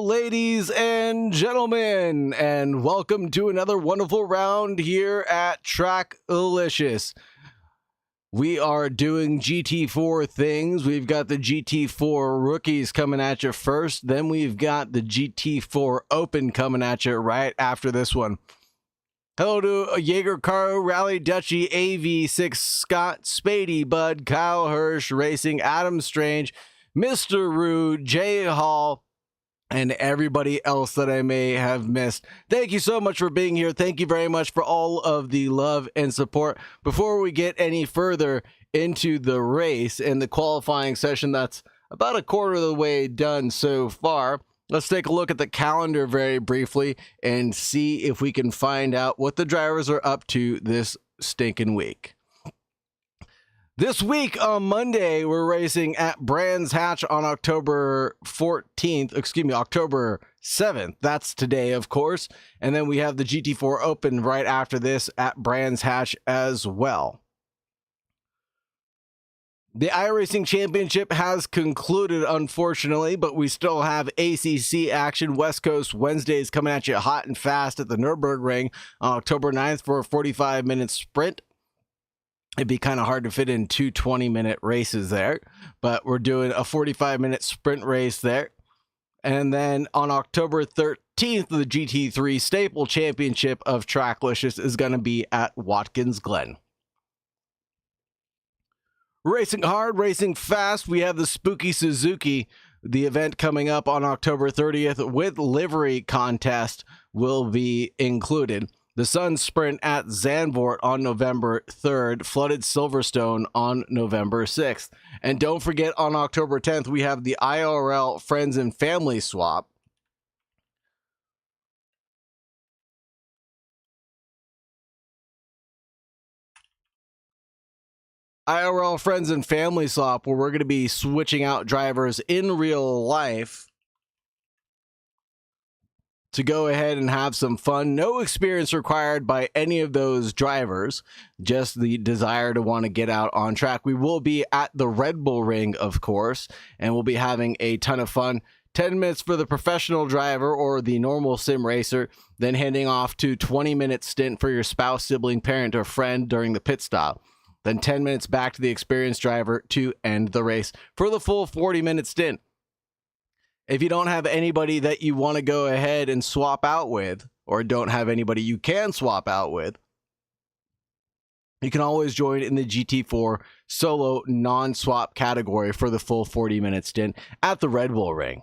ladies and gentlemen, and welcome to another wonderful round here at TRACKILICIOUS. We are doing GT4 things. We've got the GT4 rookies coming at you first. Then we've got the GT4 Open coming at you right after this one. Hello to Jaeger, Caro, Rally, Dutchy, AV6, Scott, Spady, Bud, Kyle Hirsch, Racing, Adam Strange, Mr. Rude, Jay Hall, and everybody else that I may have missed. Thank you so much for being here. Thank you very much for all of the love and support. Before we get any further into the race and the qualifying session that's about a quarter of the way done so far, let's take a look at the calendar very briefly and see if we can find out what the drivers are up to this stinking week. This week on Monday, we're racing at Brands Hatch on October 7th. That's today, of course. And then we have the GT4 Open right after this at Brands Hatch as well. The iRacing Championship has concluded, unfortunately, but we still have ACC action. West Coast Wednesdays coming at you hot and fast at the Nürburgring on October 9th for a 45-minute sprint. It'd be kind of hard to fit in two 20-minute races there, but we're doing a 45-minute sprint race there. And then on October 13th, the GT3 Staple Championship of TRACKILICIOUS is going to be at Watkins Glen. Racing hard, racing fast, we have the Spooky Suzuki, the event coming up on October 30th with livery contest will be included. The Sun Sprint at Zandvoort on November 3rd, Flooded Silverstone on November 6th. And don't forget, on October 10th, we have the IRL Friends and Family Swap. IRL Friends and Family Swap, where we're going to be switching out drivers in real life to go ahead and have some fun. No experience required by any of those drivers, just the desire to want to get out on track. We will be at the Red Bull Ring, of course, and we'll be having a ton of fun. 10 minutes for the professional driver or the normal sim racer, then handing off to 20-minute stint for your spouse, sibling, parent, or friend during the pit stop. Then 10 minutes back to the experienced driver to end the race for the full 40-minute stint. If you don't have anybody that you want to go ahead and swap out with, or don't have anybody you can swap out with, you can always join in the GT4 solo non-swap category for the full 40-minute stint at the Red Bull Ring.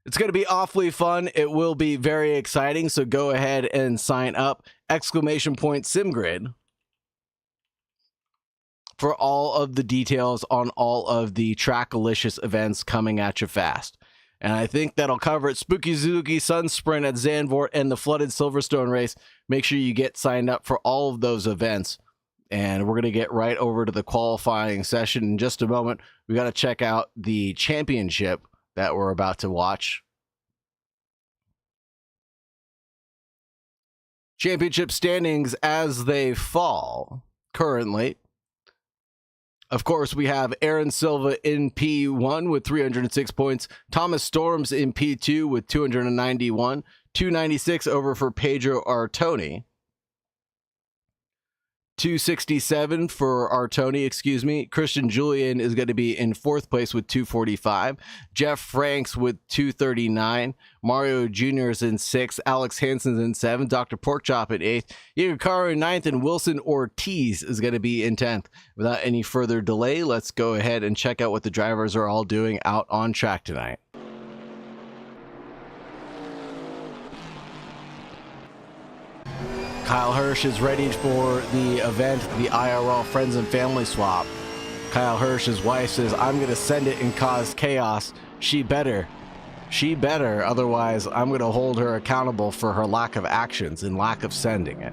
It's going to be awfully fun. It will be very exciting, so go ahead and sign up. !SimGrid for all of the details on all of the TRACKILICIOUS events coming at you fast. And I think that'll cover it. Spooky Suzuki, Sun Sprint at Zandvoort, and the Flooded Silverstone race. Make sure you get signed up for all of those events. And we're going to get right over to the qualifying session in just a moment. We got to check out the championship that we're about to watch. Championship standings as they fall currently. Of course, we have Aaron Silva in P1 with 306 points. Thomas Storms in P2 with 291. 296 over for Pedro Artoni. 267 for Artoni, excuse me. Christian Julian is going to be in 4th place with 245. Jeff Franks with 239. Mario Jr. is in 6th. Alex Hansen's in 7th. Dr. Porkchop in 8th. Yukaro in 9th. And Wilson Ortiz is going to be in 10th. Without any further delay, let's go ahead and check out what the drivers are all doing out on track tonight. Kyle Hirsch is ready for the event, the IRL Friends and Family Swap. Kyle Hirsch's wife says, I'm going to send it and cause chaos. She better. Otherwise, I'm going to hold her accountable for her lack of actions and lack of sending it.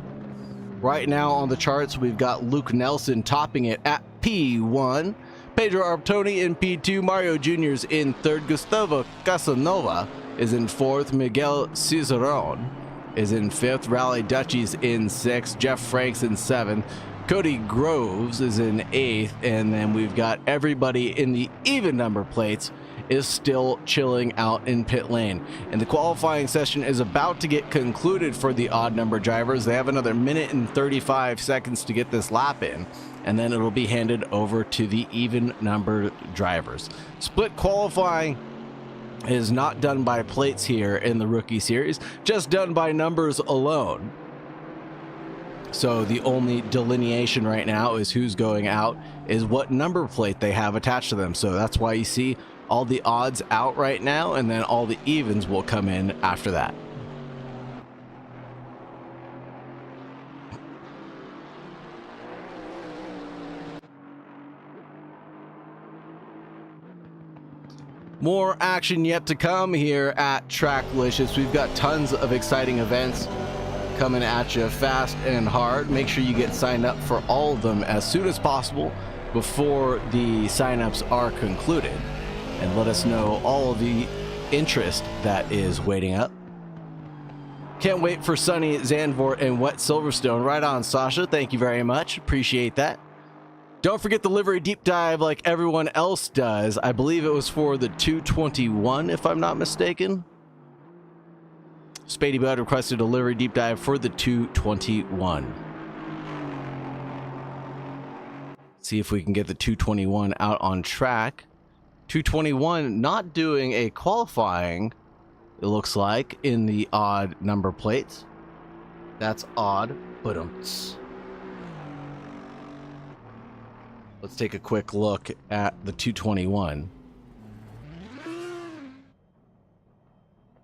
Right now on the charts, we've got Luke Nelson topping it at P1. Pedro Artoni in P2. Mario Jr.'s in 3rd. Gustavo Casanova is in 4th. Miguel Cicerone is in 5th. Rally Dutchies in 6th. Jeff Franks in 7th. Cody Groves is in 8th. And then we've got everybody in the even number plates is still chilling out in pit lane. And the qualifying session is about to get concluded for the odd number drivers. They have another minute and 35 seconds to get this lap in, and then it'll be handed over to the even number drivers. Split qualifying is not done by plates here in the rookie series, just done by numbers alone. So the only delineation right now is who's going out is what number plate they have attached to them. So that's why you see all the odds out right now, and then all the evens will come in after that. More action yet to come here at Tracklicious. We've got tons of exciting events coming at you fast and hard. Make sure you get signed up for all of them as soon as possible before the signups are concluded, and let us know all of the interest that is waiting up. Can't wait for sunny Zandvoort and wet Silverstone. Right on, Sasha. Thank you very much. Appreciate that. Don't forget the livery deep dive like everyone else does. I believe it was for the 221, if I'm not mistaken. Spadey Bud requested a livery deep dive for the 221. See if we can get the 221 out on track. 221 not doing a qualifying, it looks like, in the odd number plates. That's odd, but let's take a quick look at the 221.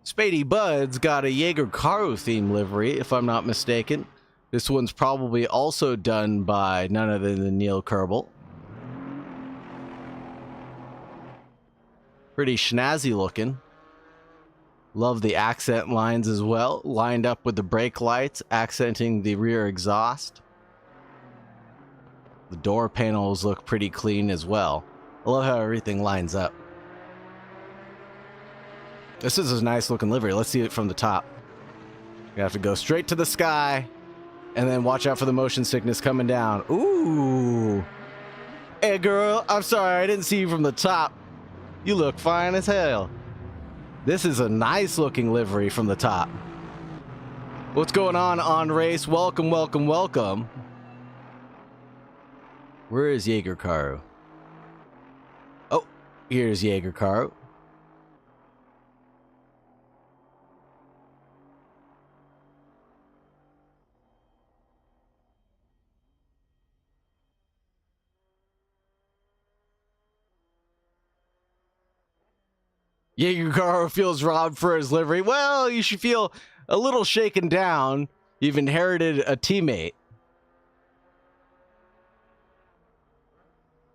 Spadey Bud's got a Jaeger Karu theme livery, if I'm not mistaken. This one's probably also done by none other than Neil Kerbel. Pretty snazzy looking. Love the accent lines as well, lined up with the brake lights, accenting the rear exhaust. The door panels look pretty clean as well. I love how everything lines up. This is a nice looking livery. Let's see it from the top. You have to go straight to the sky, and then watch out for the motion sickness coming down. Ooh. Hey girl, I'm sorry I didn't see you from the top. You look fine as hell. This is a nice looking livery from the top. What's going on race? Welcome, welcome, welcome. Where is Jaeger Karu? Oh, here's Jaeger Karu. Jaeger Karu feels robbed for his livery. Well, you should feel a little shaken down. You've inherited a teammate.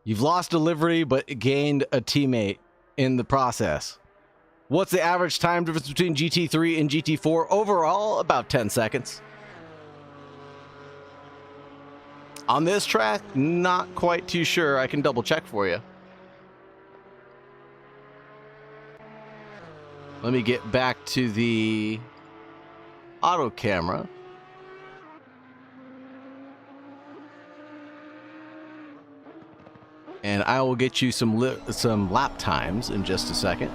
You've lost a livery, but gained a teammate in the process. What's the average time difference between GT3 and GT4? Overall, about 10 seconds. On this track, not quite too sure. I can double check for you. Let me get back to the auto camera. And I will get you some lap times in just a second.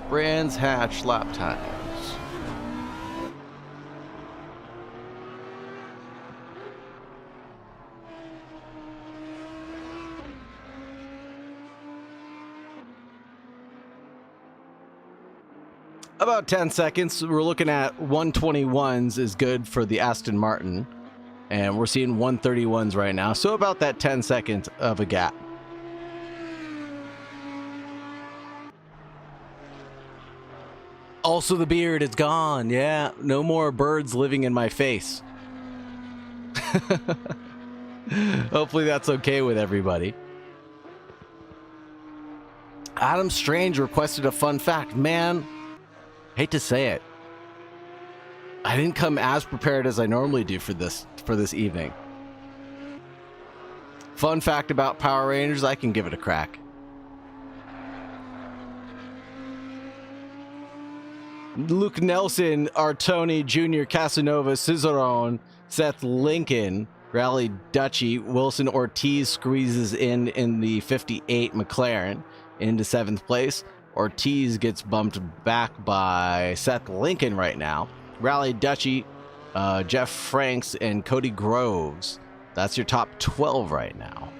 Brands Hatch lap times. About 10 seconds. We're looking at 121s is good for the Aston Martin, and we're seeing 131s right now, so about that 10 seconds of a gap. Also, the beard is gone. Yeah, no more birds living in my face. Hopefully that's okay with everybody. Adam Strange requested a fun fact. Man, hate to say it, I didn't come as prepared as I normally do for this evening. Fun fact about Power Rangers, I can give it a crack. Luke Nelson, Artoni Jr., Casanova, Cicerone, Seth Lincoln, Rally Dutchy, Wilson Ortiz squeezes in the 58 McLaren into 7th place. Ortiz gets bumped back by Seth Lincoln right now. Rally Dutchy, Jeff Franks, and Cody Groves. That's your top 12 right now.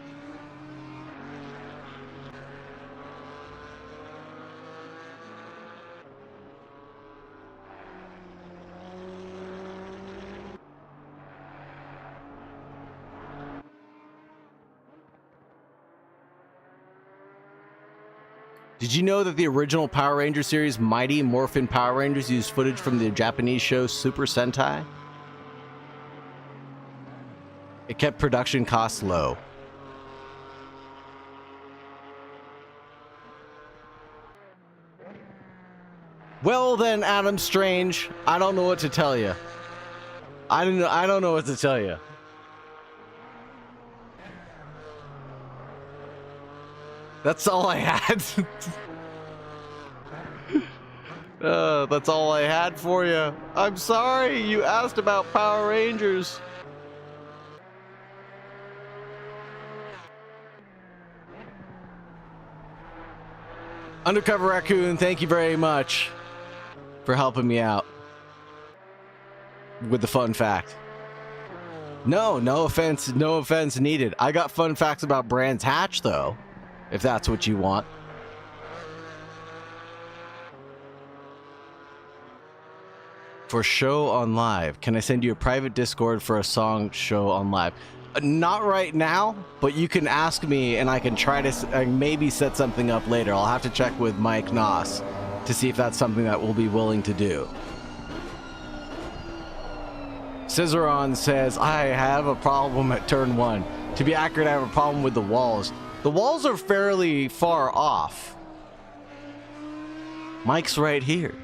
Did you know that the original Power Ranger series, Mighty Morphin Power Rangers, used footage from the Japanese show Super Sentai? It kept production costs low. Well then, Adam Strange, I don't know what to tell you. I don't know what to tell you. That's all I had. That's all I had for you. I'm sorry you asked about Power Rangers. Undercover Raccoon, thank you very much for helping me out with the fun fact. No offense needed. I got fun facts about Brands Hatch though, if that's what you want. For show on live, can I send you a private Discord for a song show on live? Not right now, but you can ask me and I can try to maybe set something up later. I'll have to check with Mike Noss to see if that's something that we'll be willing to do. Scissoron says, I have a problem at turn 1. To be accurate, I have a problem with the walls. The walls are fairly far off. Mike's right here.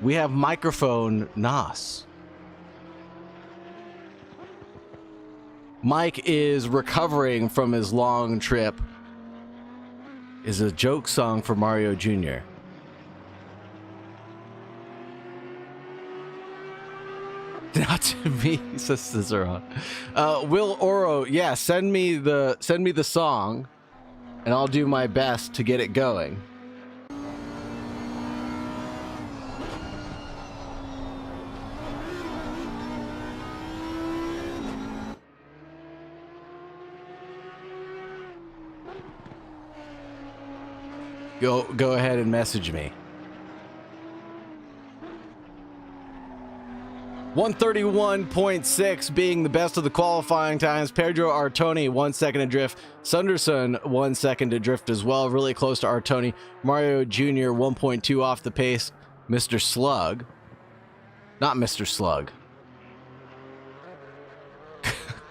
We have microphone Noss. Mike is recovering from his long trip. Is a joke song for Mario Jr. Not to me, says Scissoron. Will Oro, yeah, send me the song, and I'll do my best to get it going. Go ahead and message me. 131.6 being the best of the qualifying times. Pedro Artoni, 1 second adrift. Sunderson, 1 second adrift as well. Really close to Artoni. Mario Jr., 1.2 off the pace. Mr. Slug. Not Mr. Slug.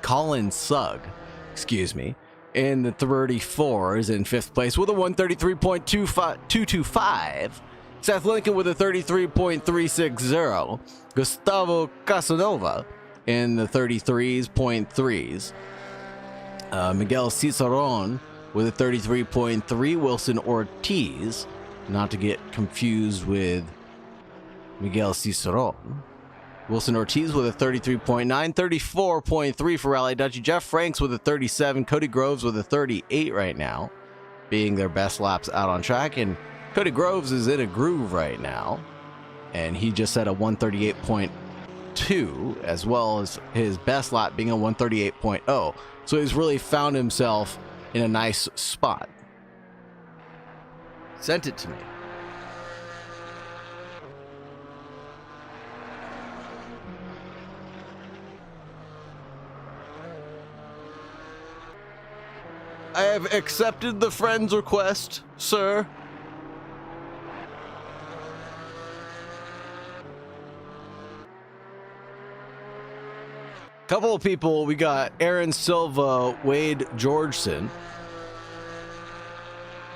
Colin Sugg. Excuse me. In the 34s in 5th place with a 133.225. Seth Lincoln with a 33.360. Gustavo Casanova in the 33s.3s. Miguel Ciceron with a 33.3. Wilson Ortiz, not to get confused with Miguel Ciceron. Wilson Ortiz with a 33.9, 34.3 for Rally Dutchy. Jeff Franks with a 37, Cody Groves with a 38 right now, being their best laps out on track. And Cody Groves is in a groove right now, and he just set a 138.2, as well as his best lap being a 138.0. So he's really found himself in a nice spot. Sent it to me. I have accepted the friend's request, sir. Couple of people, we got Aaron Silva, Wade Georgeson,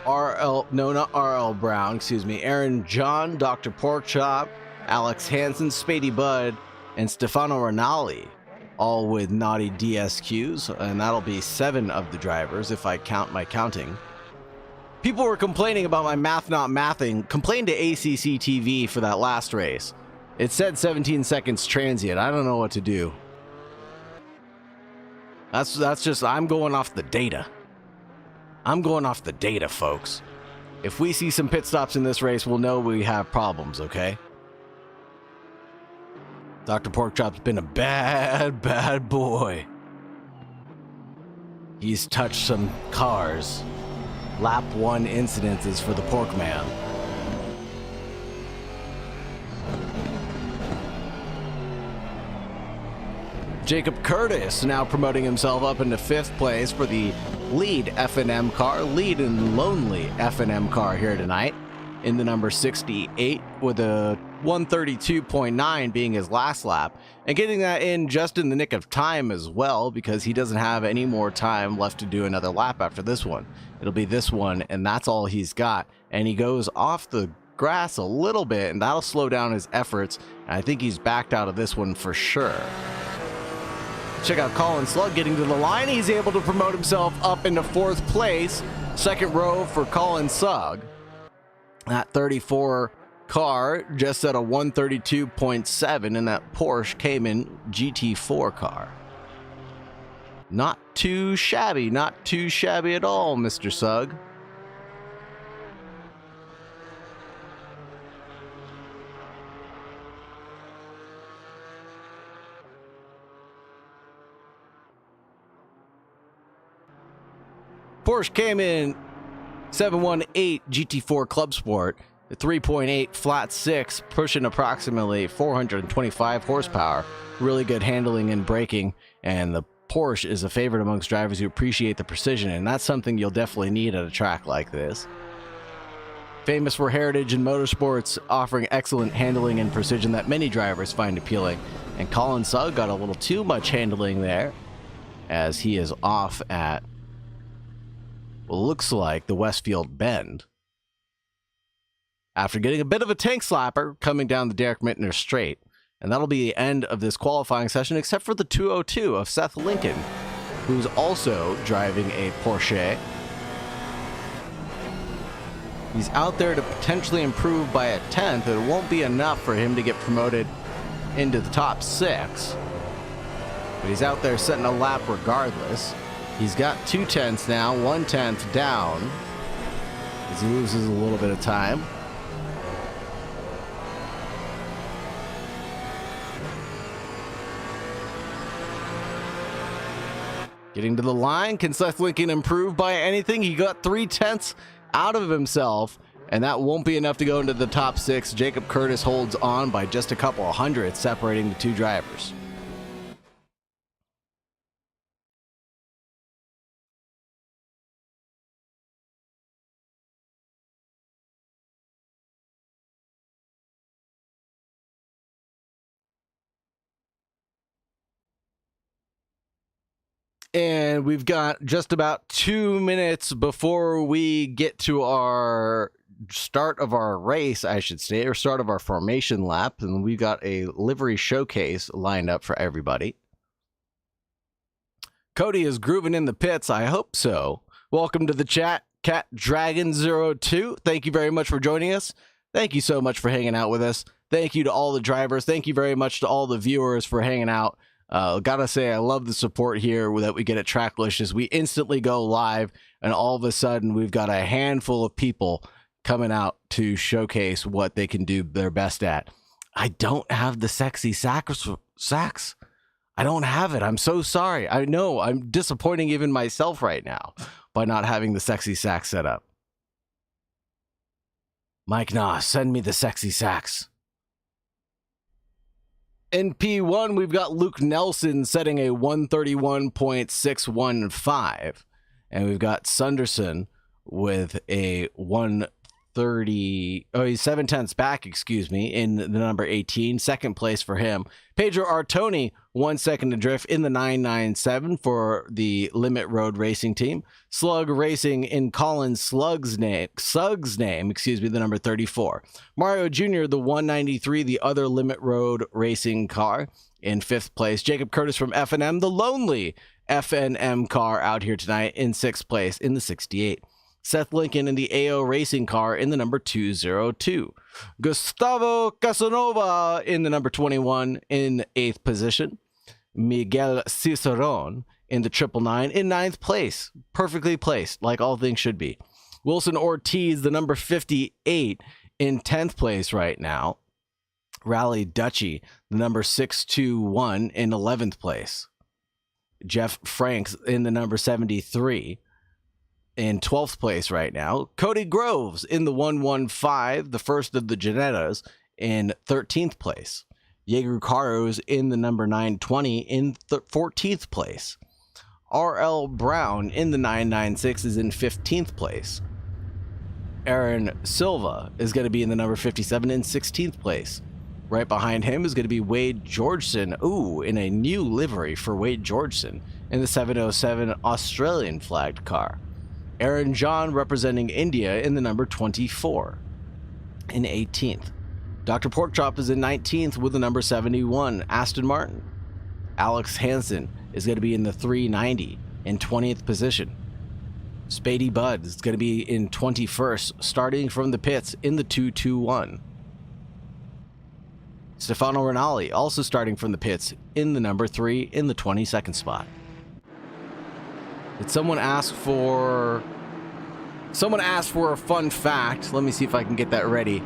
not RL Brown, excuse me, Aaron John, Dr. Porkchop, Alex Hansen, Spady Bud, and Stefano Rinaldi, all with naughty DSQs, and that'll be 7 of the drivers if I count my counting. People were complaining about my math not mathing. Complained to ACC TV for that last race. It said 17 seconds transient. I don't know what to do. That's just, I'm going off the data. I'm going off the data, folks. If we see some pit stops in this race, we'll know we have problems, okay? Dr. Porkchop's been a bad boy. He's touched some cars. Lap 1 incidences for the Pork Man. Jacob Curtis now promoting himself up into 5th place for the lead F&M car, lead and lonely F&M car here tonight in the number 68 with a 132.9 being his last lap, and getting that in just in the nick of time as well, because he doesn't have any more time left to do another lap after this one. It'll be this one, and that's all he's got, and he goes off the grass a little bit, and that'll slow down his efforts, and I think he's backed out of this one for sure. Check out Colin Slug getting to the line. He's able to promote himself up into 4th place. 2nd row for Colin Slug. That 34 car just at a 132.7, and that Porsche Cayman GT4 car. Not too shabby, not too shabby at all, Mr. Sug. Porsche Cayman 718 GT4 Club Sport, the 3.8 flat 6, pushing approximately 425 horsepower. Really good handling and braking, and the Porsche is a favorite amongst drivers who appreciate the precision, and that's something you'll definitely need at a track like this. Famous for heritage in motorsports, offering excellent handling and precision that many drivers find appealing, and Colin Sugg got a little too much handling there, as he is off at well, looks like the Westfield Bend. After getting a bit of a tank slapper coming down the Derek Mittner straight. And that'll be the end of this qualifying session, except for the 202 of Seth Lincoln, who's also driving a Porsche. He's out there to potentially improve by a 10th. It won't be enough for him to get promoted into the top 6. But he's out there setting a lap regardless. He's got 2 tenths now, 1 tenth down, as he loses a little bit of time. Getting to the line, can Seth Lincoln improve by anything? He got 3 tenths out of himself, and that won't be enough to go into the top 6. Jacob Curtis holds on by just a couple of hundredths, separating the 2 drivers. And we've got just about 2 minutes before we get to our start of our race, I should say, or start of our formation lap. And we've got a livery showcase lined up for everybody. Cody is grooving in the pits. I hope so. Welcome to the chat, Cat Dragon02. Thank you very much for joining us. Thank you so much for hanging out with us. Thank you to all the drivers. Thank you very much to all the viewers for hanging out. Gotta say, I love the support here that we get at Tracklicious. We instantly go live, and all of a sudden, we've got a handful of people coming out to showcase what they can do their best at. I don't have the sexy sax. I don't have it. I'm so sorry. I know I'm disappointing even myself right now by not having the sexy sax set up. Mike Nah, send me the sexy sax. In P1, we've got Luke Nelson setting a 131.615. And we've got Sunderson with a 130... Oh, he's 7 tenths back, excuse me, in the number 18. 2nd place for him. Pedro Artoni, 1 second adrift in the 997 for the Limit Road Racing team. Slug Racing in Colin Sug's name, the number 34. Mario Jr., the 193, the other Limit Road Racing car, in 5th place. Jacob Curtis from F&M, the lonely F&M car out here tonight, in 6th place in the 68. Seth Lincoln in the AO Racing car in the number 202. Gustavo Casanova in the number 21 in 8th position. Miguel Ciceron in the 999 in 9th place. Perfectly placed, like all things should be. Wilson Ortiz, the number 58, in 10th place right now. Rally Dutchy, the number 621, in 11th place. Jeff Franks in the number 73 in 12th place right now. Cody Groves in the 115, the first of the Janettas, in 13th place. Jaeger Caros in the number 920 in 14th place. R.L. Brown in the 996 is in 15th place. Aaron Silva is going to be in the number 57 in 16th place. Right behind him is going to be Wade Georgeson. Ooh, in a new livery for Wade Georgeson in the 707 Australian flagged car. Aaron John representing India in the number 24 in 18th. Dr. Porkchop is in 19th with the number 71, Aston Martin. Alex Hansen is going to be in the 390 in 20th position. Spady Bud is going to be in 21st, starting from the pits in the 221. Stefano Rinaldi also starting from the pits in the number 3 in the 22nd spot. Did someone ask for... Someone asked for a fun fact. Let me see if I can get that ready.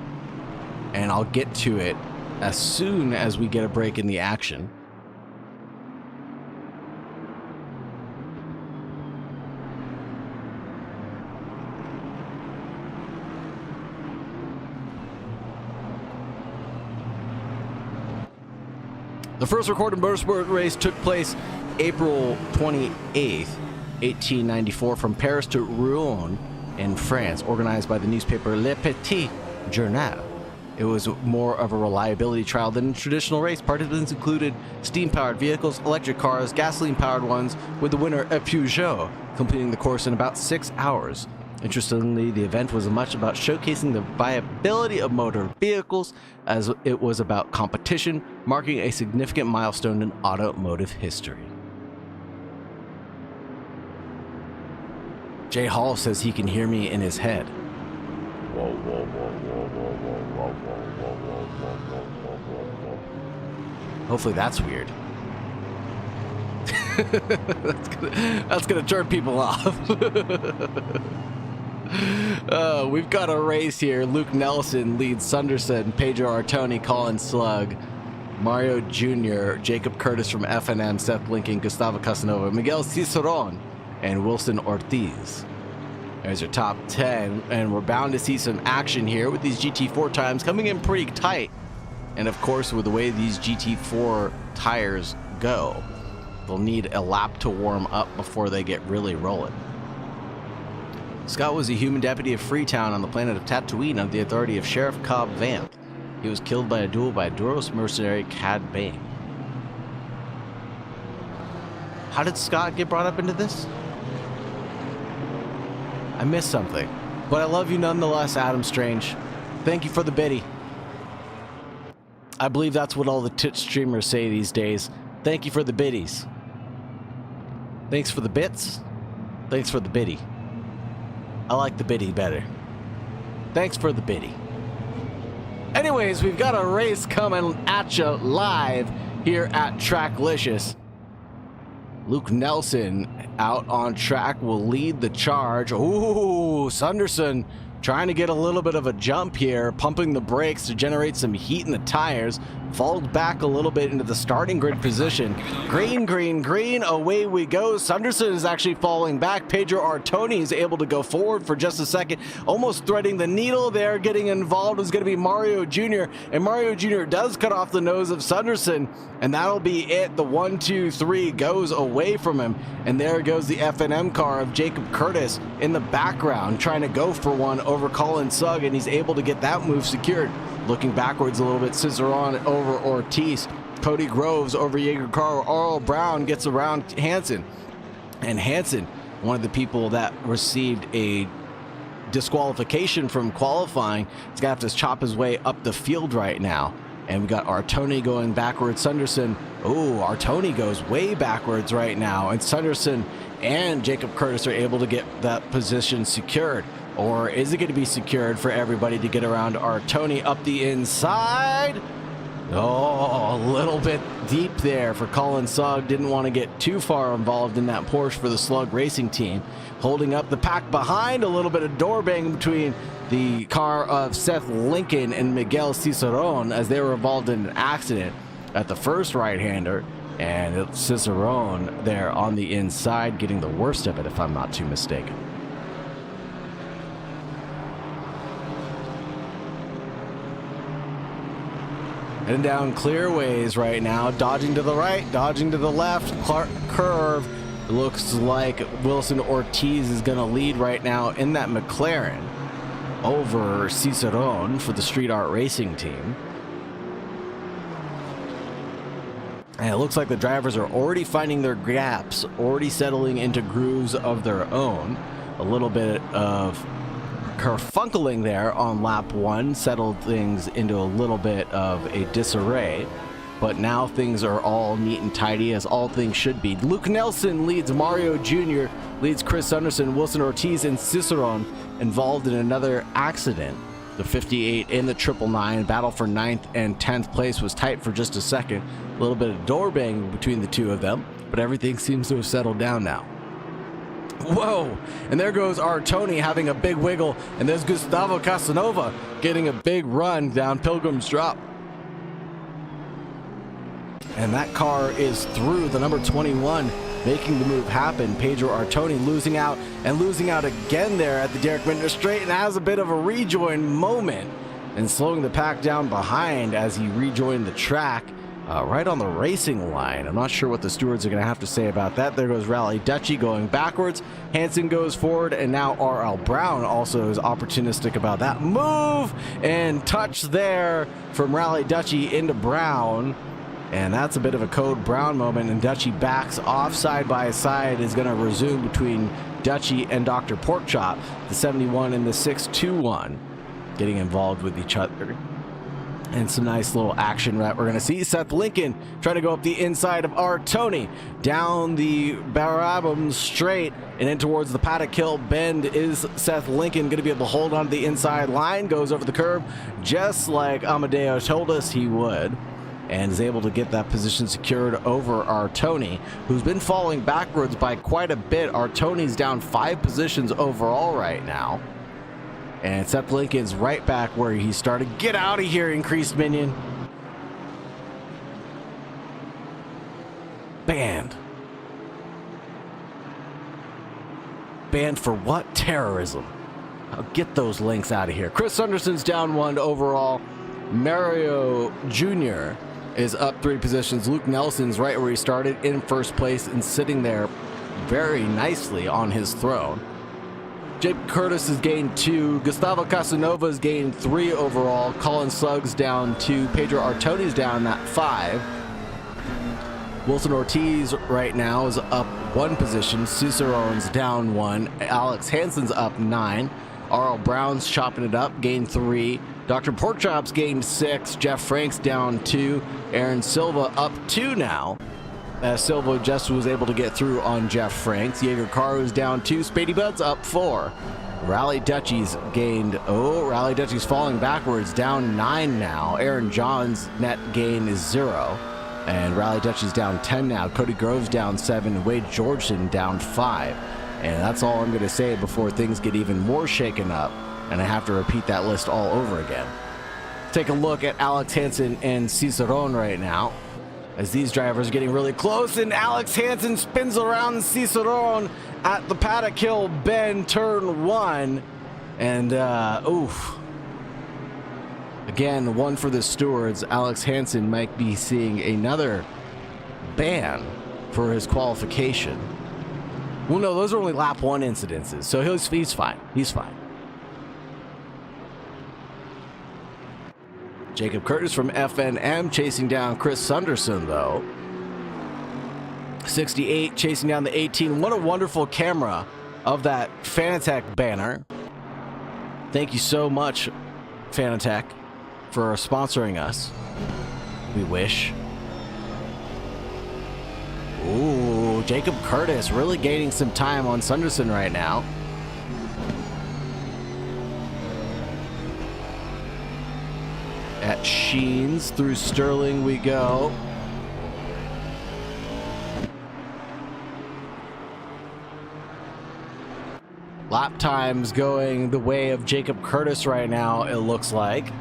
And I'll get to it as soon as we get a break in the action. The first recorded motorsport race took place April 28th, 1894, from Paris to Rouen in France, organized by the newspaper Le Petit Journal. It was more of a reliability trial than a traditional race. Participants included steam-powered vehicles, electric cars, gasoline-powered ones, with the winner, a Peugeot, completing the course in about 6 hours. Interestingly, the event was as much about showcasing the viability of motor vehicles as it was about competition, marking a significant milestone in automotive history. Jay Hall says he can hear me in his head. Whoa, whoa, whoa, whoa, whoa, whoa, whoa, whoa, whoa, whoa, whoa, whoa, whoa. Hopefully that's weird. that's gonna turn people off. We've got a race here. Luke Nelson leads Sunderson, Pedro Artoni, Colin Slug, Mario Jr., Jacob Curtis from FNM, Seth Lincoln, Gustavo Casanova, Miguel Ciceron, and Wilson Ortiz. There's your top 10, and we're bound to see some action here with these GT4 times coming in pretty tight. And of course, with the way these GT4 tires go, they'll need a lap to warm up before they get really rolling. Scott was a human deputy of Freetown on the planet of Tatooine under the authority of Sheriff Cobb Vanth. He was killed by a duel by Duros mercenary Cad Bane. How did Scott get brought up into this? I missed something. But I love you nonetheless, Adam Strange. Thank you for the biddy. I believe that's what all the tit streamers say these days. Thank you for the biddies. Thanks for the bits. Thanks for the biddy. I like the biddy better. Thanks for the biddy. Anyways, we've got a race coming at you live here at Tracklicious. Luke Nelson out on track will lead the charge. Ooh, Sunderson trying to get a little bit of a jump here, pumping the brakes to generate some heat in the tires. Followed back a little bit into the starting grid position. Green, green, green, away we go. Sunderson is actually falling back. Pedro Artoni is able to go forward for just a second, almost threading the needle there. Getting involved is going to be Mario Jr., and Mario Jr. does cut off the nose of Sunderson, and that'll be it. The 1, 2, 3 goes away from him, and there goes the FNM car of Jacob Curtis in the background, trying to go for one over Colin Sugg, and he's able to get that move secured. Looking backwards a little bit, Ciceron over Ortiz, Cody Groves over Jaeger Carl, Earl Brown gets around Hansen, and Hansen, one of the people that received a disqualification from qualifying, is gonna have to chop his way up the field right now. And we got Artoni going backwards. Sunderson, oh, Artoni goes way backwards right now, and Sunderson and Jacob Curtis are able to get that position secured. Or is it going to be secured for everybody to get around Artoni up the inside? Oh, a little bit deep there for Colin Sugg. Didn't want to get too far involved in that Porsche for the Slug Racing team. Holding up the pack behind, a little bit of door banging between the car of Seth Lincoln and Miguel Cicerone as they were involved in an accident at the first right-hander. And it's Cicerone there on the inside getting the worst of it, if I'm not too mistaken. Heading down clearways right now, dodging to the right, dodging to the left, curve. It looks like Wilson Ortiz is going to lead right now in that McLaren over Cicerone for the Street Art Racing team. And it looks like the drivers are already finding their gaps, already settling into grooves of their own. A little bit of kerfunkling there on lap 1 settled things into a little bit of a disarray, but now things are all neat and tidy, as all things should be. Luke Nelson leads Mario Jr., leads Chris Sunderson, Wilson Ortiz, and Cicerone involved in another accident. The 58 in the 999 battle for 9th and 10th place was tight for just a second. A little bit of door banging between the two of them, but everything seems to have settled down now. Whoa, and there goes our Tony having a big wiggle, and there's Gustavo Casanova getting a big run down Pilgrim's Drop. And that car is through, the number 21 making the move happen. Pedro Artoni losing out again there at the Derek Minter Straight, and has a bit of a rejoin moment and slowing the pack down behind as he rejoined the track. Right on the racing line. I'm not sure what the stewards are going to have to say about that. There goes Rally Dutchy going backwards. Hansen goes forward, and now R.L. Brown also is opportunistic about that move. And touch there from Rally Dutchy into Brown. And that's a bit of a Code Brown moment, and Dutchy backs off side by side. Is going to resume between Dutchy and Dr. Porkchop. The 71 and the 621 getting involved with each other. And some nice little action that we're going to see. Seth Lincoln trying to go up the inside of Artoni. Down the Barabam straight and in towards the Paddock Hill bend is Seth Lincoln going to be able to hold on to the inside line. Goes over the curb just like Amadeo told us he would. And is able to get that position secured over Artoni, who's been falling backwards by quite a bit. Artoni's down 5 positions overall right now. And Seth Lincoln's right back where he started. Get out of here, Increased Minion. Banned. Banned for what? Terrorism. I'll get those links out of here. Chris Sunderson's down 1 overall. Mario Jr. is up 3 positions. Luke Nelson's right where he started in first place and sitting there very nicely on his throne. Jake Curtis has gained 2. Gustavo Casanova has gained 3 overall. Colin Sugg's down 2. Pedro Artoni's down at 5. Wilson Ortiz right now is up 1 position. Cicerone's down 1. Alex Hansen's up 9. R.L. Brown's chopping it up, gained 3. Dr. Porkchop's gained 6. Jeff Frank's down 2. Aaron Silva up 2 now, as Silva just was able to get through on Jeff Franks. Jaeger Caru's down 2. Spady Bud's up 4. Rally Dutchy's gained, Rally Dutchy's falling backwards, down 9 now. Aaron John's net gain is 0. And Rally Dutchy's down 10 now. Cody Grove's down 7. Wade Georgeson down 5. And that's all I'm going to say before things get even more shaken up and I have to repeat that list all over again. Take a look at Alex Hansen and Cicerone right now, as these drivers are getting really close, and Alex Hansen spins around Cicerone at the Paddock Hill bend, turn 1, and again, 1 for the stewards. Alex Hansen might be seeing another ban for his qualification. Well, no, those are only lap 1 incidences, so he's fine. He's fine. Jacob Curtis from FNM chasing down Chris Sunderson, though. 68 chasing down the 18. What a wonderful camera of that Fanatec banner. Thank you so much, Fanatec, for sponsoring us. We wish. Ooh, Jacob Curtis really gaining some time on Sunderson right now. At at Sheens. Through Sterling we go. Lap times going the way of Jacob Curtis right now, it looks like.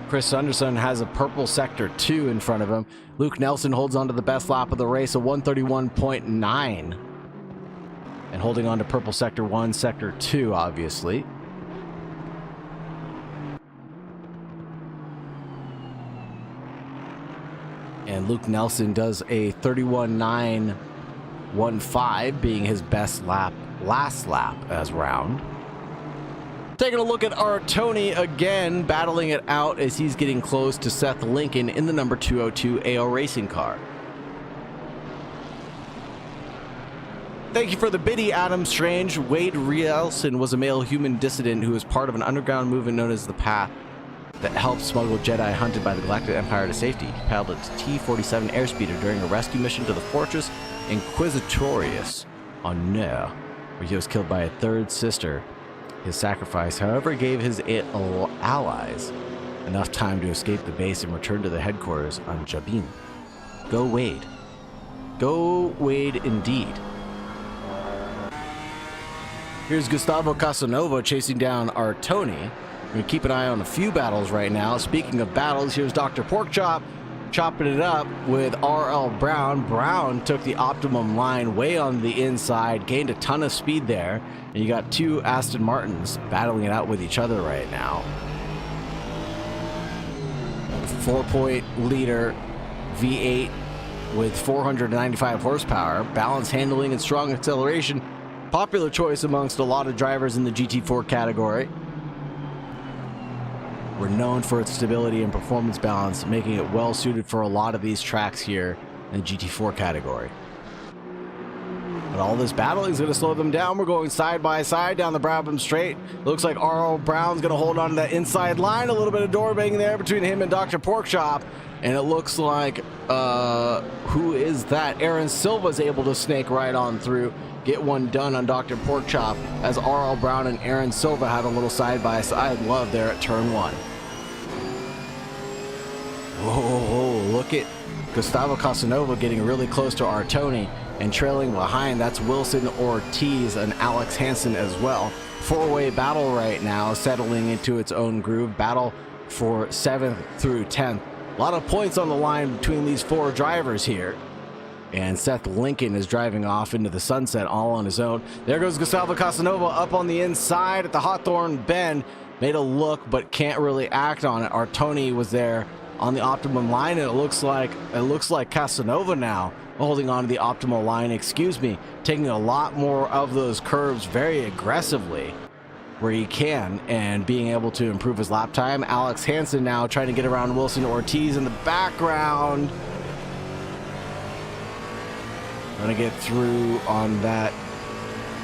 Chris Sunderson has a purple sector 2 in front of him. Luke Nelson holds on to the best lap of the race, a 131.9. And holding on to purple sector 1, sector 2, obviously. And Luke Nelson does a 31.915, being his best lap, last lap as round. Taking a look at our Tony again, battling it out as he's getting close to Seth Lincoln in the number 202 AO racing car. Thank you for the biddy, Adam Strange. Wade Rielson was a male human dissident who was part of an underground movement known as the Path that helped smuggle Jedi hunted by the Galactic Empire to safety. He paddled a T-47 airspeeder during a rescue mission to the Fortress Inquisitorius on Neu, where he was killed by a third sister. His sacrifice, however, gave his allies enough time to escape the base and return to the headquarters on Jabin. Go Wade. Go Wade indeed. Here's Gustavo Casanova chasing down our Tony. We're going to keep an eye on a few battles right now. Speaking of battles, here's Dr. Porkchop chopping it up with RL Brown. Brown took the optimum line way on the inside, gained a ton of speed there. And you got two Aston Martins battling it out with each other right now. 4-point liter V8 with 495 horsepower, balance handling and strong acceleration. Popular choice amongst a lot of drivers in the GT4 category. We're known for its stability and performance balance, making it well suited for a lot of these tracks here in the GT4 category. But all this battling is going to slow them down. We're going side by side down the Brabham Straight. Looks like R.L. Brown's going to hold on to that inside line. A little bit of door banging there between him and Dr. Porkchop. And it looks like, who is that? Aaron Silva's able to snake right on through. Get one done on Dr. Porkchop as R.L. Brown and Aaron Silva have a little side-by-side love there at turn 1. Whoa, look at Gustavo Casanova getting really close to our Tony and trailing behind. That's Wilson Ortiz and Alex Hansen as well. Four-way battle right now, settling into its own groove. Battle for 7th through 10th. A lot of points on the line between these four drivers here. And Seth Lincoln is driving off into the sunset all on his own. There goes Gustavo Casanova up on the inside at the Hawthorne Bend. Made a look, but can't really act on it. Our Tony was there on the optimum line, and it looks like Casanova now holding on to the optimal line, taking a lot more of those curves very aggressively where he can and being able to improve his lap time. Alex Hansen now trying to get around Wilson Ortiz in the background. Gonna get through on that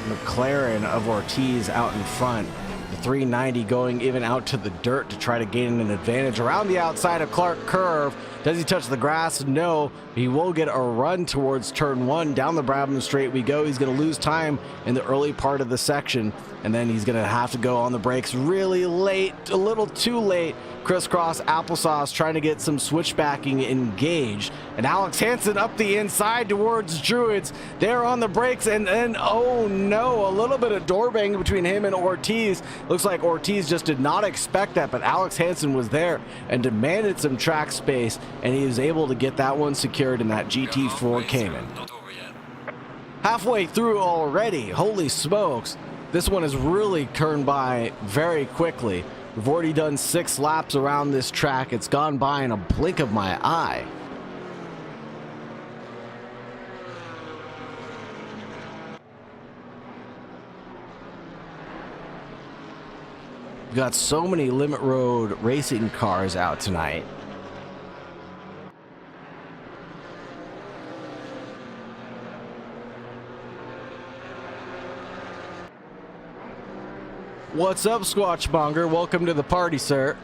McLaren of Ortiz out in front. The 390 going even out to the dirt to try to gain an advantage around the outside of Clark Curve. Does he touch the grass? No. He will get a run towards turn 1. Down the Brabham Straight we go. He's going to lose time in the early part of the section, and then he's going to have to go on the brakes really late, a little too late. Crisscross applesauce trying to get some switchbacking engaged, and Alex Hansen up the inside towards Druids. They're on the brakes, and then oh no, a little bit of door banging between him and Ortiz. Looks like Ortiz just did not expect that, but Alex Hansen was there and demanded some track space, and he was able to get that one secured in that GT4 Cayman. Halfway through already, holy smokes. This one has really turned by very quickly. We've already done 6 laps around this track. It's gone by in a blink of my eye. We've got so many limit road racing cars out tonight. What's up, Squatchmonger? Welcome to the party, sir.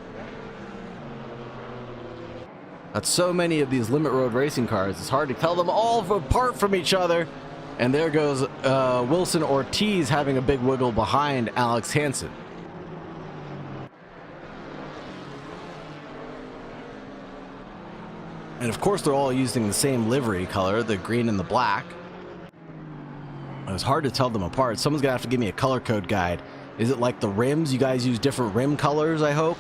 Got so many of these limit road racing cars, it's hard to tell them all apart from each other. And there goes Wilson Ortiz having a big wiggle behind Alex Hansen. And of course, they're all using the same livery color, the green and the black. It was hard to tell them apart. Someone's gonna have to give me a color code guide. Is it like the rims? You guys use different rim colors, I hope?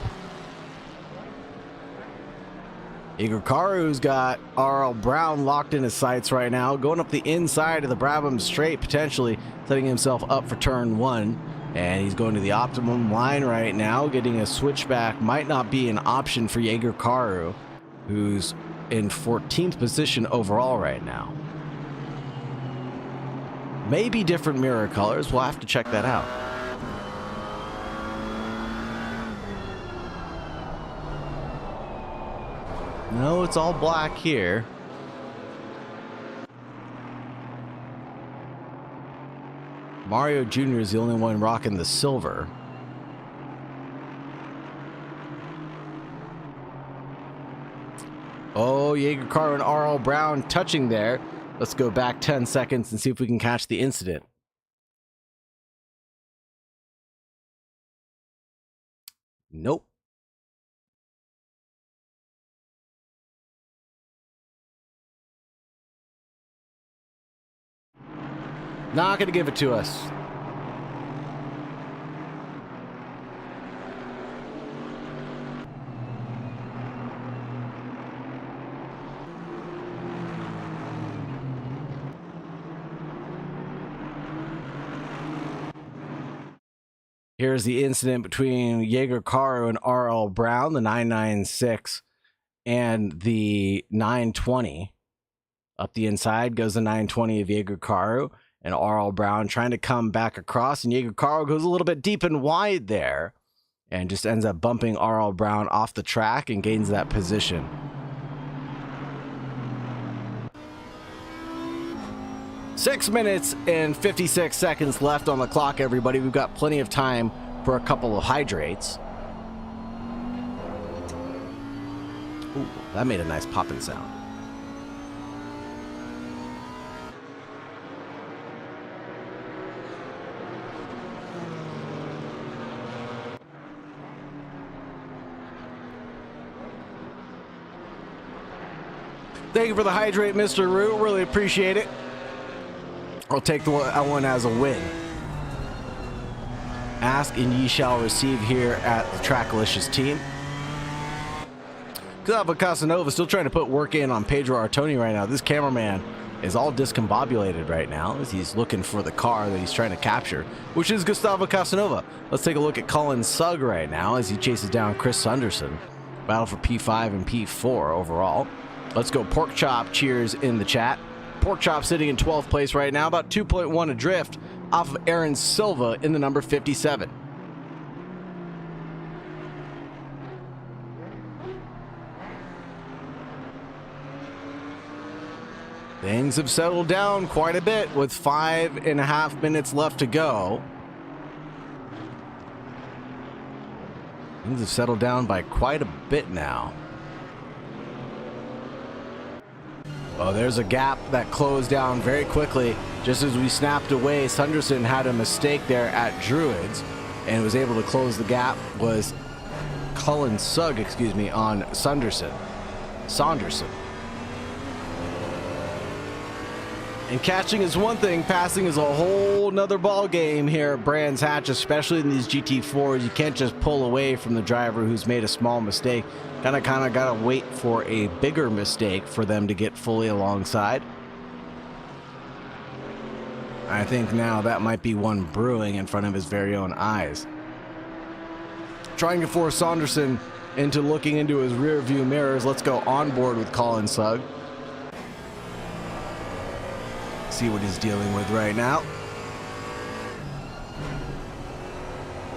Igor Karu's got RL Brown locked in his sights right now, going up the inside of the Brabham straight, potentially setting himself up for turn 1. And he's going to the optimum line right now. Getting a switchback might not be an option for Jaeger Karu, who's in 14th position overall right now. Maybe different mirror colors. We'll have to check that out. No, it's all black here. Mario Jr. is the only one rocking the silver. Oh, Jaeger Karu and RL Brown touching there. Let's go back 10 seconds and see if we can catch the incident. Nope. Not gonna give it to us. Here's the incident between Jaeger Karu and RL Brown, the 996 and the 920. Up the inside goes the 920 of Jaeger Karu, and RL Brown trying to come back across, and Jaeger Karu goes a little bit deep and wide there and just ends up bumping RL Brown off the track and gains that position. Six minutes and 56 seconds left on the clock, everybody. We've got plenty of time for a couple of hydrates. Ooh, that made a nice popping sound. Thank you for the hydrate, Mr. Roo. Really appreciate it. I'll take the one as a win. Ask and ye shall receive here at the Trackalicious team. Gustavo Casanova still trying to put work in on Pedro Artoni right now. This cameraman is all discombobulated right now as he's looking for the car that he's trying to capture, which is Gustavo Casanova. Let's take a look at Colin Sugg right now as he chases down Chris Sunderson. Battle for P5 and P4 overall. Let's go Pork Chop cheers in the chat. Pork Chop sitting in 12th place right now, about 2.1 adrift off of Aaron Silva in the number 57. Things have settled down quite a bit with 5.5 minutes left to go. Things have settled down by quite a bit now. Oh, there's a gap that closed down very quickly. Just as we snapped away, Sunderson had a mistake there at Druids and was able to close the gap. Was Colin Sugg, excuse me, on Saunderson. And catching is one thing, passing is a whole nother ball game here at Brands Hatch, especially in these GT4s. You can't just pull away from the driver who's made a small mistake. Kind of gotta wait for a bigger mistake for them to get fully alongside. I think now that might be one brewing in front of his very own eyes. Trying to force Saunderson into looking into his rear view mirrors. Let's go on board with Colin Sugg. See what he's dealing with right now.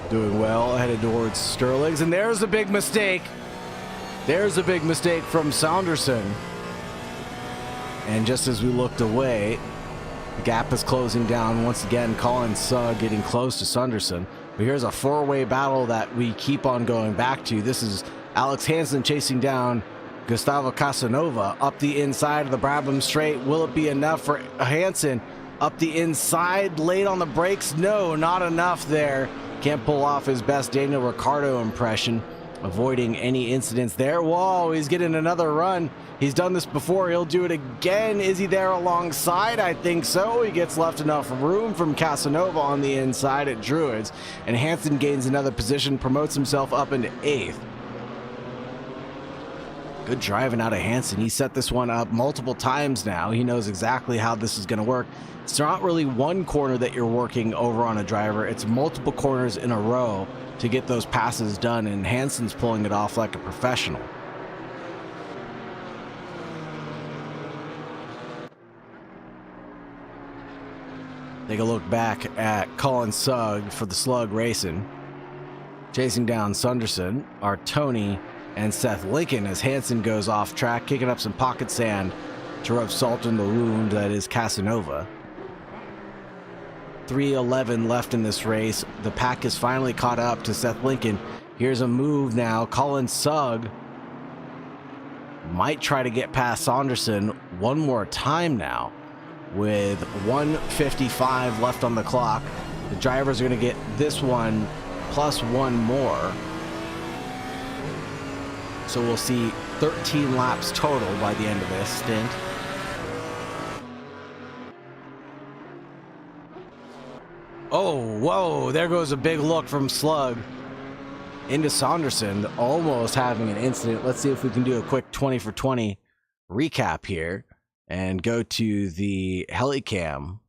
Doing well, headed towards Sterling's, and there's a big mistake. There's a big mistake from Saunderson. And just as we looked away, the gap is closing down once again. Colin Sugg getting close to Saunderson. But here's a four-way battle that we keep on going back to. This is Alex Hansen chasing down Gustavo Casanova up the inside of the Brabham straight. Will it be enough for Hansen? Up the inside, late on the brakes. No, not enough there. Can't pull off his best Daniel Ricciardo impression. avoiding any incidents there. Whoa, he's getting another run. He's done this before. He'll do it again. Is he there alongside? I think so. He gets left enough room from Casanova on the inside at Druids, and Hansen gains another position, promotes himself up into 8th. Good driving out of Hansen. He set this one up multiple times now. He knows exactly how this is going to work. It's not really one corner that you're working over on a driver. It's multiple corners in a row to get those passes done, and Hansen's pulling it off like a professional. Take a look back at Colin Sugg for the Slug Racing. Chasing down Sunderson are Tony and Seth Lincoln as Hansen goes off track, kicking up some pocket sand to rub salt in the wound that is Casanova. 3:11 left in this race. The pack is finally caught up to Seth Lincoln. Here's a move now. Colin Sugg might try to get past Saunderson one more time now with 1:55 left on the clock. The drivers are going to get this one plus one more. So we'll see 13 laps total by the end of this stint. Oh, whoa, there goes a big look from Slug into Saunderson, almost having an incident. Let's see if we can do a quick 20 for 20 recap here and go to the helicam.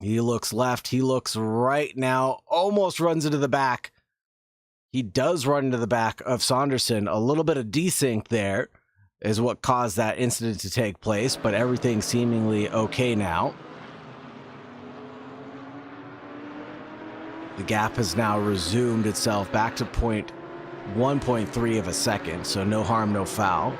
He looks left, he looks right now, almost runs into the back. He does run into the back of Saunderson. A little bit of desync there is what caused that incident to take place, but everything seemingly okay now. The gap has now resumed itself back to 1.3 of a second, so no harm, no foul.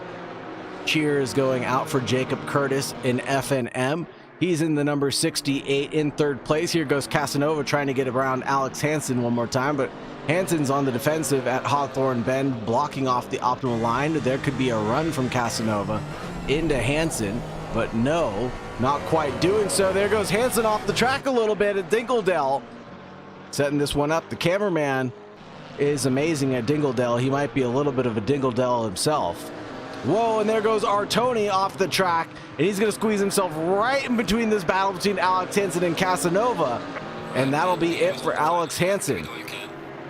Cheers going out for Jacob Curtis in FNM. He's in the number 68 in 3rd place. Here goes Casanova trying to get around Alex Hansen one more time, but Hansen's on the defensive at Hawthorne Bend, blocking off the optimal line. There could be a run from Casanova into Hansen, but no, not quite doing so. There goes Hansen off the track a little bit at Dingeldale, setting this one up. The cameraman is amazing at Dingeldale. He might be a little bit of a Dingeldale himself. Whoa, and there goes Artoni off the track, and he's going to squeeze himself right in between this battle between Alex Hansen and Casanova, and that'll be it for Alex Hansen.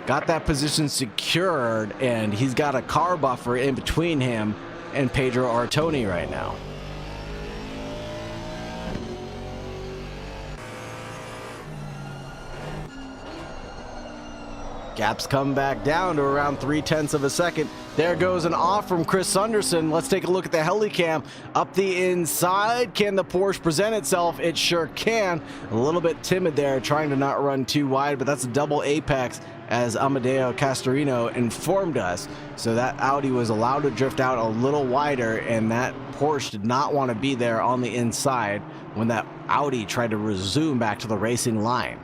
Got that position secured, and he's got a car buffer in between him and Pedro Artoni right now. Gaps come back down to around 0.3 of a second. There goes an off from Chris Sunderson. Let's take a look at the helicam. Up the inside, can the Porsche present itself? It sure can. A little bit timid there, trying to not run too wide, but that's a double apex, as Amadeo Castorino informed us. So that Audi was allowed to drift out a little wider, and that Porsche did not want to be there on the inside when that Audi tried to resume back to the racing line.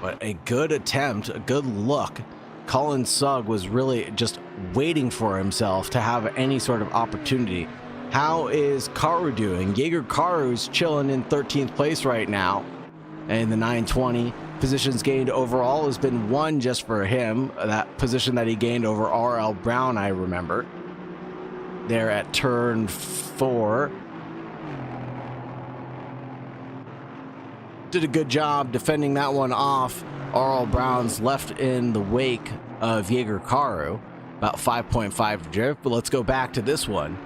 But a good attempt, a good look. Colin Sugg was really just waiting for himself to have any sort of opportunity. How is Karu doing? Jaeger Karu's chilling in 13th place right now. And the 920 positions gained overall has been 1 just for him. That position that he gained over RL Brown, I remember. There at turn 4. Did a good job defending that one off. RL Brown's left in the wake of Jaeger Karu, about 5.5 drift. But let's go back to this one.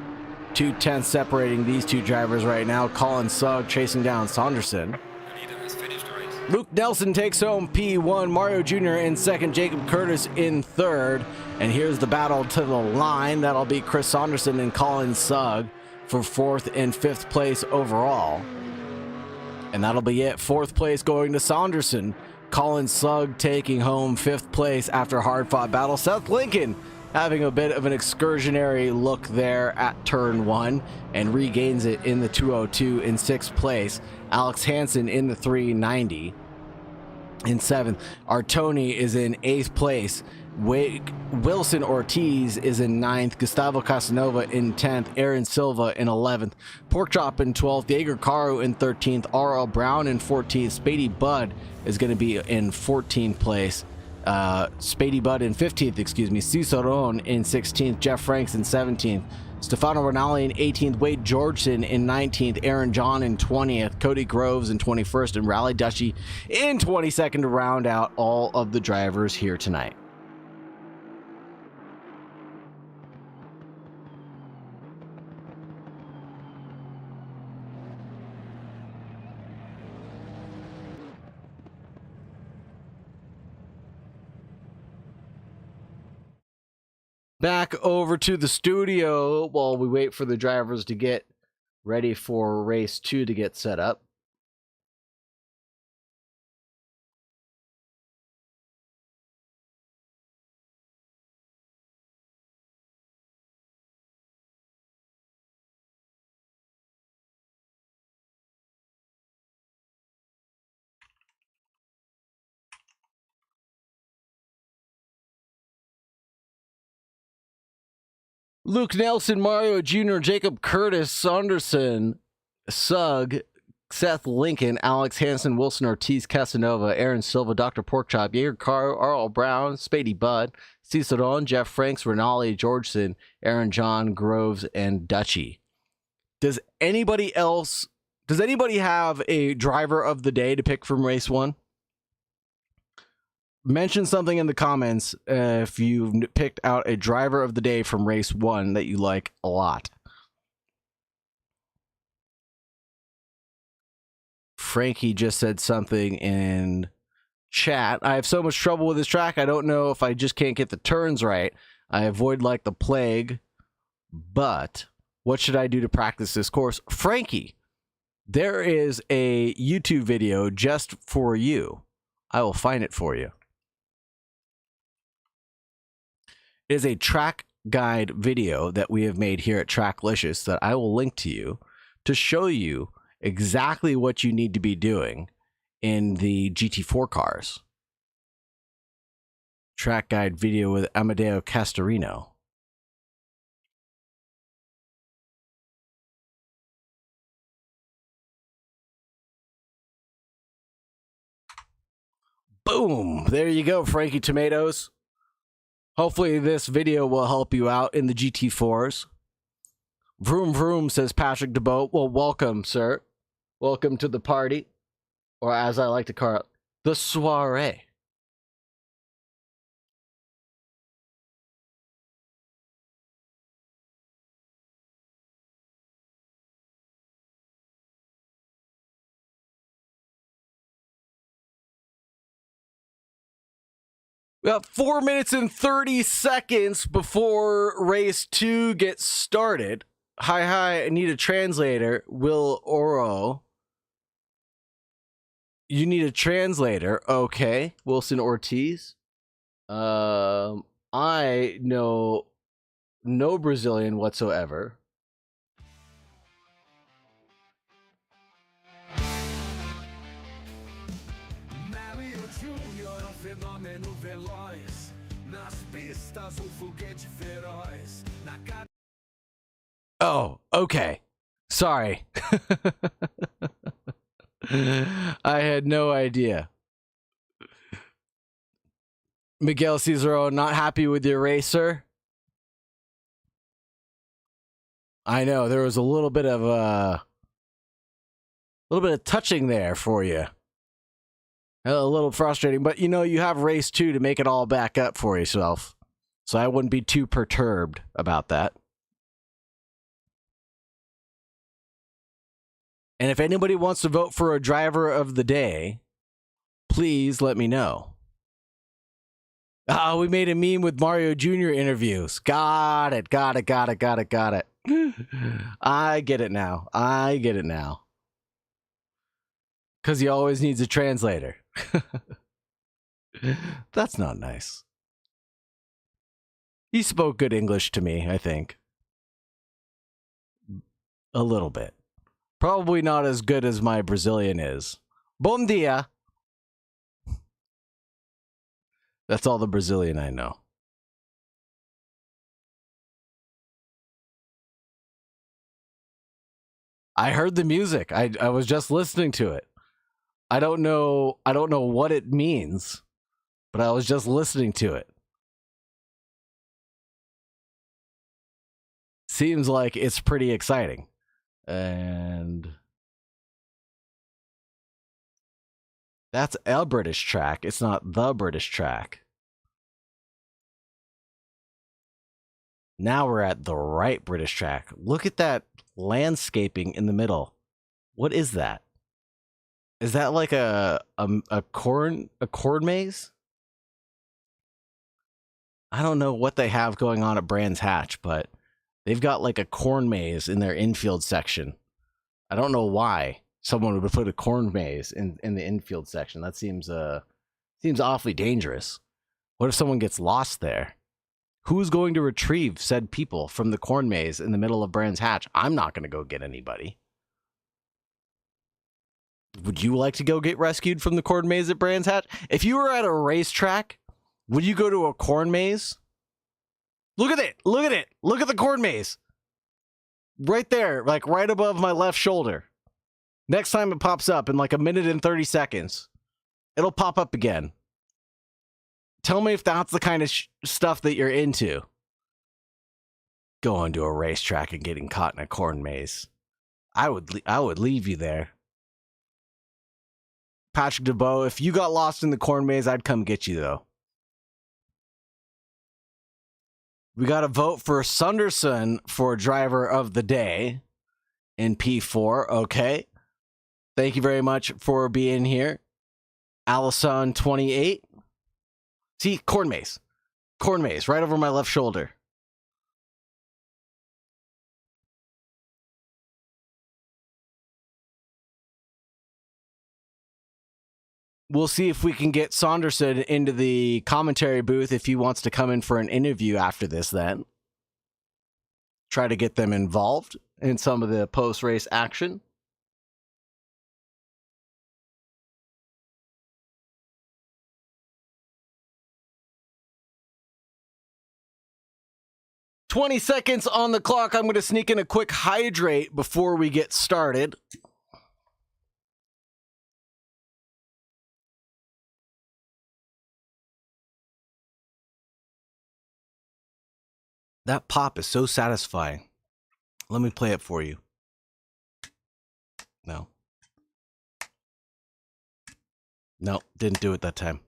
2/10 separating these two drivers right now. Colin Sugg chasing down Saunderson. Luke Nelson takes home P1, Mario Jr. in 2nd, Jacob Curtis in 3rd. And here's the battle to the line. That'll be Chris Saunderson and Colin Sugg for 4th and 5th place overall. And that'll be it. 4th place going to Saunderson. Colin Sugg taking home 5th place after a hard-fought battle. Seth Lincoln having a bit of an excursionary look there at turn 1 and regains it in the 202 in 6th place. Alex Hansen in the 390. in 7th. Our Tony is in 8th place. Wilson Ortiz is in 9th. Gustavo Casanova in 10th. Aaron Silva in 11th. Porkchop in 12th. Jaeger Caro in 13th. R.L. Brown in 14th. Spady Bud is going to be in 14th place. Spady Bud in 15th, excuse me. Cicerone in 16th. Jeff Franks in 17th. Stefano Rinaldi in 18th. Wade Georgeson in 19th. Aaron John in 20th. Cody Groves in 21st. And Raleigh Dushy in 22nd to round out all of the drivers here tonight. Back over to the studio while we wait for the drivers to get ready for race 2 to get set up. Luke Nelson, Mario Jr., Jacob Curtis, Saunderson, Sugg, Seth Lincoln, Alex Hansen, Wilson Ortiz, Casanova, Aaron Silva, Dr. Porkchop, Jaeger Caro, Arl Brown, Spady Bud, Cicerone, Jeff Franks, Rinaldi, Georgeson, Aaron John, Groves, and Dutchy. Does anybody have a driver of the day to pick from race 1? Mention something in the comments if you've picked out a driver of the day from race 1 that you like a lot. Frankie just said something in chat. I have so much trouble with this track. I don't know if I just can't get the turns right. I avoid like the plague. But what should I do to practice this course? Frankie, there is a YouTube video just for you. I will find it for you. It is a track guide video that we have made here at Tracklicious that I will link to you to show you exactly what you need to be doing in the GT4 cars. Track guide video with Amadeo Castorino. Boom! There you go, Frankie Tomatoes. Hopefully this video will help you out in the GT4s. Vroom vroom, says Patrick DeBoat. Well, welcome, sir. Welcome to the party. Or as I like to call it, the soiree. We got 4 minutes and 30 seconds before race 2 gets started. Hi, I need a translator. Will Oro. You need a translator. Okay. Wilson Ortiz. I know no Brazilian whatsoever. Oh, okay. Sorry. I had no idea. Miguel Cesaro, not happy with your racer? I know there was a little bit of touching there for you. A little frustrating, but you know, you have race 2 to make it all back up for yourself. So I wouldn't be too perturbed about that. And if anybody wants to vote for a driver of the day, please let me know. Oh, we made a meme with Mario Jr. interviews. Got it. I get it now. Because he always needs a translator. That's not nice. He spoke good English to me, I think. A little bit. Probably not as good as my Brazilian is. Bom dia. That's all the Brazilian I know. I heard the music. I was just listening to it. I don't know what it means, but I was just listening to it. Seems like it's pretty exciting. And that's a British track. It's not the British track. Now we're at the right British track. Look at that landscaping in the middle. What is that? Is that like a corn maze? I don't know what they have going on at Brands Hatch, but they've got like a corn maze in their infield section. I don't know why someone would put a corn maze in the infield section. That seems awfully dangerous. What if someone gets lost there? Who's going to retrieve said people from the corn maze in the middle of Brands Hatch? I'm not going to go get anybody. Would you like to go get rescued from the corn maze at Brands Hatch? If you were at a racetrack, would you go to a corn maze? Look at it. Look at it. Look at the corn maze. Right there, like right above my left shoulder. Next time it pops up in like 1 minute and 30 seconds, it'll pop up again. Tell me if that's the kind of stuff that you're into. Going to a racetrack and getting caught in a corn maze. I would leave you there. Patrick DeBow, if you got lost in the corn maze, I'd come get you, though. We got to vote for Sunderson for driver of the day in P4. Okay. Thank you very much for being here. Allison 28. See, corn maze. Corn maze right over my left shoulder. We'll see if we can get Saunderson into the commentary booth if he wants to come in for an interview after this then. Try to get them involved in some of the post-race action. "20 seconds on the clock. I'm going to sneak in a quick hydrate before we get started. That pop is so satisfying. Let me play it for you. No. No, didn't do it that time.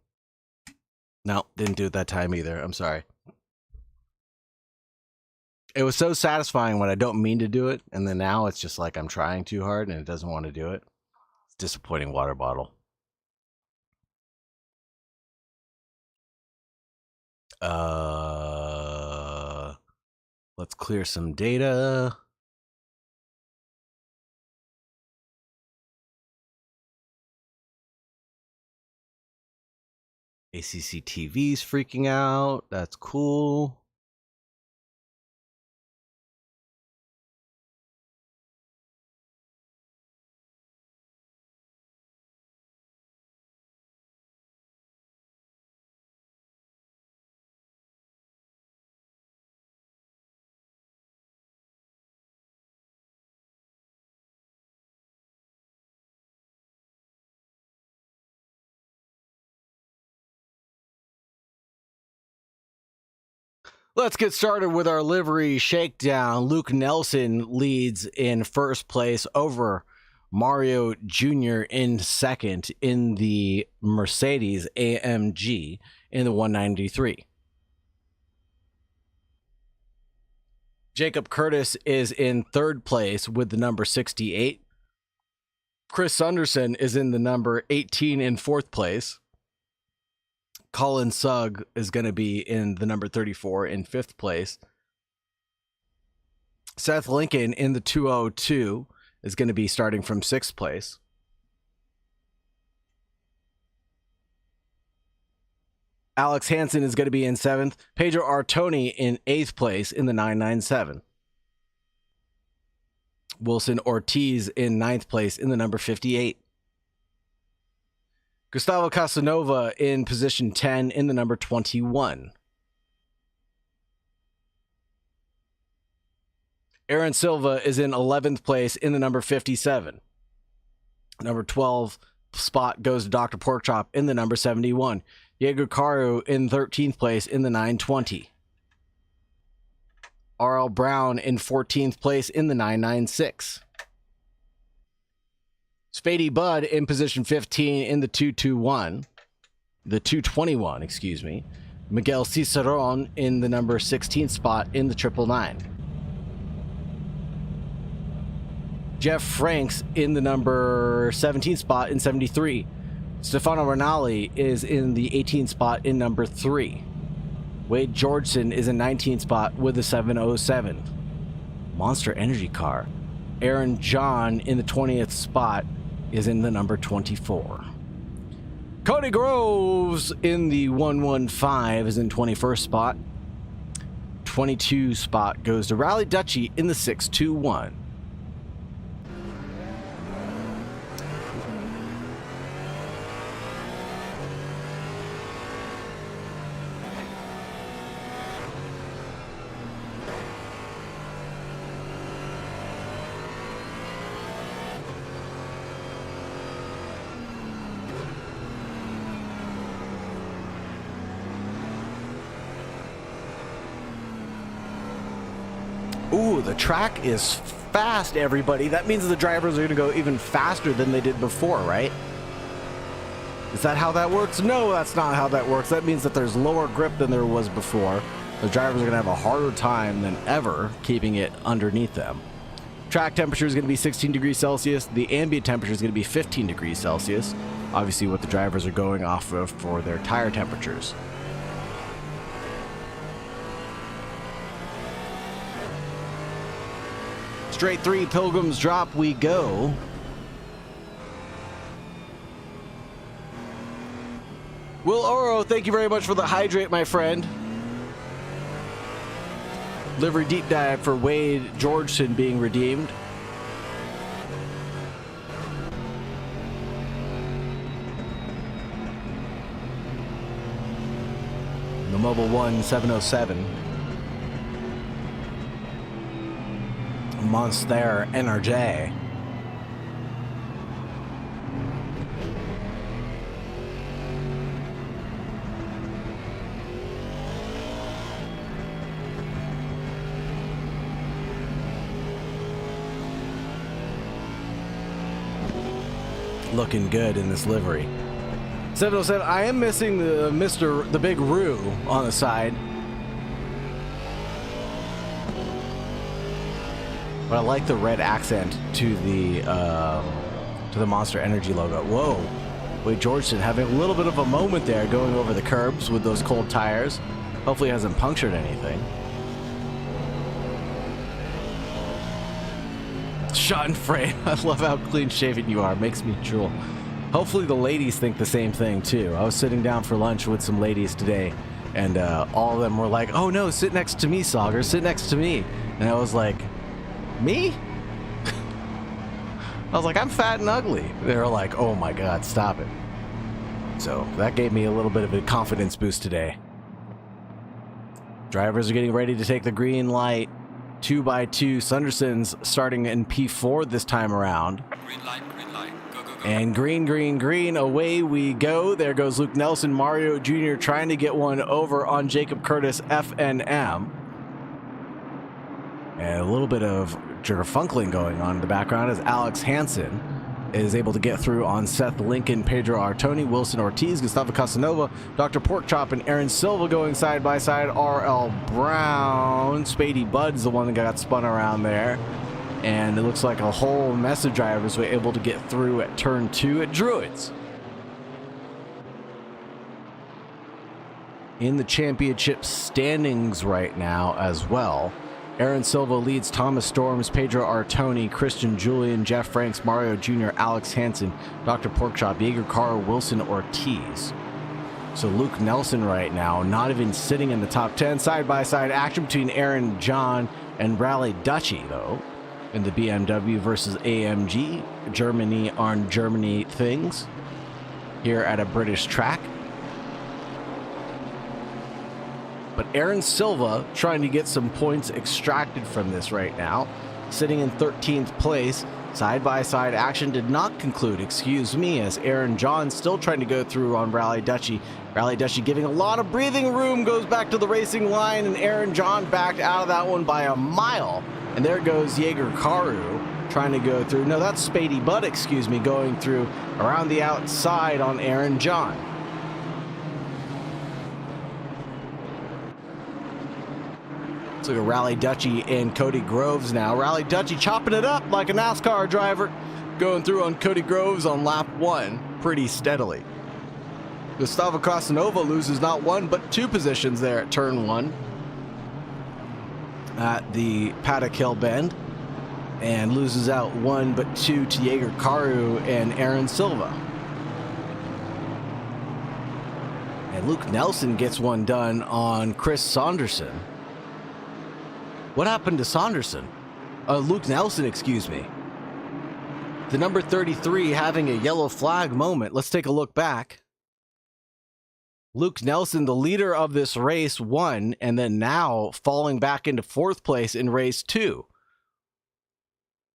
No, didn't do it that time either. I'm sorry. It was so satisfying when I don't mean to do it, and then now it's just like I'm trying too hard and it doesn't want to do it. It's a disappointing water bottle. Let's clear some data. ACC TV's freaking out. That's cool. Let's get started with our livery shakedown. Luke Nelson leads in first place over Mario Jr. in second in the Mercedes AMG in the 193. Jacob Curtis is in third place with the number 68. Chris Sunderson is in the number 18 in fourth place. Colin Sugg is going to be in the number 34 in fifth place. Seth Lincoln in the 202 is going to be starting from sixth place. Alex Hansen is going to be in seventh. Pedro Artoni in eighth place in the 997. Wilson Ortiz in ninth place in the number 58. Gustavo Casanova in position 10 in the number 21. Aaron Silva is in 11th place in the number 57. Number 12 spot goes to Dr. Porkchop in the number 71. Diego Caru in 13th place in the 920. R.L. Brown in 14th place in the 996. Spady Bud in position 15 in the 221. The 221, excuse me. Miguel Ciceron in the number 16th spot in the 999. Jeff Franks in the number 17th spot in 73. Stefano Rinaldi is in the 18th spot in number 3. Wade Georgeson is in 19th spot with the 707. Monster Energy car. Aaron John in the 20th spot is in the number 24. Cody Groves in the 115 is in 21st spot. 22 spot goes to Rally Dutchy in the 621. Ooh, the track is fast, everybody. That means the drivers are going to go even faster than they did before, right? Is that how that works? No, that's not how that works. That means that there's lower grip than there was before. The drivers are going to have a harder time than ever keeping it underneath them. Track temperature is going to be 16 degrees Celsius. The ambient temperature is going to be 15 degrees Celsius. Obviously, what the drivers are going off of for their tire temperatures. Straight 3, Pilgrim's Drop we go. Will Oro, thank you very much for the hydrate, my friend. Livery deep dive for Wade Georgeson being redeemed. The Mobile One 707. Monster Energy. Looking good in this livery. 707, I am missing the big Roo on the side. But I like the red accent to the Monster Energy logo. Whoa. Wade Georgeson having a little bit of a moment there going over the curbs with those cold tires. Hopefully it hasn't punctured anything. Shot in frame. I love how clean shaven you are. Makes me drool. Hopefully the ladies think the same thing too. I was sitting down for lunch with some ladies today, and all of them were like, "Oh no, sit next to me, Saagar. Sit next to me." And I was like, "Me?" I was like, "I'm fat and ugly." They were like, "Oh my God, stop it." So that gave me a little bit of a confidence boost today. Drivers are getting ready to take the green light. 2x2 Sanderson's starting in P4 this time around. Green light, go, go, go. And green, green, green, away we go. There goes Luke Nelson, Mario Jr. trying to get one over on Jacob Curtis, FNM. And a little bit of jerfunkling going on in the background as Alex Hansen is able to get through on Seth Lincoln, Pedro Artoni, Wilson Ortiz, Gustavo Casanova, Dr. Porkchop, and Aaron Silva going side by side. R.L. Brown, Spady Bud's the one that got spun around there. And it looks like a whole mess of drivers were able to get through at turn 2 at Druids. In the championship standings right now as well, Aaron Silva leads Thomas Storms, Pedro Artoni, Christian Julian, Jeff Franks, Mario Jr., Alex Hansen, Dr. Porkchop, Jaeger Carl, Wilson Ortiz. So Luke Nelson right now, not even sitting in the top 10. Side-by-side action between Aaron John and Rally Dutchy, though, in the BMW versus AMG, Germany on Germany things. here at a British track. But Aaron Silva trying to get some points extracted from this right now, sitting in 13th place. Side-by-side action did not conclude, excuse me, as Aaron John still trying to go through on Rally Dutchie. Rally Dutchie giving a lot of breathing room, goes back to the racing line, and Aaron John backed out of that one by a mile. And there goes Jaeger Karu trying to go through. No, that's Spady Butt, excuse me, going through around the outside on Aaron John. Looks like a Rally Dutchie and Cody Groves now. Rally Dutchie chopping it up like a NASCAR driver, going through on Cody Groves on lap 1 pretty steadily. Gustavo Casanova loses not 1 but 2 positions there at turn 1 at the Paddock Hill Bend, and loses out 1 but 2 to Jaeger Karu and Aaron Silva. And Luke Nelson gets one done on Chris Saunderson. What happened to Saunderson? Luke Nelson, excuse me. The number 33 having a yellow flag moment. Let's take a look back. Luke Nelson, the leader of this race, won, and then now falling back into 4th place in race 2.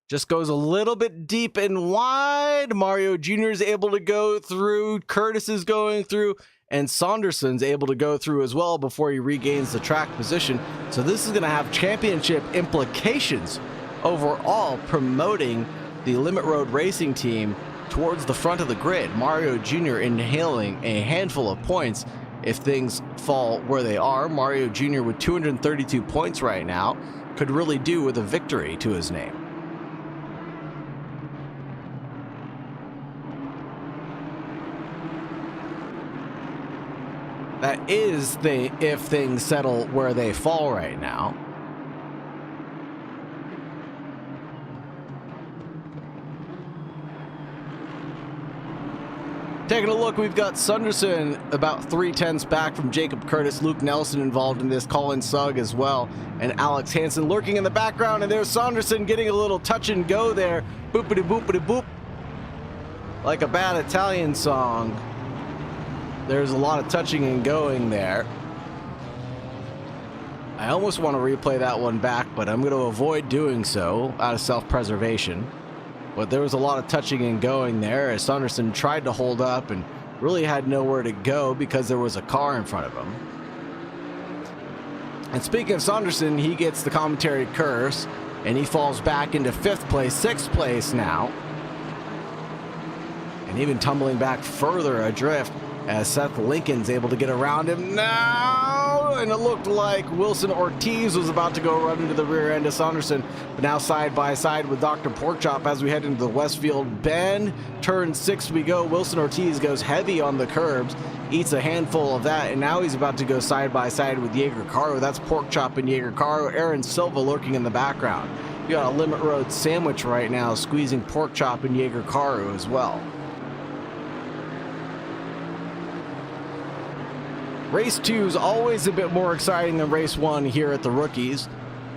Just goes a little bit deep and wide. Mario Jr. is able to go through. Curtis is going through. And Saunderson's able to go through as well before he regains the track position. So this is going to have championship implications overall, promoting the Limit Road Racing team towards the front of the grid. Mario Jr. inhaling a handful of points if things fall where they are. Mario Jr. with 232 points right now could really do with a victory to his name. That is if things settle where they fall right now. Taking a look, we've got Saunderson about 3/10 back from Jacob Curtis. Luke Nelson involved in this, Colin Sugg as well, and Alex Hansen lurking in the background. And there's Saunderson getting a little touch and go there. Boopity boopity boop. Like a bad Italian song. There's a lot of touching and going there. I almost want to replay that one back, but I'm going to avoid doing so out of self-preservation. But there was a lot of touching and going there as Saunderson tried to hold up and really had nowhere to go because there was a car in front of him. And speaking of Saunderson, he gets the commentary curse and he falls back into 5th place, 6th place now. And even tumbling back further adrift as Seth Lincoln's able to get around him now, and it looked like Wilson Ortiz was about to go run into the rear end of Saunderson, but now side by side with Dr. Porkchop as we head into the Westfield Bend. Turn 6 we go. Wilson Ortiz goes heavy on the curbs, eats a handful of that, and now he's about to go side by side with Jaeger Caro. That's Porkchop and Jaeger Caro. Aaron Silva lurking in the background. You got a Limit Road sandwich right now, squeezing Porkchop and Jaeger Caro as well. Race 2 is always a bit more exciting than race 1 here at the Rookies.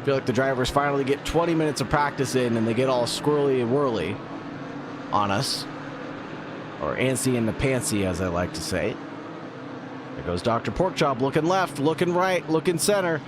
I feel like the drivers finally get 20 minutes of practice in and they get all squirrely and whirly on us. Or antsy in the pantsy, as I like to say. There goes Dr. Porkchop looking left, looking right, looking center.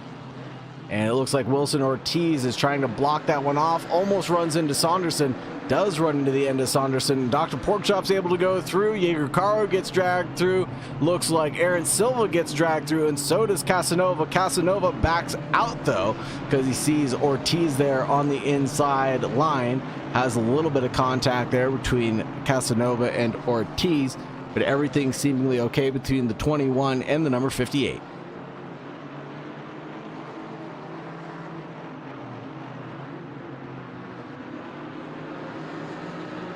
And it looks like Wilson Ortiz is trying to block that one off. Almost runs into Saunderson. Does run into the end of Saunderson. Dr. Porkchop's able to go through. Jaeger Caro gets dragged through. Looks like Aaron Silva gets dragged through, and so does Casanova. Casanova backs out, though, because he sees Ortiz there on the inside line. Has a little bit of contact there between Casanova and Ortiz, but everything seemingly okay between the 21 and the number 58.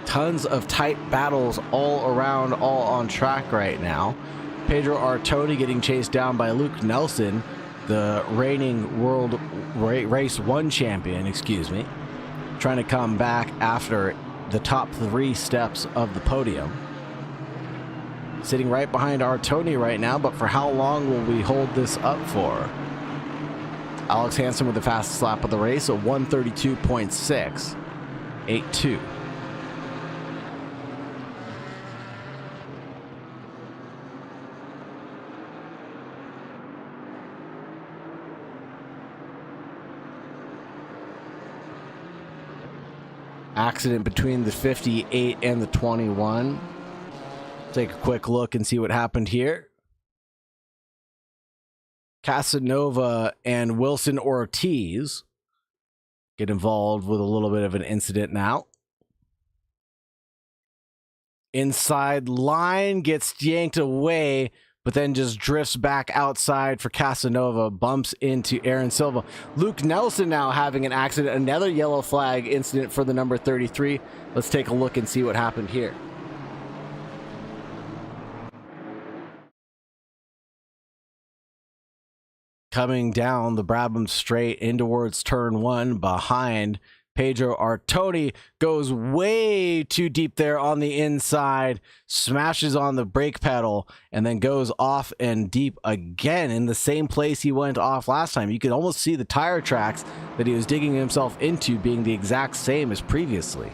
Tons of tight battles all around, all on track right now. Pedro Artoni getting chased down by Luke Nelson, the reigning World Race 1 champion, excuse me, trying to come back after the top 3 steps of the podium. Sitting right behind Artoni right now, but for how long will we hold this up for? Alex Hansen with the fastest lap of the race, a 132.682. Accident between the 58 and the 21. Take a quick look and see what happened here. Casanova and Wilson Ortiz get involved with a little bit of an incident now. Inside line gets yanked away, but then just drifts back outside for Casanova, bumps into Aaron Silva. Luke Nelson now having an accident, another yellow flag incident for the number 33. Let's take a look and see what happened here. Coming down the Brabham straight in towards turn 1 behind Pedro Artoni, goes way too deep there on the inside, smashes on the brake pedal, and then goes off and deep again in the same place he went off last time. You could almost see the tire tracks that he was digging himself into being the exact same as previously.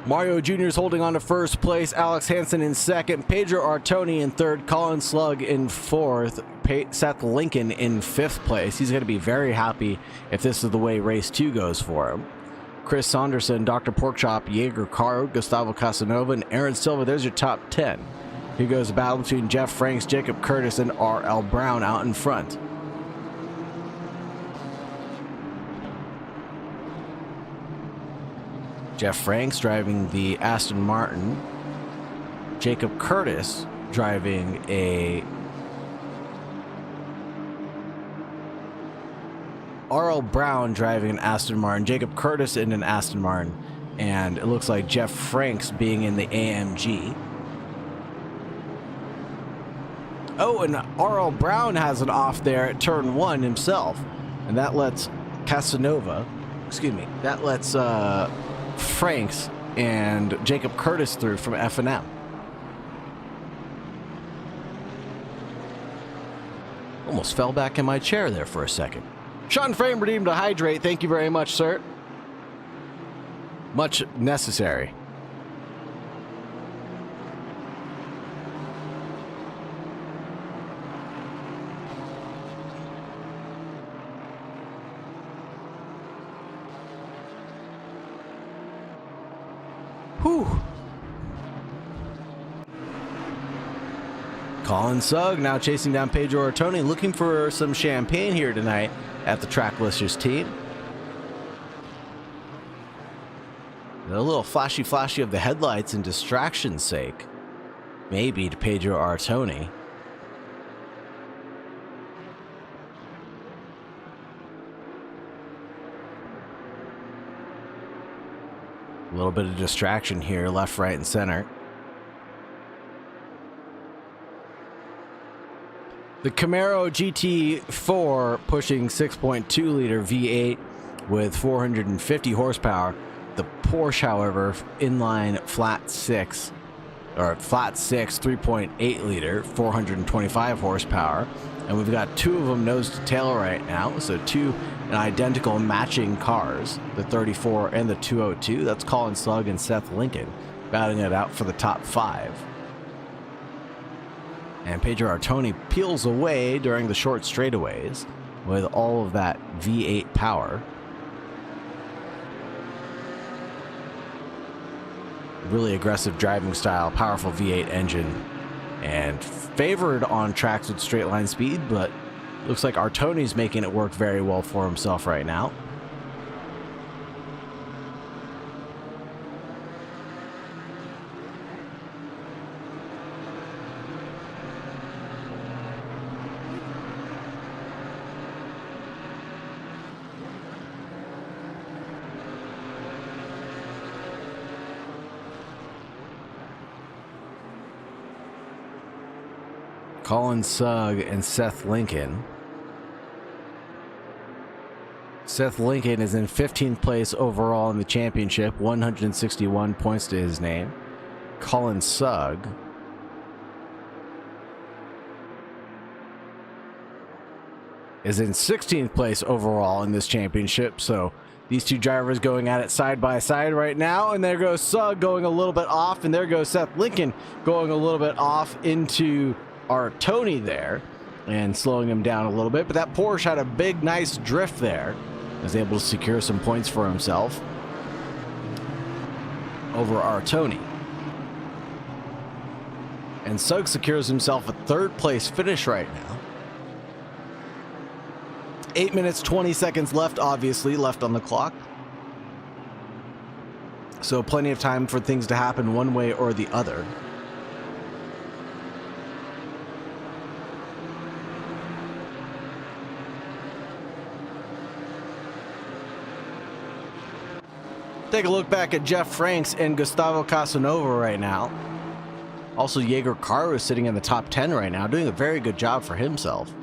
Mario Jr. is holding on to first place, Alex Hansen in second, Pedro Artoni in third, Colin Slug in fourth, Seth Lincoln in fifth place. He's going to be very happy if this is the way race 2 goes for him. Chris Saunderson, Dr. Porkchop, Jaeger Caro, Gustavo Casanova, and Aaron Silva. There's your top 10. Here goes a battle between Jeff Franks, Jacob Curtis, and R.L. Brown out in front. Jeff Franks driving the Aston Martin. Jacob Curtis driving a R.L. Brown driving an Aston Martin. Jacob Curtis in an Aston Martin. And it looks like Jeff Franks being in the AMG. Oh, and R.L. Brown has it off there at turn 1 himself. And that lets Casanova, that lets Franks and Jacob Curtis through from F&M. Almost fell back in my chair there for a second. Sean Frame redeemed a hydrate. Thank you very much, sir. Much necessary. Whew. Colin Sugg now chasing down Pedro Artoni, looking for some champagne here tonight at the Tracklicious team. A little flashy of the headlights and distraction's sake. Maybe to Pedro Artoni. A little bit of distraction here, left, right, and center. The Camaro GT4 pushing 6.2 liter V8 with 450 horsepower. The Porsche, however, inline flat 6 3.8 liter, 425 horsepower. And we've got two of them nose to tail right now. So two identical matching cars, the 34 and the 202. That's Colin Slug and Seth Lincoln battling it out for the top 5. And Pedro Artoni peels away during the short straightaways with all of that V8 power. Really aggressive driving style, powerful V8 engine, and favored on tracks with straight line speed, but looks like Artoni's making it work very well for himself right now. Colin Sugg and Seth Lincoln. Seth Lincoln is in 15th place overall in the championship, 161 points to his name. Colin Sugg is in 16th place overall in this championship, so These two drivers going at it side by side right now, and there goes Sug going a little bit off, and there goes Seth Lincoln going a little bit off into our Tony there and slowing him down a little bit. But that Porsche had a big, nice drift there. Was able to secure some points for himself over our Tony. And Sug secures himself a third place finish right now. 8 minutes, 20 seconds left, obviously, left on the clock. So plenty of time for things to happen one way or the other. Take a look back at Jeff Franks and Gustavo Casanova right now. Also, Jaeger Caru is sitting in the top 10 right now, doing a very good job for himself.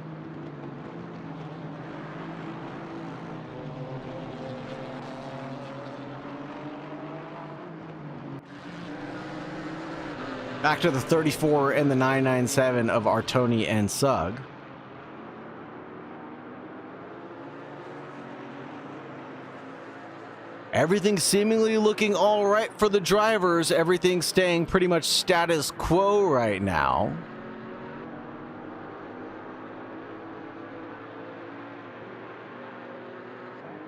Back to the 34 and the 997 of Artoni and Sug. Everything seemingly looking all right for the drivers. Everything staying pretty much status quo right now.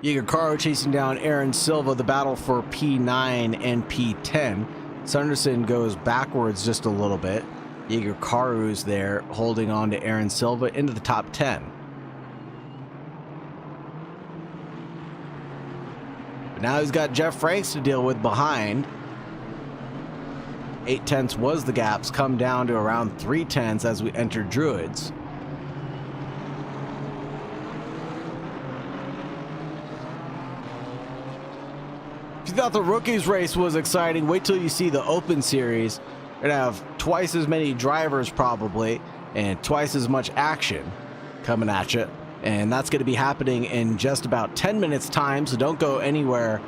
Jaeger Caru chasing down Aaron Silva, the battle for P9 and P10. Sanderson goes backwards just a little bit. Jaeger Caru's there holding on to Aaron Silva into the top 10. But now he's got Jeff Franks to deal with behind. 8/10 was the gaps, come down to around 3/10 as we enter Druids. If you thought the rookies race was exciting, wait till you see the Open Series. We're gonna have twice as many drivers probably and twice as much action coming at you, and that's going to be happening in just about 10 minutes time, so don't go anywhere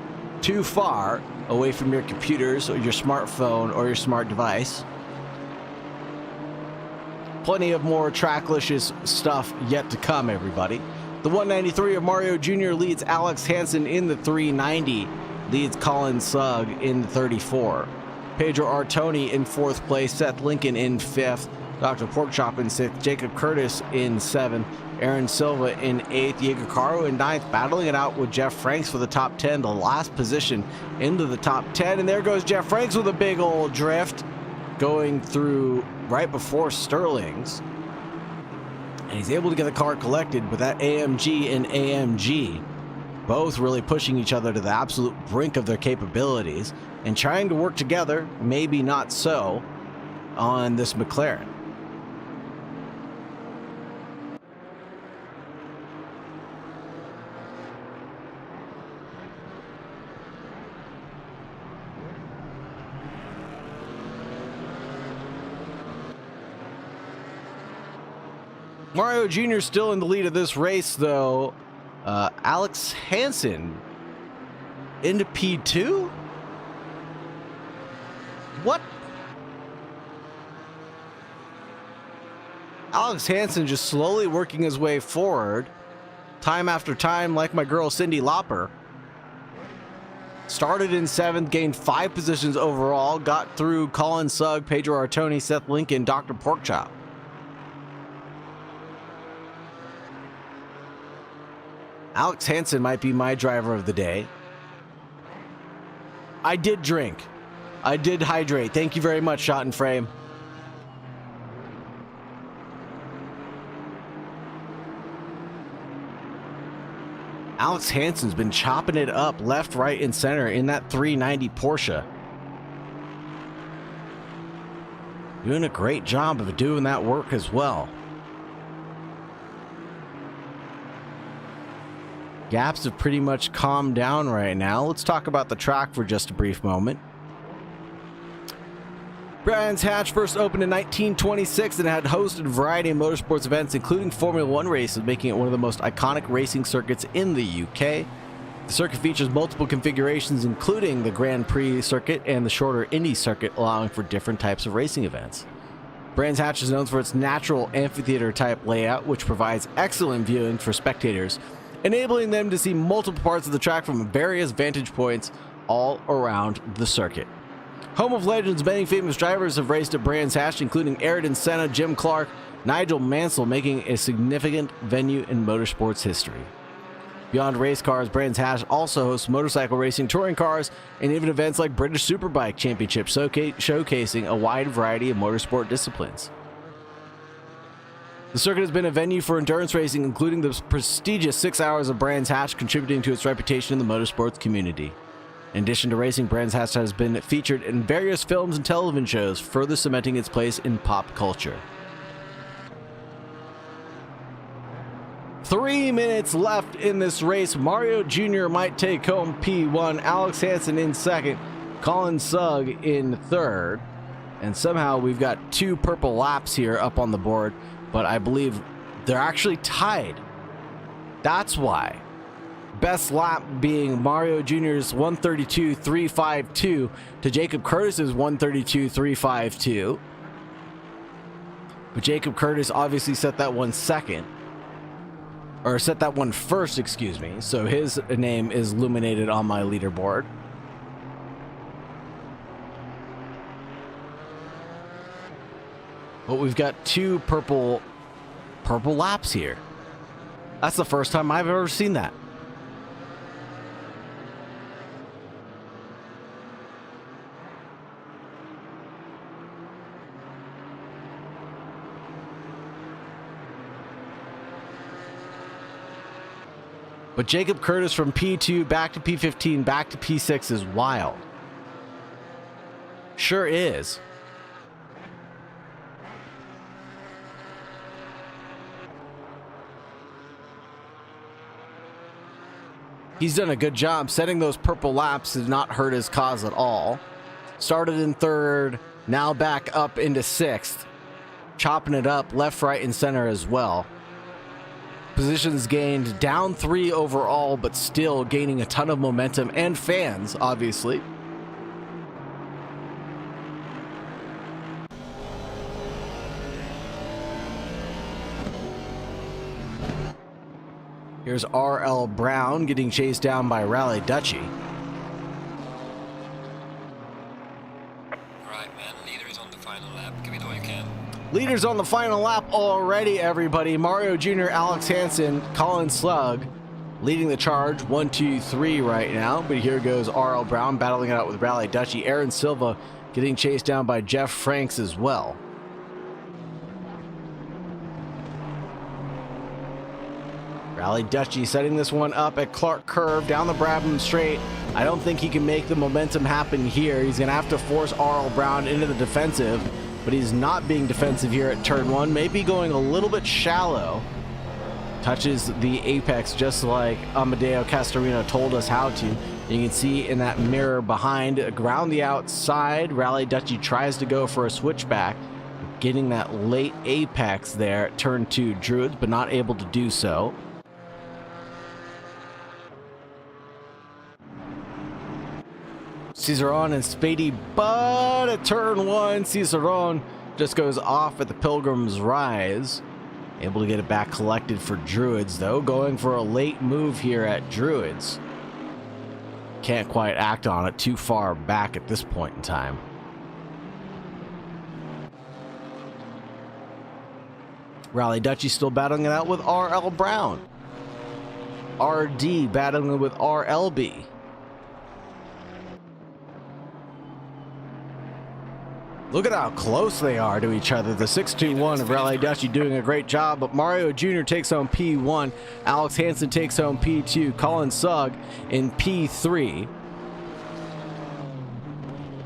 too far away from your computers or your smartphone or your smart device. Plenty of more Tracklicious stuff yet to come, everybody. The 193 of Mario Jr. leads Alex Hansen in the 390. Leads Colin Sugg in 34. Pedro Artoni in 4th place. Seth Lincoln in 5th. Dr. Porkchop in 6th. Jacob Curtis in 7th. Aaron Silva in 8th. Jaeger Caru in 9th. Battling it out with Jeff Franks for the top 10. The last position into the top 10. And there goes Jeff Franks with a big old drift. Going through right before Sterling's. And he's able to get the car collected with that AMG and AMG. Both really pushing each other to the absolute brink of their capabilities and trying to work together, maybe not so, on this McLaren. Mario Jr. still in the lead of this race, though. Alex Hansen into P2? What? Alex Hansen just slowly working his way forward, time after time, like my girl Cyndi Lauper. Started in 7th, gained 5 positions overall, got through Colin Sugg, Pedro Artoni, Seth Lincoln, Dr. Porkchop. Alex Hansen might be my driver of the day. I did drink. I did hydrate. Thank you very much, Shot and Frame. Alex Hansen's been chopping it up left, right, and center in that 390 Porsche. Doing a great job of doing that work as well. Gaps have pretty much calmed down right now. Let's talk about the track for just a brief moment. Brands Hatch first opened in 1926 and had hosted a variety of motorsports events, including Formula One races, making it one of the most iconic racing circuits in the UK. The circuit features multiple configurations, including the Grand Prix circuit and the shorter Indy circuit, allowing for different types of racing events. Brands Hatch is known for its natural amphitheater type layout, which provides excellent viewing for spectators enabling them to see multiple parts of the track from various vantage points all around the circuit. Home of legends, many famous drivers have raced at Brands Hatch, including Ayrton Senna, Jim Clark, Nigel Mansell, making a significant venue in motorsports history. Beyond race cars, Brands Hatch also hosts motorcycle racing, touring cars, and even events like British Superbike Championship, showcasing a wide variety of motorsport disciplines. The circuit has been a venue for endurance racing, including the prestigious 6 hours of Brands Hatch, contributing to its reputation in the motorsports community. In addition to racing, Brands Hatch has been featured in various films and television shows, further cementing its place in pop culture. 3 minutes left in this race. Mario Jr. might take home P1, Alex Hansen in second, Colin Sugg in third, and somehow we've got 2 purple laps here up on the board, but I believe they're actually tied. That's why. Best lap being Mario Jr.'s 132.352 to Jacob Curtis's 132.352. But Jacob Curtis obviously set that one second. Or set that one first, excuse me. So his name is illuminated on my leaderboard. But we've got 2 purple laps here. That's the first time I've ever seen that. But Jacob Curtis from P2 back to P15 back to P6 is wild. Sure is. He's done a good job. Setting those purple laps has not hurt his cause at all. Started in third, now back up into sixth. Chopping it up left, right, and center as well. Positions gained, down 3 overall, but still gaining a ton of momentum and fans, obviously. Here's R.L. Brown getting chased down by Rally Dutchy. Alright, man. Leader is on the final lap. Give it all you can. Leaders on the final lap already, everybody. Mario Jr., Alex Hansen, Colin Slug leading the charge. 1, 2, 3 right now. But here goes R.L. Brown battling it out with Rally Dutchy. Aaron Silva getting chased down by Jeff Franks as well. Rally Dutchy setting this one up at Clark Curve down the Brabham Straight. I don't think he can make the momentum happen here. He's going to have to force R.L. Brown into the defensive, but he's not being defensive here at turn 1. Maybe going a little bit shallow. Touches the apex just like Amadeo Castorino told us how to. You can see in that mirror behind, around the outside, Rally Dutchy tries to go for a switchback, getting that late apex there at turn 2 Druids, but not able to do so. Cicerone and Spady, but at turn 1, Cicerone just goes off at the Pilgrim's Rise. Able to get it back collected for Druids, though. Going for a late move here at Druids. Can't quite act on it, too far back at this point in time. Rally Dutchy still battling it out with R.L. Brown. RD battling it with RLB. Look at how close they are to each other. The 6-2-1 of Rally Dutchy doing a great job, but Mario Jr. takes home P1. Alex Hansen takes home P2. Colin Sugg in P3.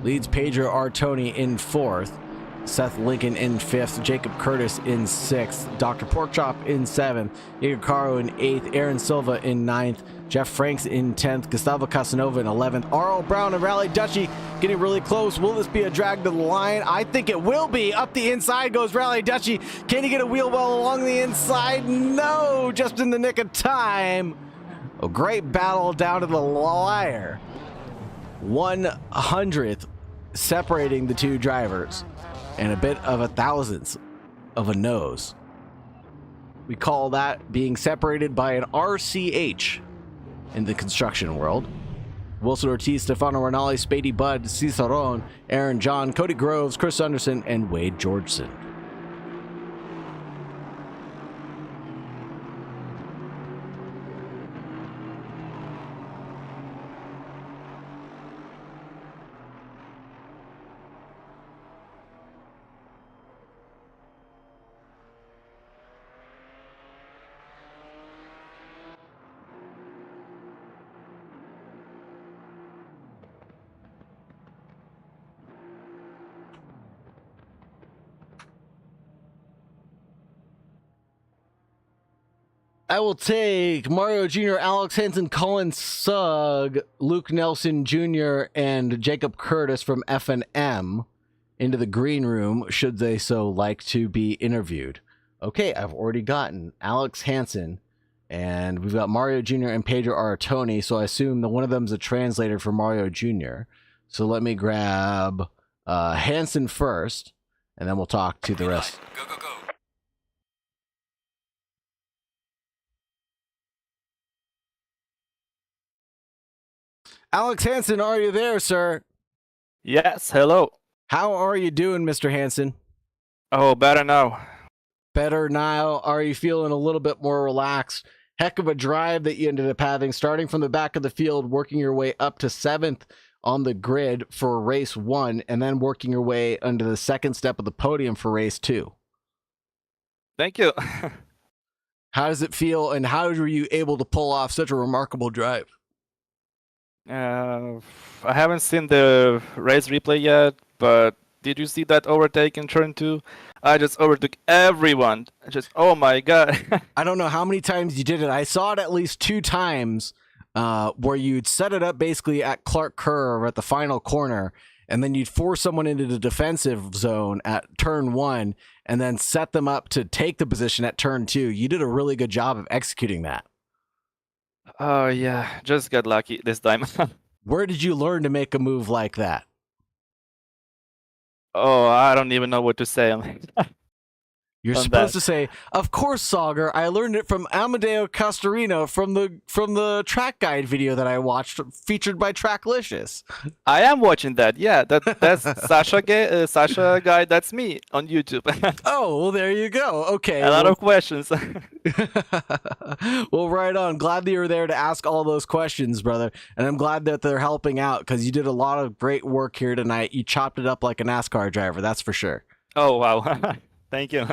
Leads Pedro Artoni in 4th. Seth Lincoln in 5th. Jacob Curtis in 6th. Dr. Porkchop in 7th. Igor Caro in 8th. Aaron Silva in 9th. Jeff Franks in 10th. Gustavo Casanova in 11th. R.L. Brown and Rally Dutchy getting really close. Will this be a drag to the line? I think it will be. Up the inside goes Rally Dutchy. Can he get a wheel well along the inside? No, just in the nick of time. A great battle down to the wire. 100th separating the two drivers. And a bit of a thousandth of a nose. We call that being separated by an RCH in the construction world. Wilson Ortiz, Stefano Rinaldi, Spady Bud, Cicerone, Aaron John, Cody Groves, Chris Anderson, and Wade Georgeson. I will take Mario Jr., Alex Hansen, Colin Sugg, Luke Nelson Jr., and Jacob Curtis from F&M into the green room, should they so like to be interviewed. Okay, I've already gotten Alex Hansen, and we've got Mario Jr. and Pedro Artoni, so I assume that one of them is a translator for Mario Jr. So let me grab Hansen first, and then we'll talk to the rest. Go, go, go. Alex Hansen, are you there, sir? Yes, hello. How are you doing, Mr. Hansen? Oh, better now. Better now? Are you feeling a little bit more relaxed? Heck of a drive that you ended up having, starting from the back of the field, working your way up to 7th on the grid for race 1, and then working your way under the second step of the podium for race 2. Thank you. How does it feel, and how were you able to pull off such a remarkable drive? I haven't seen the race replay yet, but did you see that overtake in turn 2? I just overtook everyone. Oh my god. I don't know how many times you did it. I saw it at least 2 times where you'd set it up basically at Clark Curve at the final corner, and then you'd force someone into the defensive zone at turn 1, and then set them up to take the position at turn 2. You did a really good job of executing that. Oh yeah, just got lucky this time. Where did you learn to make a move like that? Oh, I don't even know what to say. You're supposed to say, "Of course, Saagar. I learned it from Amadeo Castorino from the track guide video that I watched, featured by Tracklicious." I am watching that. Yeah, that's Sasha guy. That's me on YouTube. Oh, well, there you go. Okay. A lot of questions. Well, right on. Glad that you were there to ask all those questions, brother. And I'm glad that they're helping out, because you did a lot of great work here tonight. You chopped it up like a NASCAR driver, that's for sure. Oh, wow. Thank you.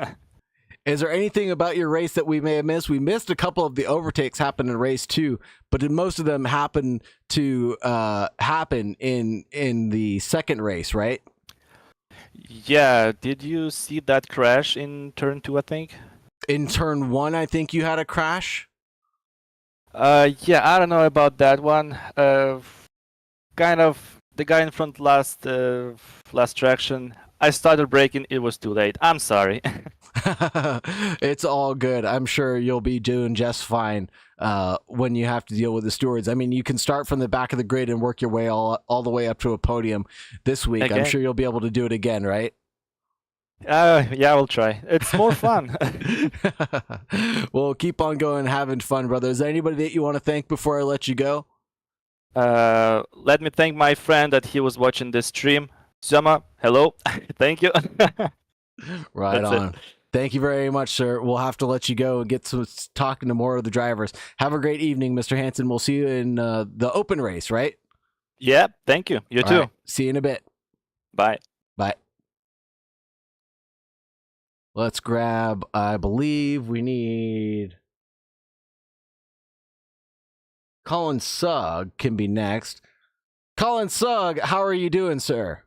Is there anything about your race that we may have missed? We missed a couple of the overtakes happen in race 2, but did most of them happen to happen in the second race, right? Yeah, did you see that crash in turn 2, I think? In turn 1, I think you had a crash. Yeah, I don't know about that one. Kind of the guy in front last traction. I started braking, it was too late. I'm sorry. It's all good. I'm sure you'll be doing just fine when you have to deal with the stewards. I mean, you can start from the back of the grid and work your way all the way up to a podium this week. Again? I'm sure you'll be able to do it again, right? Yeah, we'll try. It's more fun. Well, keep on going, having fun, brother. Is there anybody that you want to thank before I let you go? Let me thank my friend that he was watching this stream. Zama, hello. Thank you. Right That's on. Thank you very much, sir. We'll have to let you go and get to talking to more of the drivers. Have a great evening, Mr. Hansen. We'll see you in the open race, right? Yeah, thank you. You too. Right. See you in a bit. Bye. Bye. Let's grab, I believe we need... Colin Sugg can be next. Colin Sugg, how are you doing, sir?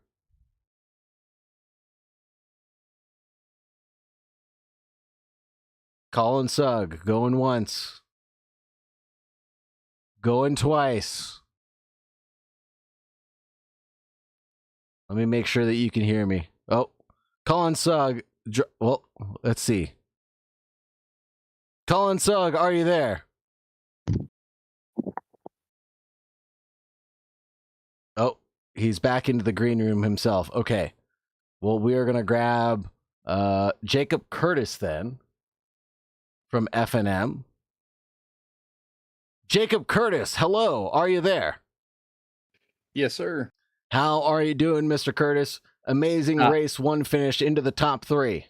Colin Sugg, going once. Going twice. Let me make sure that you can hear me. Oh, Colin Sugg. Well, let's see. Colin Sugg, are you there? Oh, he's back into the green room himself. Okay. Well, we are going to grab Jacob Curtis then. from FNM. Jacob Curtis, hello. Are you there? Yes, sir. How are you doing, Mr. Curtis? Amazing race 1 finish into the top 3.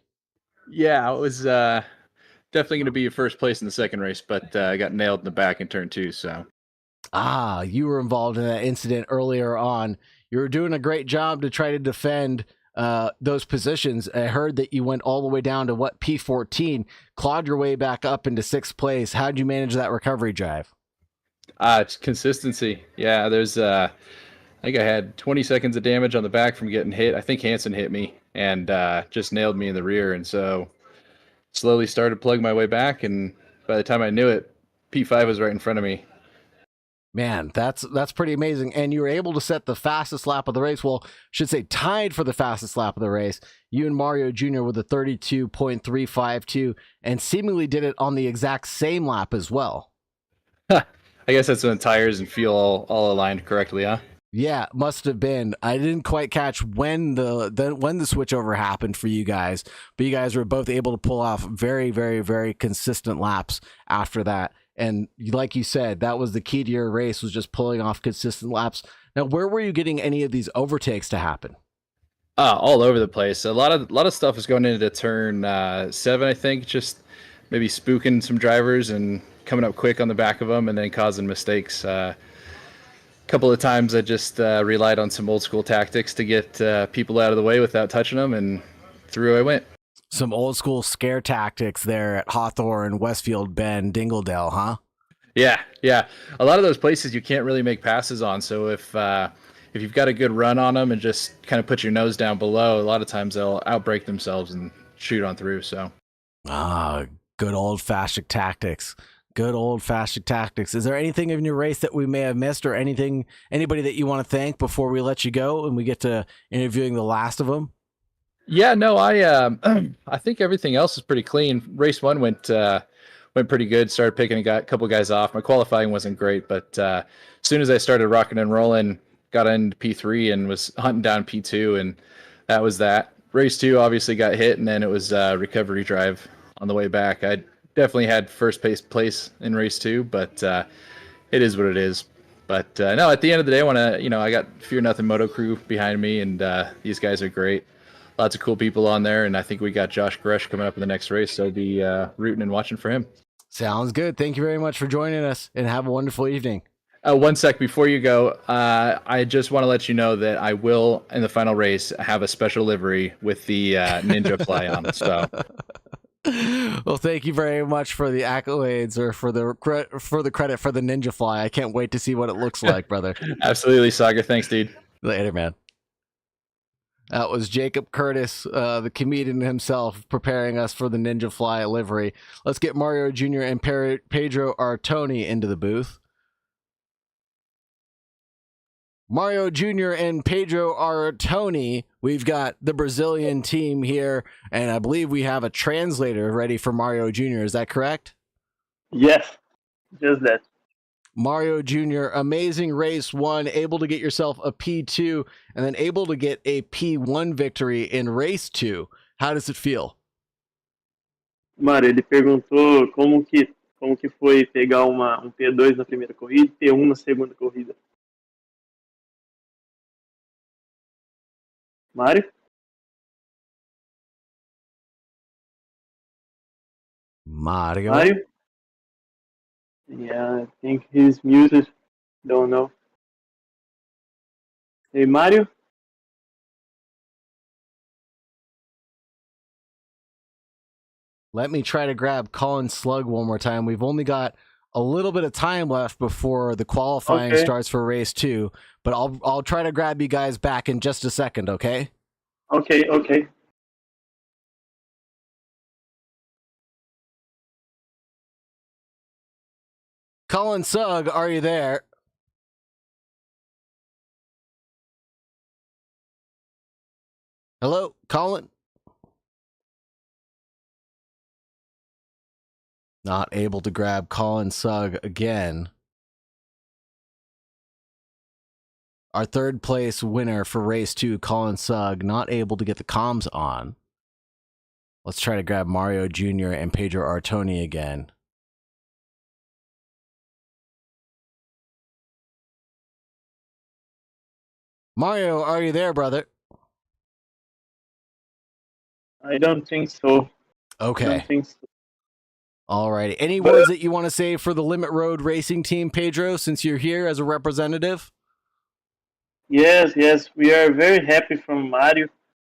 Yeah, it was definitely going to be first place in the second race, but I got nailed in the back in turn 2. So. You were involved in that incident earlier on. You were doing a great job to try to defend those positions. I heard that you went all the way down to P14, clawed your way back up into 6th place. How'd you manage that recovery drive? It's consistency. Yeah, there's I think I had 20 seconds of damage on the back from getting hit. I think Hansen hit me and just nailed me in the rear, and so slowly started plugging my way back, and by the time I knew it, P5 was right in front of me. Man, that's pretty amazing. And you were able to set the fastest lap of the race. Well, should say tied for the fastest lap of the race. You and Mario Jr. with a 32.352 and seemingly did it on the exact same lap as well. I guess that's when tires and fuel all aligned correctly, huh? Yeah, must have been. I didn't quite catch when the switchover happened for you guys, but you guys were both able to pull off very, very, very consistent laps after that. And like you said, that was the key to your race, was just pulling off consistent laps. Now, where were you getting any of these overtakes to happen? All over the place. A lot of stuff is going into turn 7, I think, just maybe spooking some drivers and coming up quick on the back of them and then causing mistakes. A couple of times I just relied on some old school tactics to get people out of the way without touching them, and through I went. Some old school scare tactics there at Hawthorne, Westfield Bend, Dingledale, huh? Yeah. A lot of those places you can't really make passes on. So if you've got a good run on them and just kind of put your nose down below, a lot of times they'll outbrake themselves and shoot on through. So. Good old fashioned tactics. Good old fashioned tactics. Is there anything in your race that we may have missed, or anybody that you want to thank before we let you go and we get to interviewing the last of them? Yeah, no, I think everything else is pretty clean. Race 1 went pretty good. Started picking a couple guys off. My qualifying wasn't great, but as soon as I started rocking and rolling, got into P3 and was hunting down P2, and that was that. Race 2 obviously got hit, and then it was recovery drive on the way back. I definitely had first place in race 2, but it is what it is. But no, at the end of the day, I got Fear Nothing Moto Crew behind me, and these guys are great. Lots of cool people on there, and I think we got Josh Gresh coming up in the next race, so I'll be rooting and watching for him. Sounds good. Thank you very much for joining us, and have a wonderful evening. 1 sec before you go, I just want to let you know that I will, in the final race, have a special livery with the Ninja fly on. So. Well, thank you very much for the accolades, or for the credit for the Ninja fly. I can't wait to see what it looks like, brother. Absolutely, Saagar. Thanks, dude. Later, man. That was Jacob Curtis, the comedian himself, preparing us for the Ninja Fly livery. Let's get Mario Jr. and Pedro Artoni into the booth. Mario Jr. and Pedro Artoni, we've got the Brazilian team here, and I believe we have a translator ready for Mario Jr. Is that correct? Yes, just that. Mario Jr., amazing race 1, able to get yourself a P2, and then able to get a P1 victory in race 2. How does it feel? Mário, ele perguntou como que foi pegar P2 na primeira corrida e P1 na segunda corrida. Mário? Mário? Yeah, I think he's muted. Don't know. Hey, Mario? Let me try to grab Colin Slug one more time. We've only got a little bit of time left before the qualifying starts for race 2, but I'll try to grab you guys back in just a second, okay? Okay. Colin Sugg, are you there? Hello, Colin? Not able to grab Colin Sugg again. Our third place winner for race 2, Colin Sugg, not able to get the comms on. Let's try to grab Mario Jr. and Pedro Artoni again. Mario, are you there, brother? I don't think so. I Okay. don't think so. All righty. Any But- words that you want to say for the Limit Road Racing Team, Pedro, since you're here as a representative? Yes, we are very happy from Mario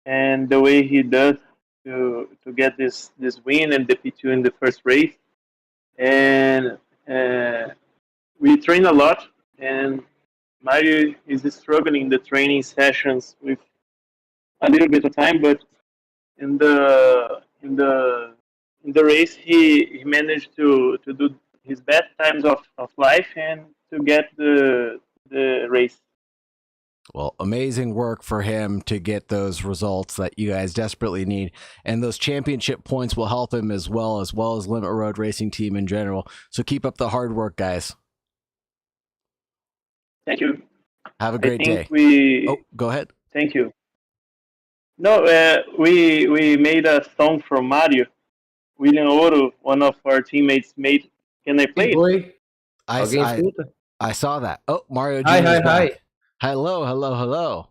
and the way he does to get this win and the P2 in the first race. And we train a lot, and Mario is struggling in the training sessions with a little bit of time, but in the race he managed to do his best times of life and to get the race. Well, amazing work for him to get those results that you guys desperately need. And those championship points will help him as well as Limit Road Racing Team in general. So keep up the hard work, guys. Thank you. Have a great day. Oh, go ahead. Thank you. No, we made a song from Mario. William Oro, one of our teammates, made. Can I play it? Oi, alguém escuta? I saw that. Oh, Mario Jr. Hi, is hi, back. hi. Hello.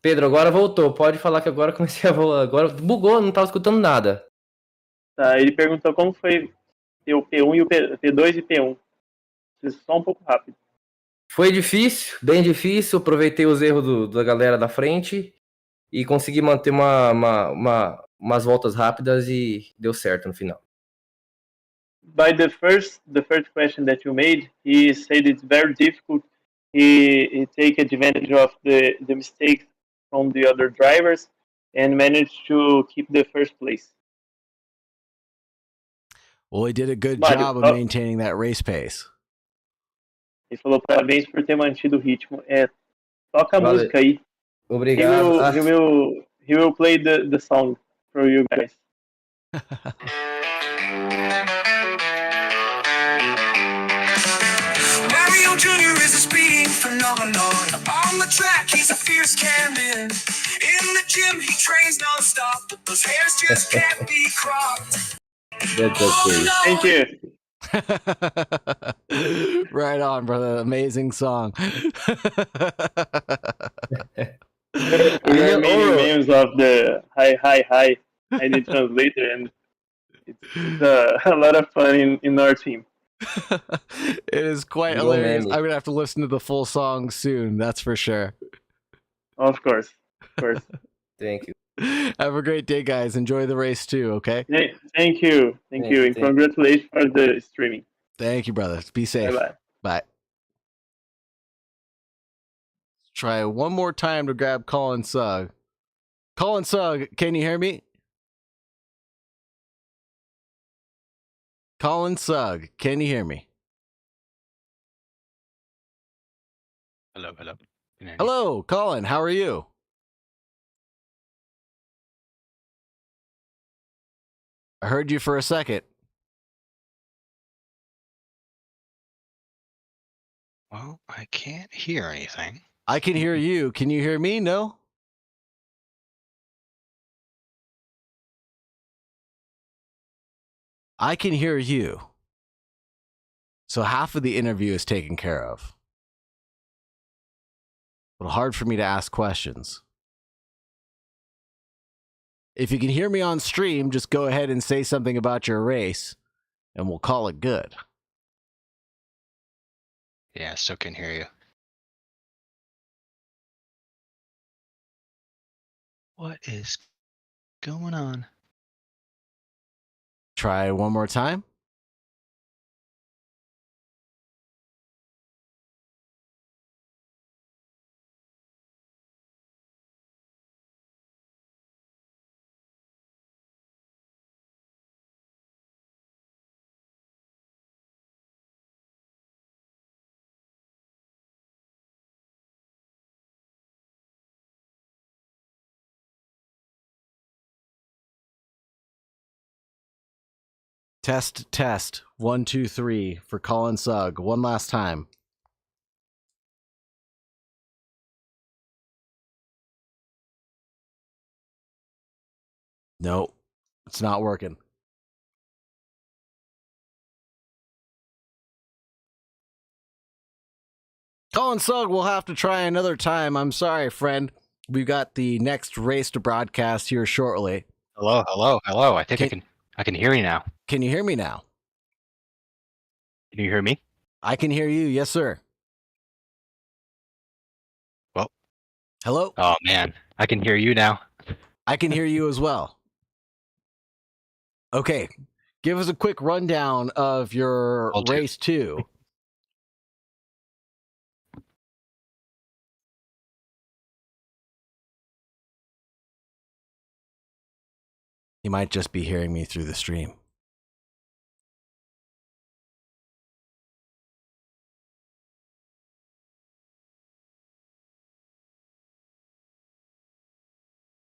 Pedro, agora voltou. Pode falar que agora comecei a voar. Agora bugou, não tava escutando nada. Tá, ele perguntou como foi ter o P1 e o P2 e P1. Só um pouco rápido. Foi difícil, bem difícil. Aproveitei os erros da galera da frente e consegui manter umas voltas rápidas e deu certo no final. By the first question that you made, he said it's very difficult. He take advantage of the mistakes from the other drivers and managed to keep the first place. Well, he did a good Mario, job of maintaining that race pace. Ele falou parabéns por ter mantido o ritmo. Toca a música aí. Obrigado. He will play the song for you guys. Mario Jr. is a speeding phenomenon. On the track, he's a fierce cannon. In the gym, he trains non-stop, but those hairs just can't be cropped. That's okay. Thank you. Right on, brother. Amazing song. We are making memes of the hi. I did translator, and it's a lot of fun in our team. It is quite hilarious. I'm gonna have to listen to the full song soon. That's for sure. Of course. Thank you. Have a great day, guys. Enjoy the race too. Okay. Thank you, and congratulations for the streaming. Thank you, brother. Be safe. Bye. Bye. Try one more time to grab Colin Sugg. Colin Sugg, can you hear me? Colin Sugg, can you hear me? Hello. Hello, Colin. How are you? I heard you for a second. Well, I can't hear anything. I can hear you. Can you hear me? No? I can hear you. So half of the interview is taken care of. But hard for me to ask questions. If you can hear me on stream, just go ahead and say something about your race, and we'll call it good. Yeah, I still can hear you. What is going on? Try one more time. Test. 1, 2, 3 for Colin Sugg. One last time. Nope, it's not working. Colin Sugg will have to try another time. I'm sorry, friend. We've got the next race to broadcast here shortly. Hello, hello, hello. I think I can hear you now. Can you hear me now? Can you hear me? I can hear you. Yes, sir. Well. Hello? Oh man, I can hear you now. I can hear you as well. Okay. Give us a quick rundown of your I'll do. race 2. You might just be hearing me through the stream.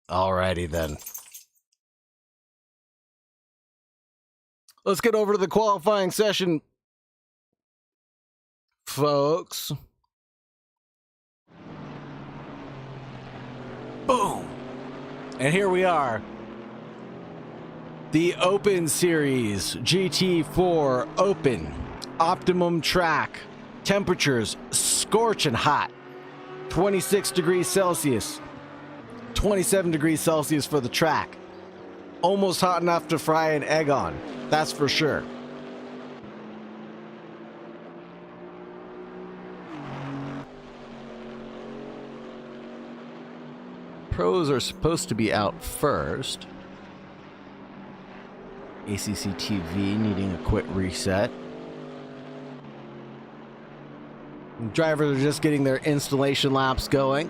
Alrighty then. Let's get over to the qualifying session, folks. Boom. And here we are. The Open Series GT4 Open Optimum Track. Temperatures scorching hot. 26 degrees Celsius. 27 degrees Celsius for the track. Almost hot enough to fry an egg on. That's for sure. Pros are supposed to be out first. ACC TV needing a quick reset. Drivers are just getting their installation laps going.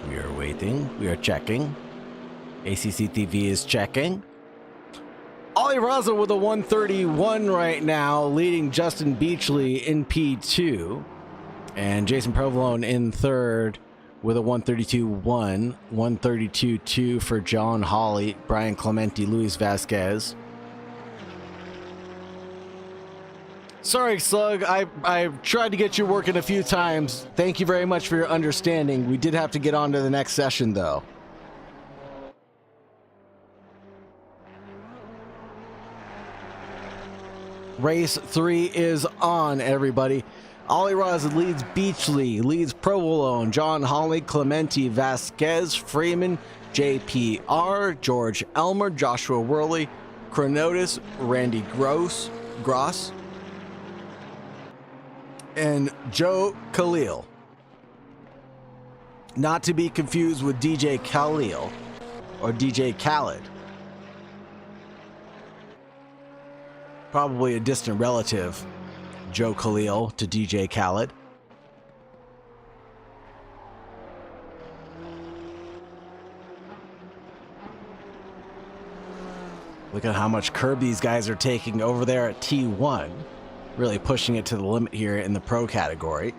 We are waiting. We are checking. ACC TV is checking. Ollie Raza with a 131 right now, leading Justin Beachley in P2. And Jason Provolone in third with a 132.1. 132.2 for John Hawley, Brian Clementi, Luis Vasquez. Sorry, Slug. I tried to get you working a few times. Thank you very much for your understanding. We did have to get on to the next session, though. Race 3 is on, everybody. Ollie Raza leads Beachley, leads Provolone, John Hawley, Clementi, Vasquez, Freeman, JPR, George Elmer, Joshua Worley, Chronotis, Randy Gross, and Joe Khalil. Not to be confused with DJ Khalil or DJ Khaled. Probably a distant relative, Joe Khalil to DJ Khaled. Look at how much curb these guys are taking over there at T1. Really pushing it to the limit here in the pro category.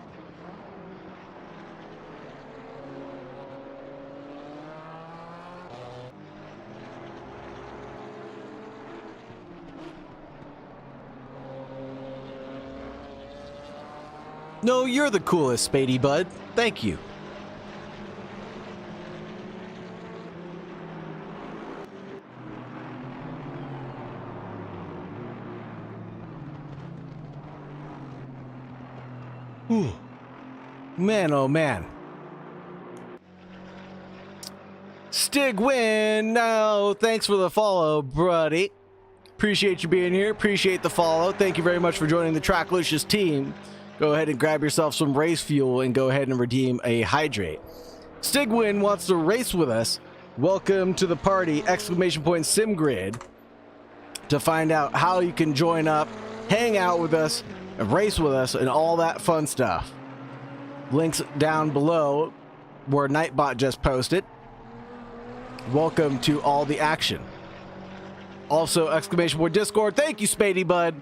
No, you're the coolest, Spady Bud. Thank you. Whew. Man, oh man. Stig win. No, thanks for the follow, buddy. Appreciate you being here. Appreciate the follow. Thank you very much for joining the TRACKILICIOUS team. Go ahead and grab yourself some race fuel and go ahead and redeem a hydrate. Stigwin wants to race with us. Welcome to the party! Exclamation point SimGrid. To find out how you can join up, hang out with us, and race with us, and all that fun stuff. Links down below where Nightbot just posted. Welcome to all the action. Also, exclamation point Discord. Thank you, Spady Bud,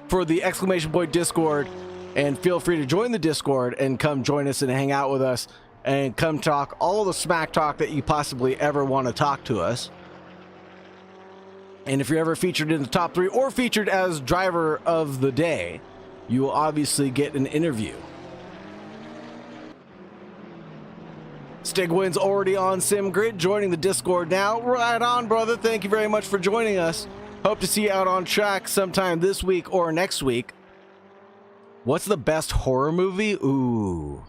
for the exclamation point Discord. And feel free to join the Discord and come join us and hang out with us and come talk all the smack talk that you possibly ever want to talk to us. And if you're ever featured in the top 3 or featured as driver of the day, you will obviously get an interview. Stigwin's already on SimGrid, joining the Discord now. Right on, brother. Thank you very much for joining us. Hope to see you out on track sometime this week or next week. What's the best horror movie? Ooh.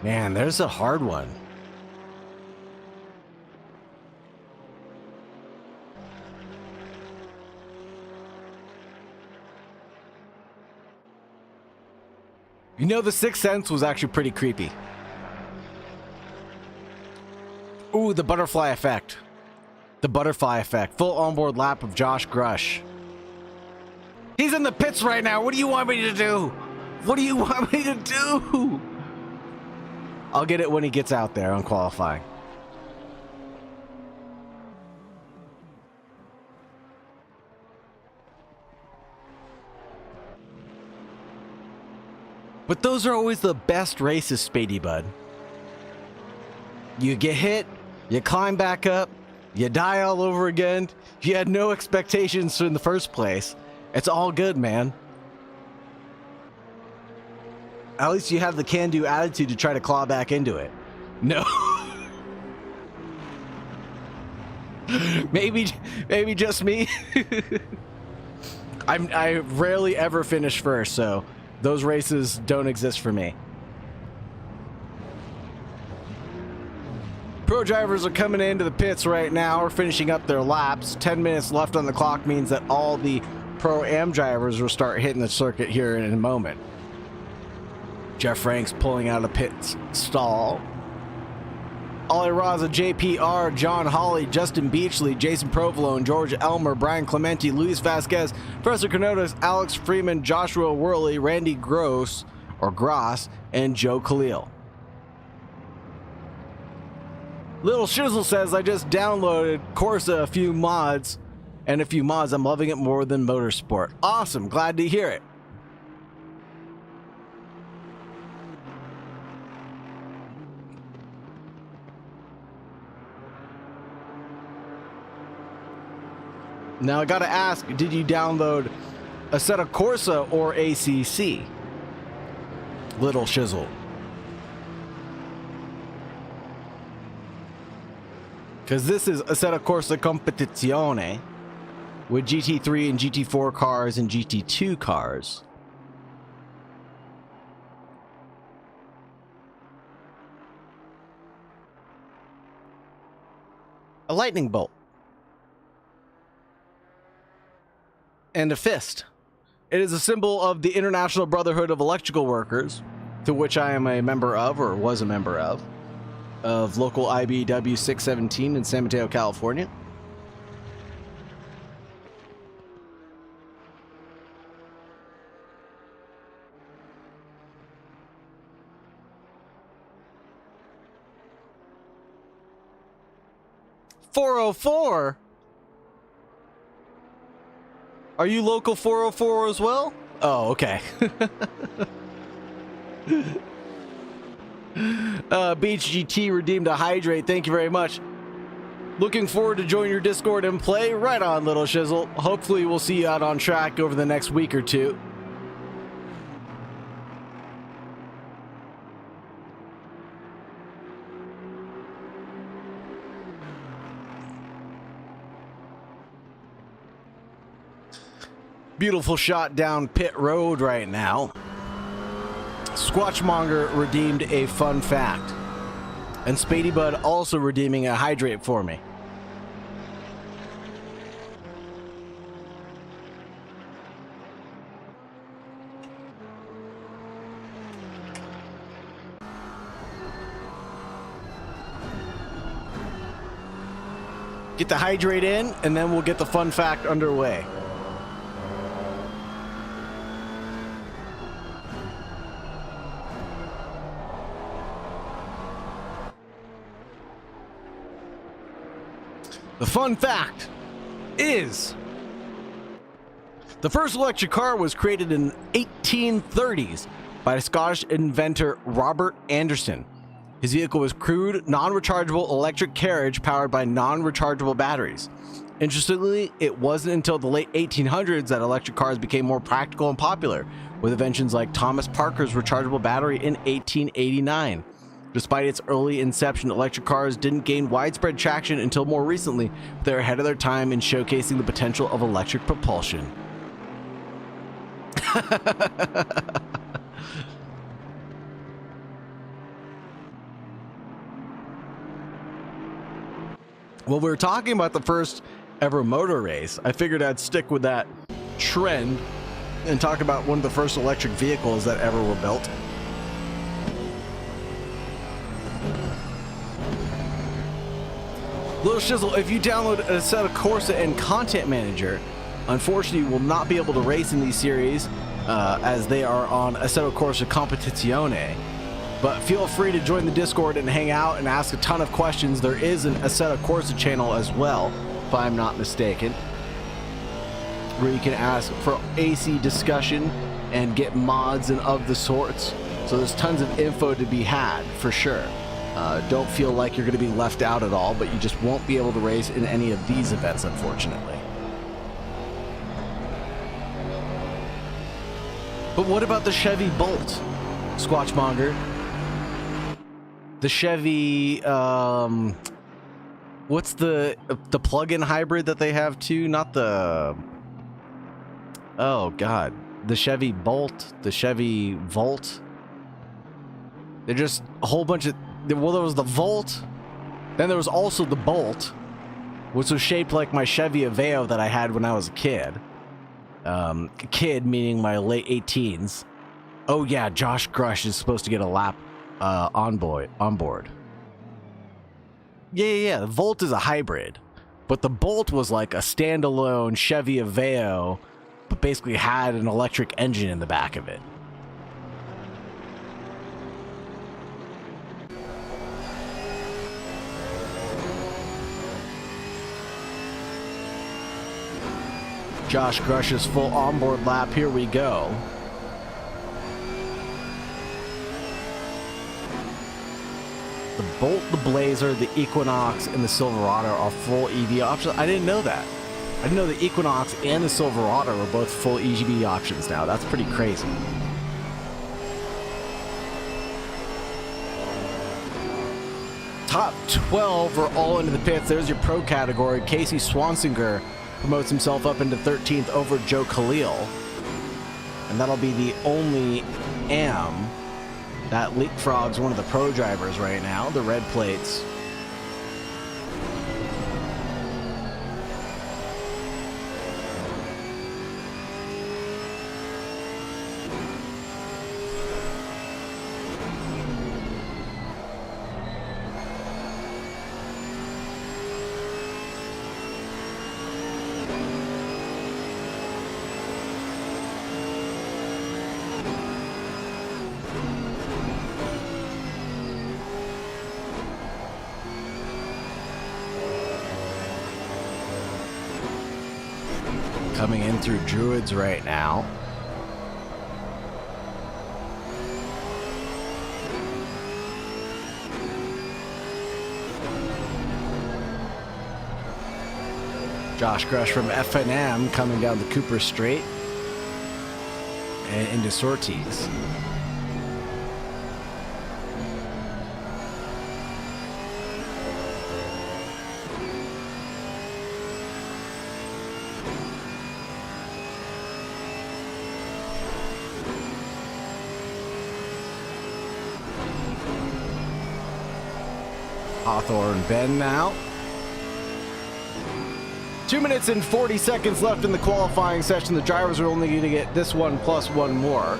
Man, there's a hard one. You know, The Sixth Sense was actually pretty creepy. Ooh, The Butterfly Effect. The Butterfly Effect. Full onboard lap of Josh Grush. He's in the pits right now. What do you want me to do? What do you want me to do? I'll get it when he gets out there on qualifying. But those are always the best races, Spady Bud. You get hit, you climb back up, you die all over again. You had no expectations in the first place. It's all good, man. At least you have the can-do attitude to try to claw back into it. No. maybe just me. I rarely ever finish first, so those races don't exist for me. Pro drivers are coming into the pits right now, or finishing up their laps. 10 minutes left on the clock means that all the Pro-Am drivers will start hitting the circuit here in a moment. Jeff Franks pulling out of pit stall. Ollie Raza, JPR, John Hawley, Justin Beachley, Jason Provolone, George Elmer, Brian Clementi, Luis Vasquez, Professor Canotas, Alex Freeman, Joshua Worley, Randy Gross, and Joe Khalil. Little Shizzle says, I just downloaded Corsa a few mods. I'm loving it more than Motorsport. Awesome, glad to hear it. Now I gotta ask, did you download a set of Corsa or ACC? Little Shizzle. Because this is a set of Corsa Competizione with GT3 and GT4 cars and GT2 cars. A lightning bolt. And a fist. It is a symbol of the International Brotherhood of Electrical Workers, to which I am a member of, or was a member of local IBW 617 in San Mateo, California. .404? Are you local 404 as well? Oh, okay. Beach GT redeemed a hydrate. Thank you very much. Looking forward to joining your Discord and play. Right on, Little Shizzle. Hopefully we'll see you out on track over the next week or two. Beautiful shot down pit road right now. Squatchmonger redeemed a fun fact. And Spady Bud also redeeming a hydrate for me. Get the hydrate in, and then we'll get the fun fact underway. The fun fact is the first electric car was created in 1830s by the Scottish inventor Robert Anderson. His vehicle was crude, non-rechargeable electric carriage powered by non-rechargeable batteries. Interestingly, it wasn't until the late 1800s that electric cars became more practical and popular, with inventions like Thomas Parker's rechargeable battery in 1889. Despite its early inception, electric cars didn't gain widespread traction until more recently. They're ahead of their time in showcasing the potential of electric propulsion. Well, we were talking about the first ever motor race. I figured I'd stick with that trend and talk about one of the first electric vehicles that ever were built. Little Shizzle, if you download Assetto Corsa and Content Manager, unfortunately you will not be able to race in these series as they are on Assetto Corsa Competizione. But feel free to join the Discord and hang out and ask a ton of questions. There is an Assetto Corsa channel as well, if I'm not mistaken, where you can ask for AC discussion and get mods and of the sorts. So there's tons of info to be had for sure. Don't feel like you're going to be left out at all, but you just won't be able to race in any of these events, unfortunately. But what about the Chevy Bolt, Squatchmonger? The Chevy, what's the plug-in hybrid that they have too? Not the, oh God, the Chevy Bolt, the Chevy Volt. They're just a whole bunch of, well, there was the Volt, then there was also the Bolt, which was shaped like my Chevy Aveo that I had when I was a kid. Kid meaning my late 18s. Oh yeah, Josh Grush is supposed to get a lap on board. Yeah. The Volt is a hybrid, but the Bolt was like a standalone Chevy Aveo, but basically had an electric engine in the back of it. Josh Grush's full onboard lap. Here we go. The Bolt, the Blazer, the Equinox, and the Silverado are full EV options. I didn't know that. I didn't know the Equinox and the Silverado were both full EV options now. That's pretty crazy. Top 12 are all into the pits. There's your pro category. Casey Swansinger promotes himself up into 13th over Joe Khalil. And that'll be the only AM that leapfrogs one of the pro drivers right now, the red plates. Coming in through Druids right now. Josh Grush from FNM coming down the Cooper Straight and into Sorties. Hawthorne Bend now. 2 minutes and 40 seconds left in the qualifying session. The drivers are only going to get this one plus one more.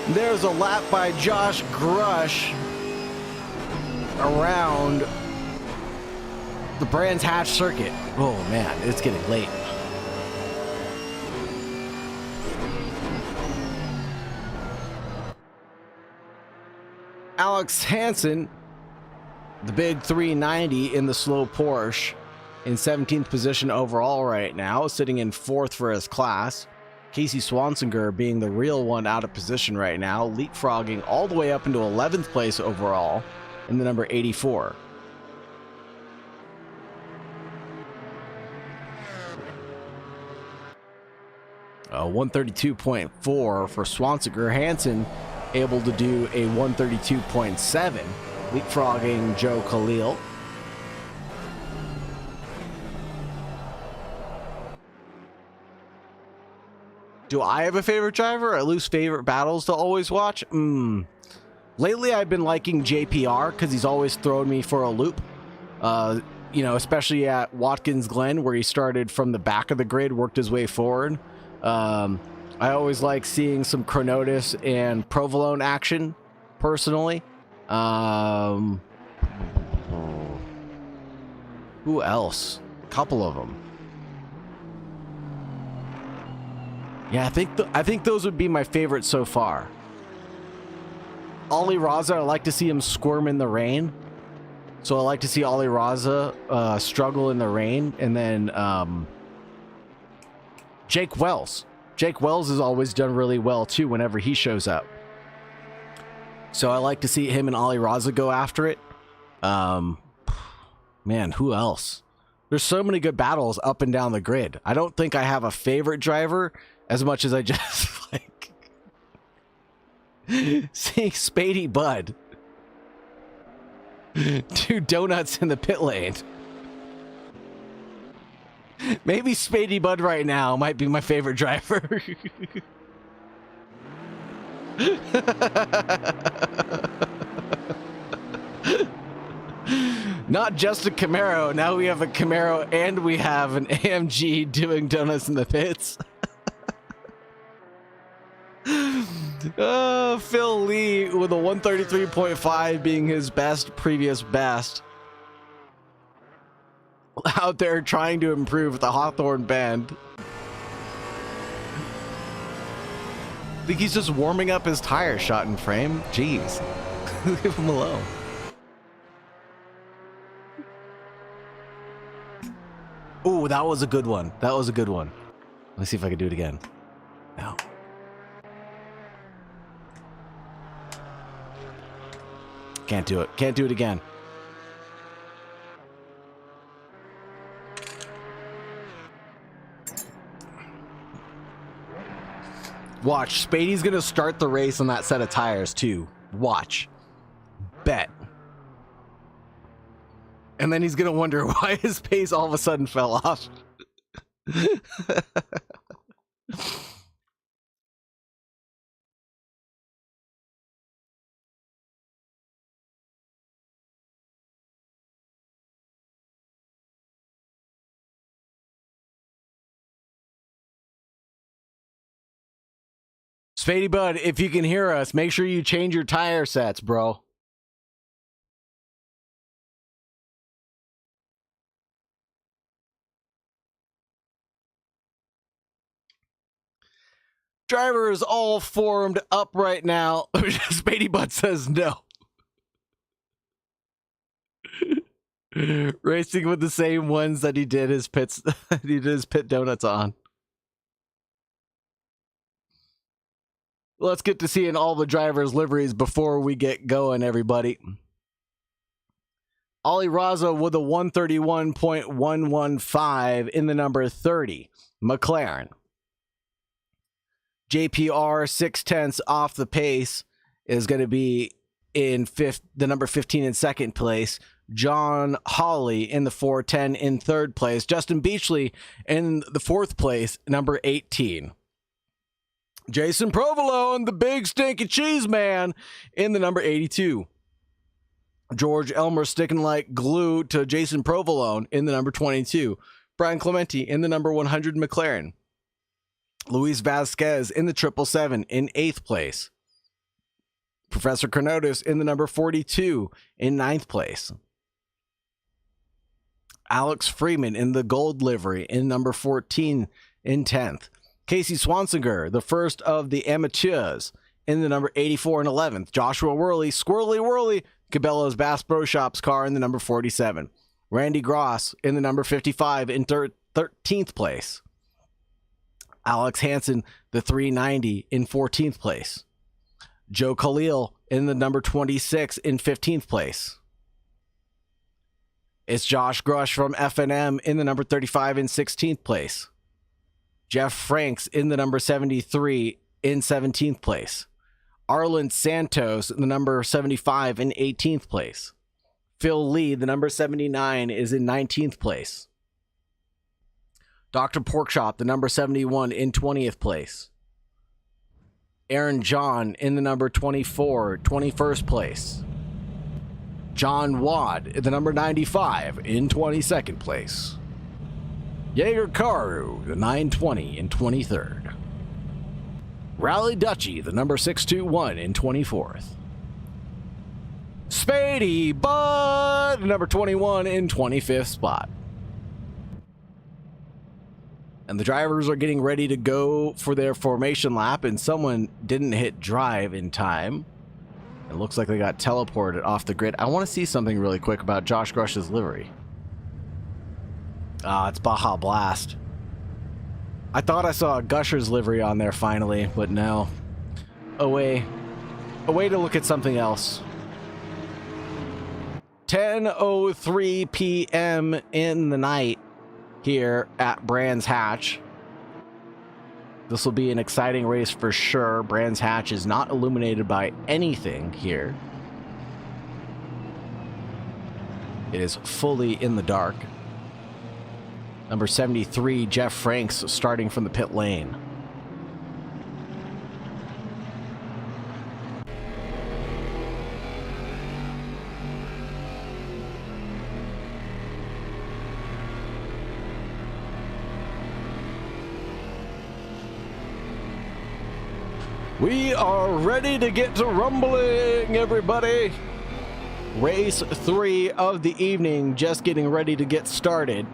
There's a lap by Josh Grush around the Brands Hatch circuit. Oh man, it's getting late. Alex Hansen, the big 390 in the slow Porsche, in 17th position overall right now, sitting in 4th for his class. Casey Swansinger being the real one out of position right now, leapfrogging all the way up into 11th place overall in the number 84. A 132.4 for Swansinger. Hansen able to do a 132.7, leapfrogging Joe Khalil. Do I have a favorite driver? At least favorite battles to always watch? Lately, I've been liking JPR because he's always thrown me for a loop. You know, especially at Watkins Glen, where he started from the back of the grid, worked his way forward. I always like seeing some Chronotis and Provolone action, personally. Who else? A couple of them. Yeah, I think those would be my favorites so far. Ollie Raza, I like to see him squirm in the rain. So I like to see Ollie Raza struggle in the rain. And then Jake Wells. Jake Wells has always done really well too whenever he shows up. So I like to see him and Ollie Raza go after it. Man, who else? There's so many good battles up and down the grid. I don't think I have a favorite driver as much as I just like seeing Spady Bud do donuts in the pit lane. Maybe Spady Bud right now might be my favorite driver. Not just a Camaro. Now we have a Camaro and we have an AMG doing donuts in the pits. Phil Lee with a 133.5 being his previous best. Out there trying to improve the Hawthorne band. I think he's just warming up his tire shot in frame. Jeez. Leave him alone. Oh, that was a good one. That was a good one. Let's see if I can do it again. No. Can't do it. Can't do it again. Watch. Spady's going to start the race on that set of tires, too. Watch. Bet. And then he's going to wonder why his pace all of a sudden fell off. Spady Bud, if you can hear us, make sure you change your tire sets, bro. Driver is all formed up right now. Spady Bud says no. Racing with the same ones that he did his pit donuts on. Let's get to seeing all the drivers' liveries before we get going, everybody. Ollie Raza with a 131.115 in the number 30. McLaren. JPR 6/10 off the pace is going to be in the number 15 in second place. John Hawley in the 410 in third place. Justin Beachley in the fourth place, number 18. Jason Provolone, the big stinky cheese man, in the number 82. George Elmer sticking like glue to Jason Provolone in the number 22. Brian Clementi in the number 100 McLaren. Luis Vasquez in the 777 in 8th place. Professor Chronotis in the number 42 in 9th place. Alex Freeman in the gold livery in number 14 in 10th. Casey Swansinger, the first of the amateurs, in the number 84 and 11th. Joshua Worley, Squirrely Whirly, Cabela's Bass Pro Shops car in the number 47. Randy Gross in the number 55 in 13th place. Alex Hansen, the 390 in 14th place. Joe Khalil in the number 26 in 15th place. It's Josh Grush from FNM in the number 35 in 16th place. Jeff Franks in the number 73 in 17th place. Arlen Santos in the number 75 in 18th place. Phil Lee, the number 79, is in 19th place. Dr. Porkchop, the number 71, in 20th place. Aaron John in the number 24, 21st place. John Wad, the number 95, in 22nd place. Jaeger Karu, the 920, in 23rd. Rally Dutchy, the number 621, in 24th. Spady Bud, number 21, in 25th spot. And the drivers are getting ready to go for their formation lap, and someone didn't hit drive in time. It looks like they got teleported off the grid. I want to see something really quick about Josh Grush's livery. It's Baja Blast. I thought I saw a Gusher's livery on there finally, but no. A way to look at something else. 10:03 p.m. in the night here at Brands Hatch. This will be an exciting race for sure. Brands Hatch is not illuminated by anything here. It is fully in the dark. Number 73, Jeff Franks, starting from the pit lane. We are ready to get to rumbling, everybody. Race 3 of the evening, just getting ready to get started.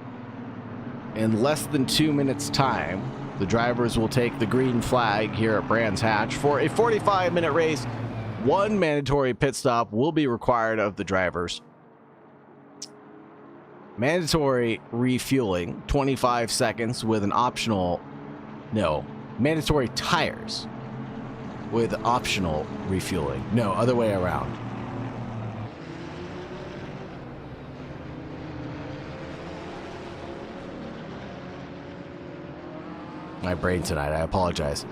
In less than 2 minutes time, the drivers will take the green flag here at Brands Hatch for a 45-minute race. 1 mandatory pit stop will be required of the drivers. Mandatory refueling, 25 seconds with an optional, mandatory tires with optional refueling. No, other way around. My brain tonight, I apologize.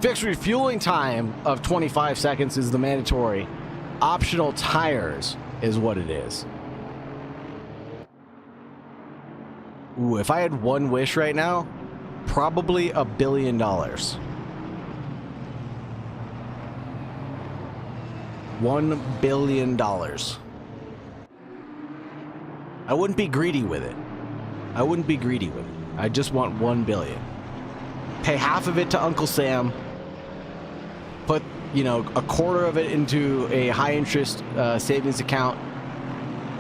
Fixed refueling time of 25 seconds is the mandatory. Optional tires is what it is. Ooh, if I had one wish right now, probably $1 billion. $1 billion. I wouldn't be greedy with it. I just want $1 billion. Pay half of it to Uncle Sam. Put, a quarter of it into a high interest savings account.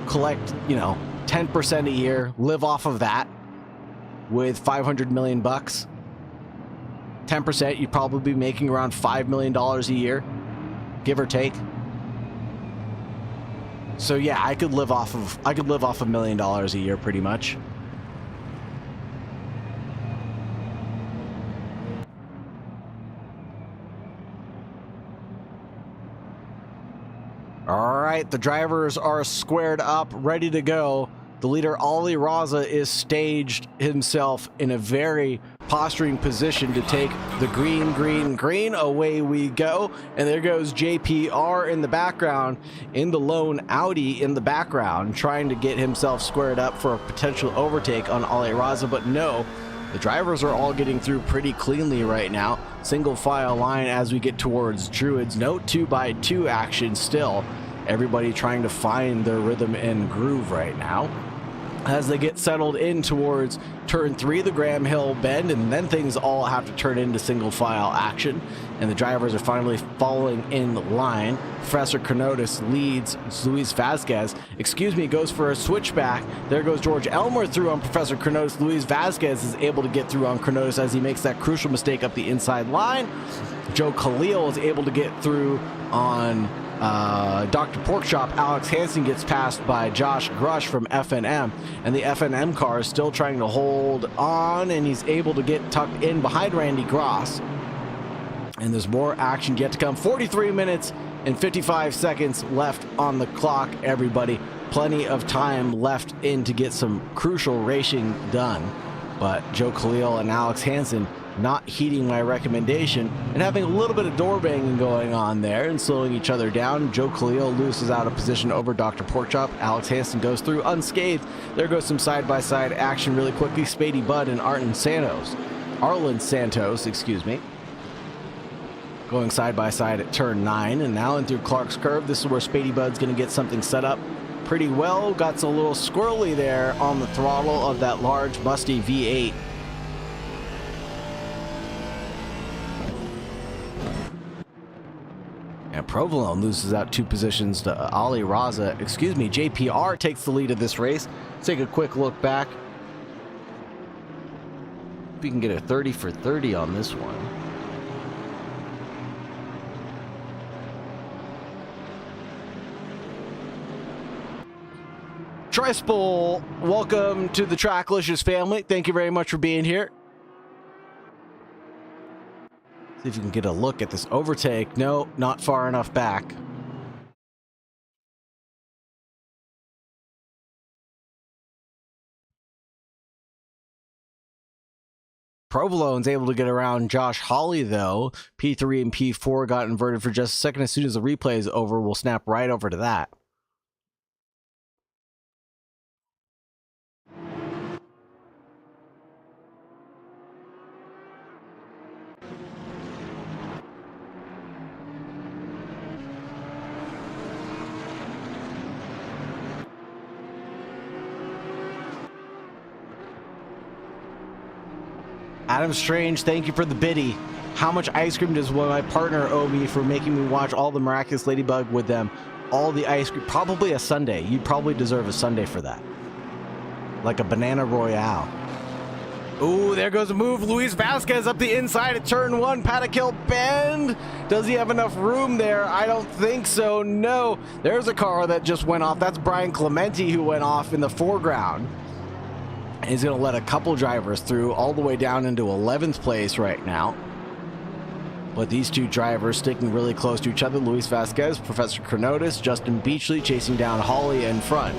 Collect, 10% a year. Live off of that with 500 million bucks. 10%, you'd probably be making around $5 million a year, give or take. So yeah, I could live off $1 million a year pretty much. All right, the drivers are squared up, ready to go. The leader, Ali Raza, is staged himself in a very posturing position to take the green, green, green. Away we go. And there goes JPR in the background, in the lone Audi in the background, trying to get himself squared up for a potential overtake on Ali Raza. But no, the drivers are all getting through pretty cleanly right now. Single file line as we get towards Druids. No 2x2 action still. Everybody trying to find their rhythm and groove right now. as they get settled in towards turn 3, the Graham Hill bend, and then things all have to turn into single file action, and the drivers are finally following in line. Professor Cronotis leads Luis Vasquez, goes for a switchback. There goes George Elmer through on Professor Cronotis. Luis Vasquez is able to get through on Cronotis as he makes that crucial mistake up the inside line. Joe Khalil is able to get through on Dr. Porkchop. Alex Hansen gets passed by Josh Grush from FNM, and the FNM car is still trying to hold on, and he's able to get tucked in behind Randy Gross. And there's more action yet to come. 43 minutes and 55 seconds left on the clock, everybody. Plenty of time left in to get some crucial racing done. But Joe Khalil and Alex Hansen not heeding my recommendation and having a little bit of door banging going on there and slowing each other down. Joe Khalil loses out of position over Dr. Porkchop. Alex Hansen goes through unscathed. There goes some side-by-side action really quickly. Spady Budd and Arlen Santos, going side-by-side at turn 9, and now in through Clark's Curve. This is where Spady Budd's going to get something set up pretty well. Got a little squirrely there on the throttle of that large, musty V8. And Provolone loses out 2 positions to Ali Raza. JPR takes the lead of this race. Let's take a quick look back. If we can get a 30 for 30 on this one. Trispol, welcome to the Tracklicious family. Thank you very much for being here. See if you can get a look at this overtake. No, not far enough back. Provolone's able to get around Josh Hawley, though. P3 and P4 got inverted for just a second. As soon as the replay is over, we'll snap right over to that. Adam Strange, thank you for the biddy. How much ice cream does my partner owe me for making me watch all the Miraculous Ladybug with them? All the ice cream. Probably a sundae. You'd probably deserve a sundae for that. Like a banana royale. Ooh, there goes a move. Luis Vasquez up the inside at turn 1. Paddock Hill bend. Does he have enough room there? I don't think so. No. There's a car that just went off. That's Brian Clementi who went off in the foreground. He's going to let a couple drivers through all the way down into 11th place right now. But these 2 drivers sticking really close to each other. Luis Vasquez, Professor Cronotis, Justin Beachley chasing down Hawley in front.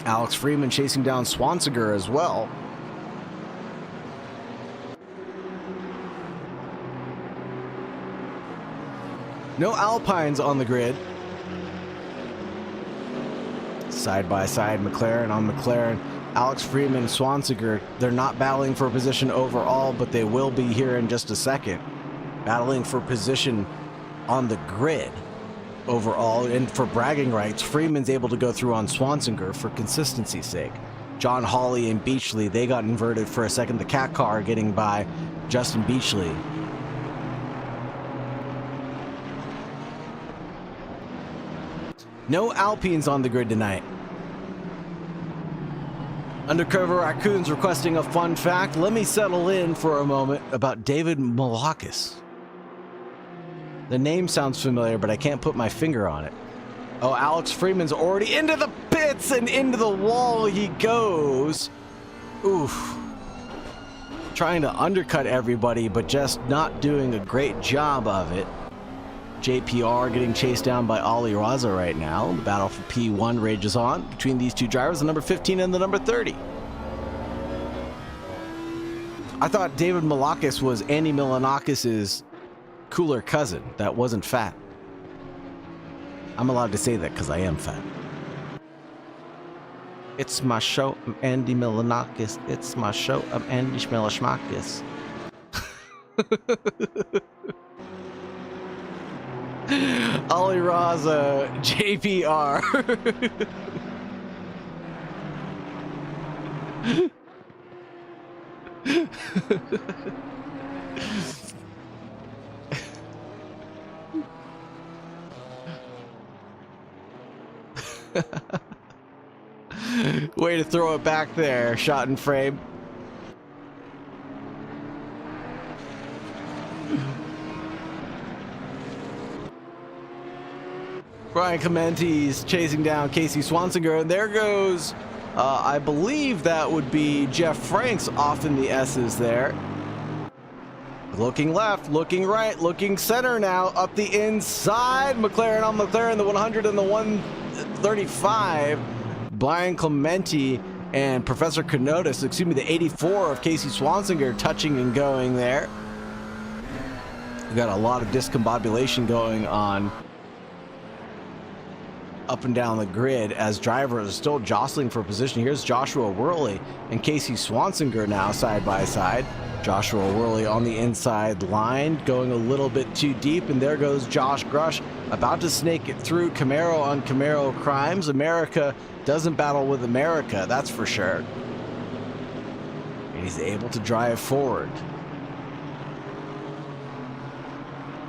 Alex Freeman chasing down Swanseger as well. No Alpines on the grid. Side by side, McLaren on McLaren. Alex Freeman, Swanseger, they're not battling for position overall, but they will be here in just a second. Battling for position on the grid overall, and for bragging rights, Freeman's able to go through on Swanseger for consistency's sake. John Hawley and Beachley, they got inverted for a second. The cat car getting by Justin Beachley. No Alpines on the grid tonight. Undercover Raccoons requesting a fun fact. Let me settle in for a moment about David Malakis. The name sounds familiar, but I can't put my finger on it. Oh, Alex Freeman's already into the pits, and into the wall he goes. Oof. Trying to undercut everybody, but just not doing a great job of it. JPR getting chased down by Ali Raza right now. The battle for P1 rages on between these 2 drivers, the number 15 and the number 30. I thought David Malakis was Andy Milanakis' cooler cousin that wasn't fat. I'm allowed to say that because I am fat. It's my show, I'm Andy Milanakis. It's my show, I'm Andy Schmelashmakis. Ollie Raza, JPR. Way to throw it back there, shot in frame. Brian Clementi's chasing down Casey Swansinger, and there goes, I believe that would be Jeff Franks off in the S's there. Looking left, looking right, looking center now, up the inside. McLaren on McLaren, the 100 and the 135. Brian Clementi and Professor Kenotis, excuse me, the 84 of Casey Swansinger touching and going there. We got a lot of discombobulation going on up and down the grid as drivers are still jostling for position. Here's Joshua Worley and Casey Swansinger now side by side. Joshua Worley on the inside line, going a little bit too deep, and there goes Josh Grush, about to snake it through. Camaro on Camaro crimes. America doesn't battle with America, that's for sure. And he's able to drive forward.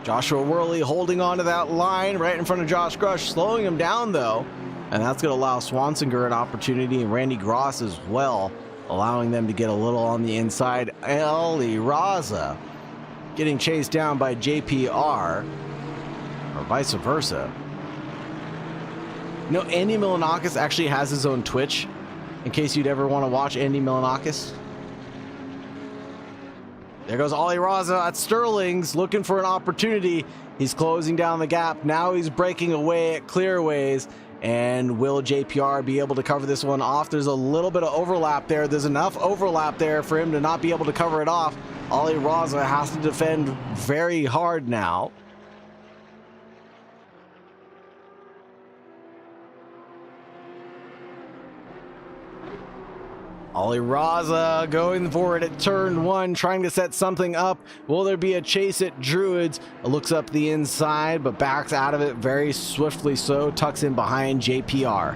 Joshua Worley holding on to that line right in front of Josh Grush, slowing him down though, and that's going to allow Swansinger an opportunity, and Randy Gross as well, allowing them to get a little on the inside. Ollie Raza getting chased down by JPR, or vice versa. You know, Andy Milanakis actually has his own Twitch, in case you'd ever want to watch Andy Milanakis. There goes Ollie Raza at Sterling's, looking for an opportunity. He's closing down the gap. Now he's breaking away at clearways. And will JPR be able to cover this one off? There's a little bit of overlap there. There's enough overlap there for him to not be able to cover it off. Ollie Raza has to defend very hard now. Ollie Raza going forward at turn one, trying to set something up. Will there be a chase at Druids? Looks up the inside, but backs out of it very swiftly so. Tucks in behind JPR.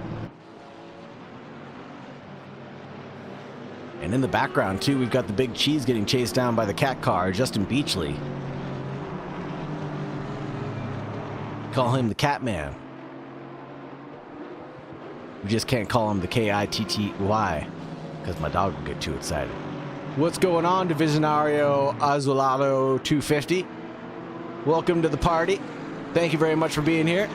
And in the background, too, we've got the Big Cheese getting chased down by the cat car, Justin Beachley. Call him the Catman. We just can't call him the K-I-T-T-Y. Because my dog will get too excited. What's going on, Divisionario Azulado 250? Welcome to the party. Thank you very much for being here.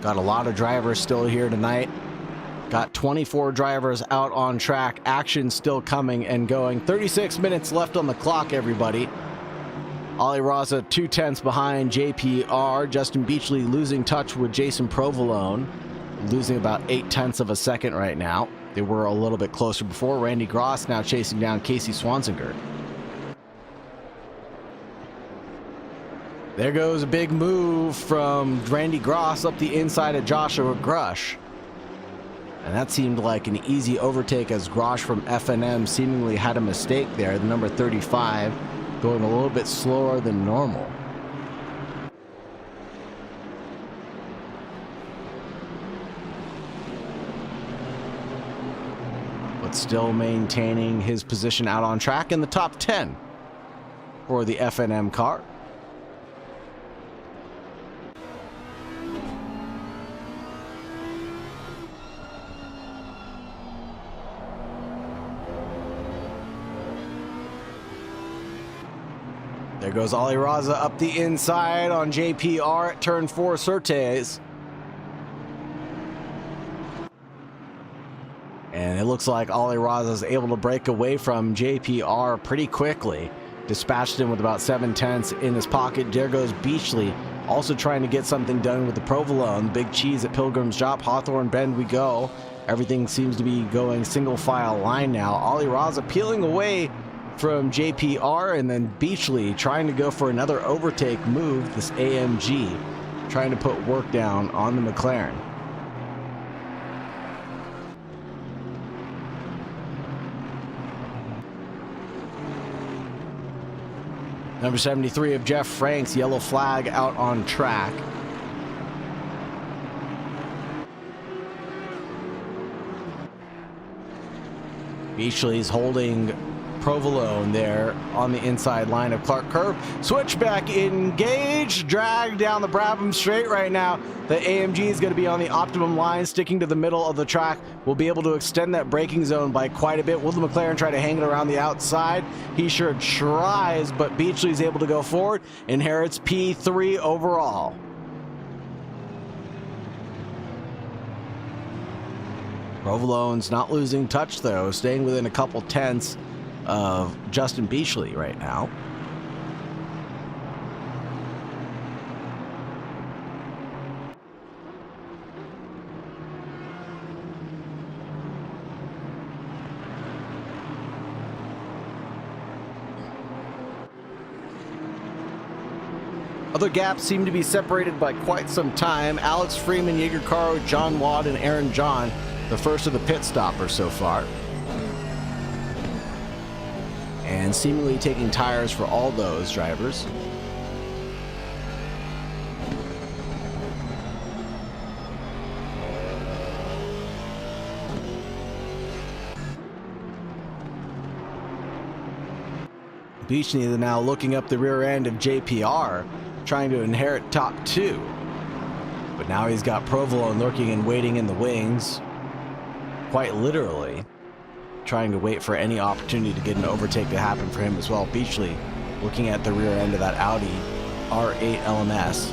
Got a lot of drivers still here tonight. Got 24 drivers out on track. Action still coming and going. 36 minutes left on the clock, everybody. Ollie Raza 2/10 behind JPR. Justin Beachley losing touch with Jason Provolone, losing about 0.8 of a second right now. They were a little bit closer before. Randy Gross now chasing down Casey Swansinger. There goes a big move from Randy Gross up the inside of Joshua Grush. And that seemed like an easy overtake as Grosh from FNM seemingly had a mistake there. The number 35 going a little bit slower than normal. But still maintaining his position out on track in the top 10 for the FNM car. There goes Ollie Raza up the inside on JPR at turn 4 Surtees. And it looks like Ollie Raza is able to break away from JPR pretty quickly. Dispatched him with about 0.7 in his pocket. There goes Beachley, also trying to get something done with the Provolone. Big Cheese at Pilgrim's Drop. Hawthorne Bend we go. Everything seems to be going single file line now. Ollie Raza peeling away from JPR, and then Beachley trying to go for another overtake move, this AMG, trying to put work down on the McLaren. Number 73 of Jeff Franks, yellow flag out on track. Beachley's holding Provolone there on the inside line of Clark Curve. Switchback engaged, dragged down the Brabham straight right now. The AMG is going to be on the optimum line, sticking to the middle of the track. We'll be able to extend that braking zone by quite a bit. Will the McLaren try to hang it around the outside? He sure tries, but Beachley's able to go forward. Inherits P3 overall. Provolone's not losing touch though, staying within a couple tenths of Justin Beachley right now. Other gaps seem to be separated by quite some time. Alex Freeman, Jaeger Caro, John Watt, and Aaron John, the first of the pit stoppers so far. And seemingly taking tires for all those drivers. Beachley now looking up the rear end of JPR, trying to inherit top two. But now he's got Provolone lurking and waiting in the wings, quite literally, trying to wait for any opportunity to get an overtake to happen for him as well. Beachley looking at the rear end of that Audi R8 LMS.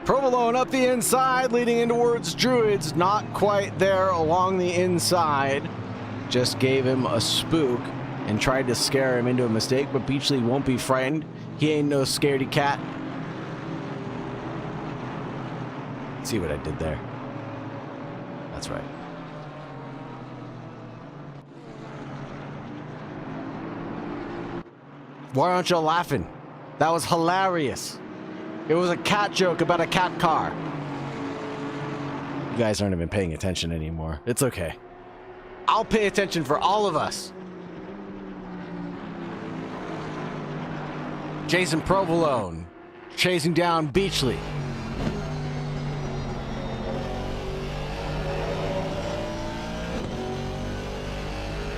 Provolone up the inside, leading in towards Druids. Not quite there along the inside. Just gave him a spook and tried to scare him into a mistake, but Beachley won't be frightened. He ain't no scaredy cat. See what I did there? That's right. Why aren't you laughing? That was hilarious. It was a cat joke about a cat car. You guys aren't even paying attention anymore. It's okay. I'll pay attention for all of us. Jason Provolone chasing down Beachley.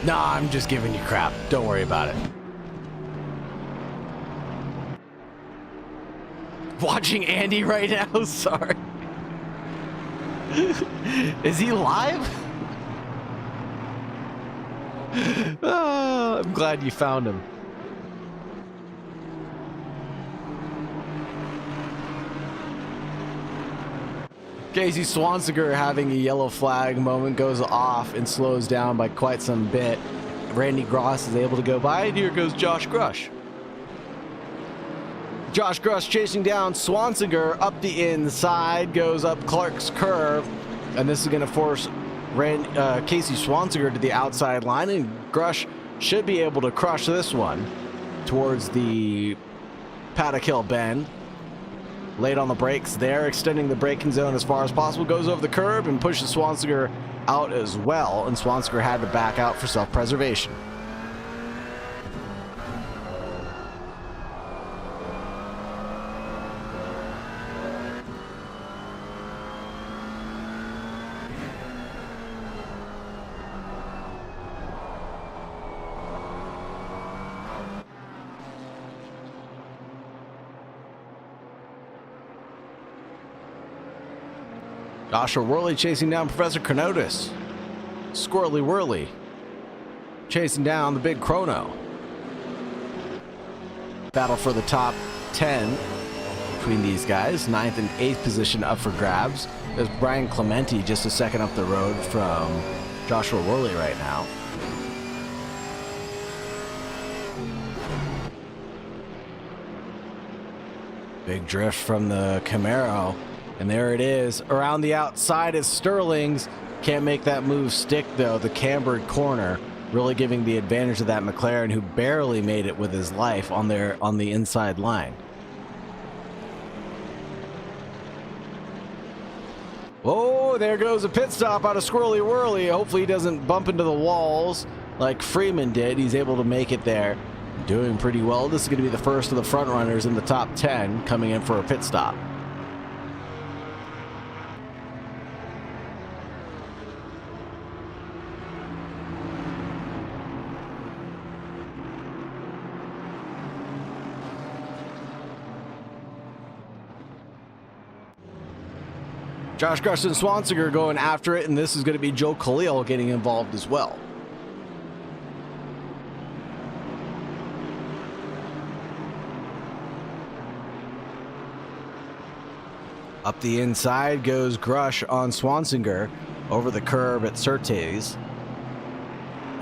Nah, I'm just giving you crap. Don't worry about it. Watching Andy right now, sorry. Is he live? Oh, I'm glad you found him. Casey Swanseger having a yellow flag moment, goes off and slows down by quite some bit. Randy Gross is able to go by, and here goes Josh Grush. Josh Grush chasing down Swanseger up the inside, goes up Clark's curve, and this is going to force Casey Swanseger to the outside line, and Grush should be able to crush this one towards the Paddock Hill bend. Late on the brakes there, extending the braking zone as far as possible, goes over the curb and pushes Swanseger out as well, and Swanseger had to back out for self-preservation. Joshua Worley chasing down Professor Chronotis. Squirrely Whirly chasing down the big Chrono. Battle for the top 10 between these guys. 9th and 8th position up for grabs. There's Brian Clementi just a second up the road from Joshua Worley right now. Big drift from the Camaro. And there it is. Around the outside is Sterling's. Can't make that move stick, though. The cambered corner really giving the advantage to that McLaren, who barely made it with his life on the inside line. Oh, there goes a pit stop out of Squirrely Whirly. Hopefully he doesn't bump into the walls like Freeman did. He's able to make it there. Doing pretty well. This is going to be the first of the front runners in the top 10 coming in for a pit stop. Josh Grush and Swansiger going after it, and this is going to be Joe Khalil getting involved as well. Up the inside goes Grush on Swansiger over the curb at Surtees.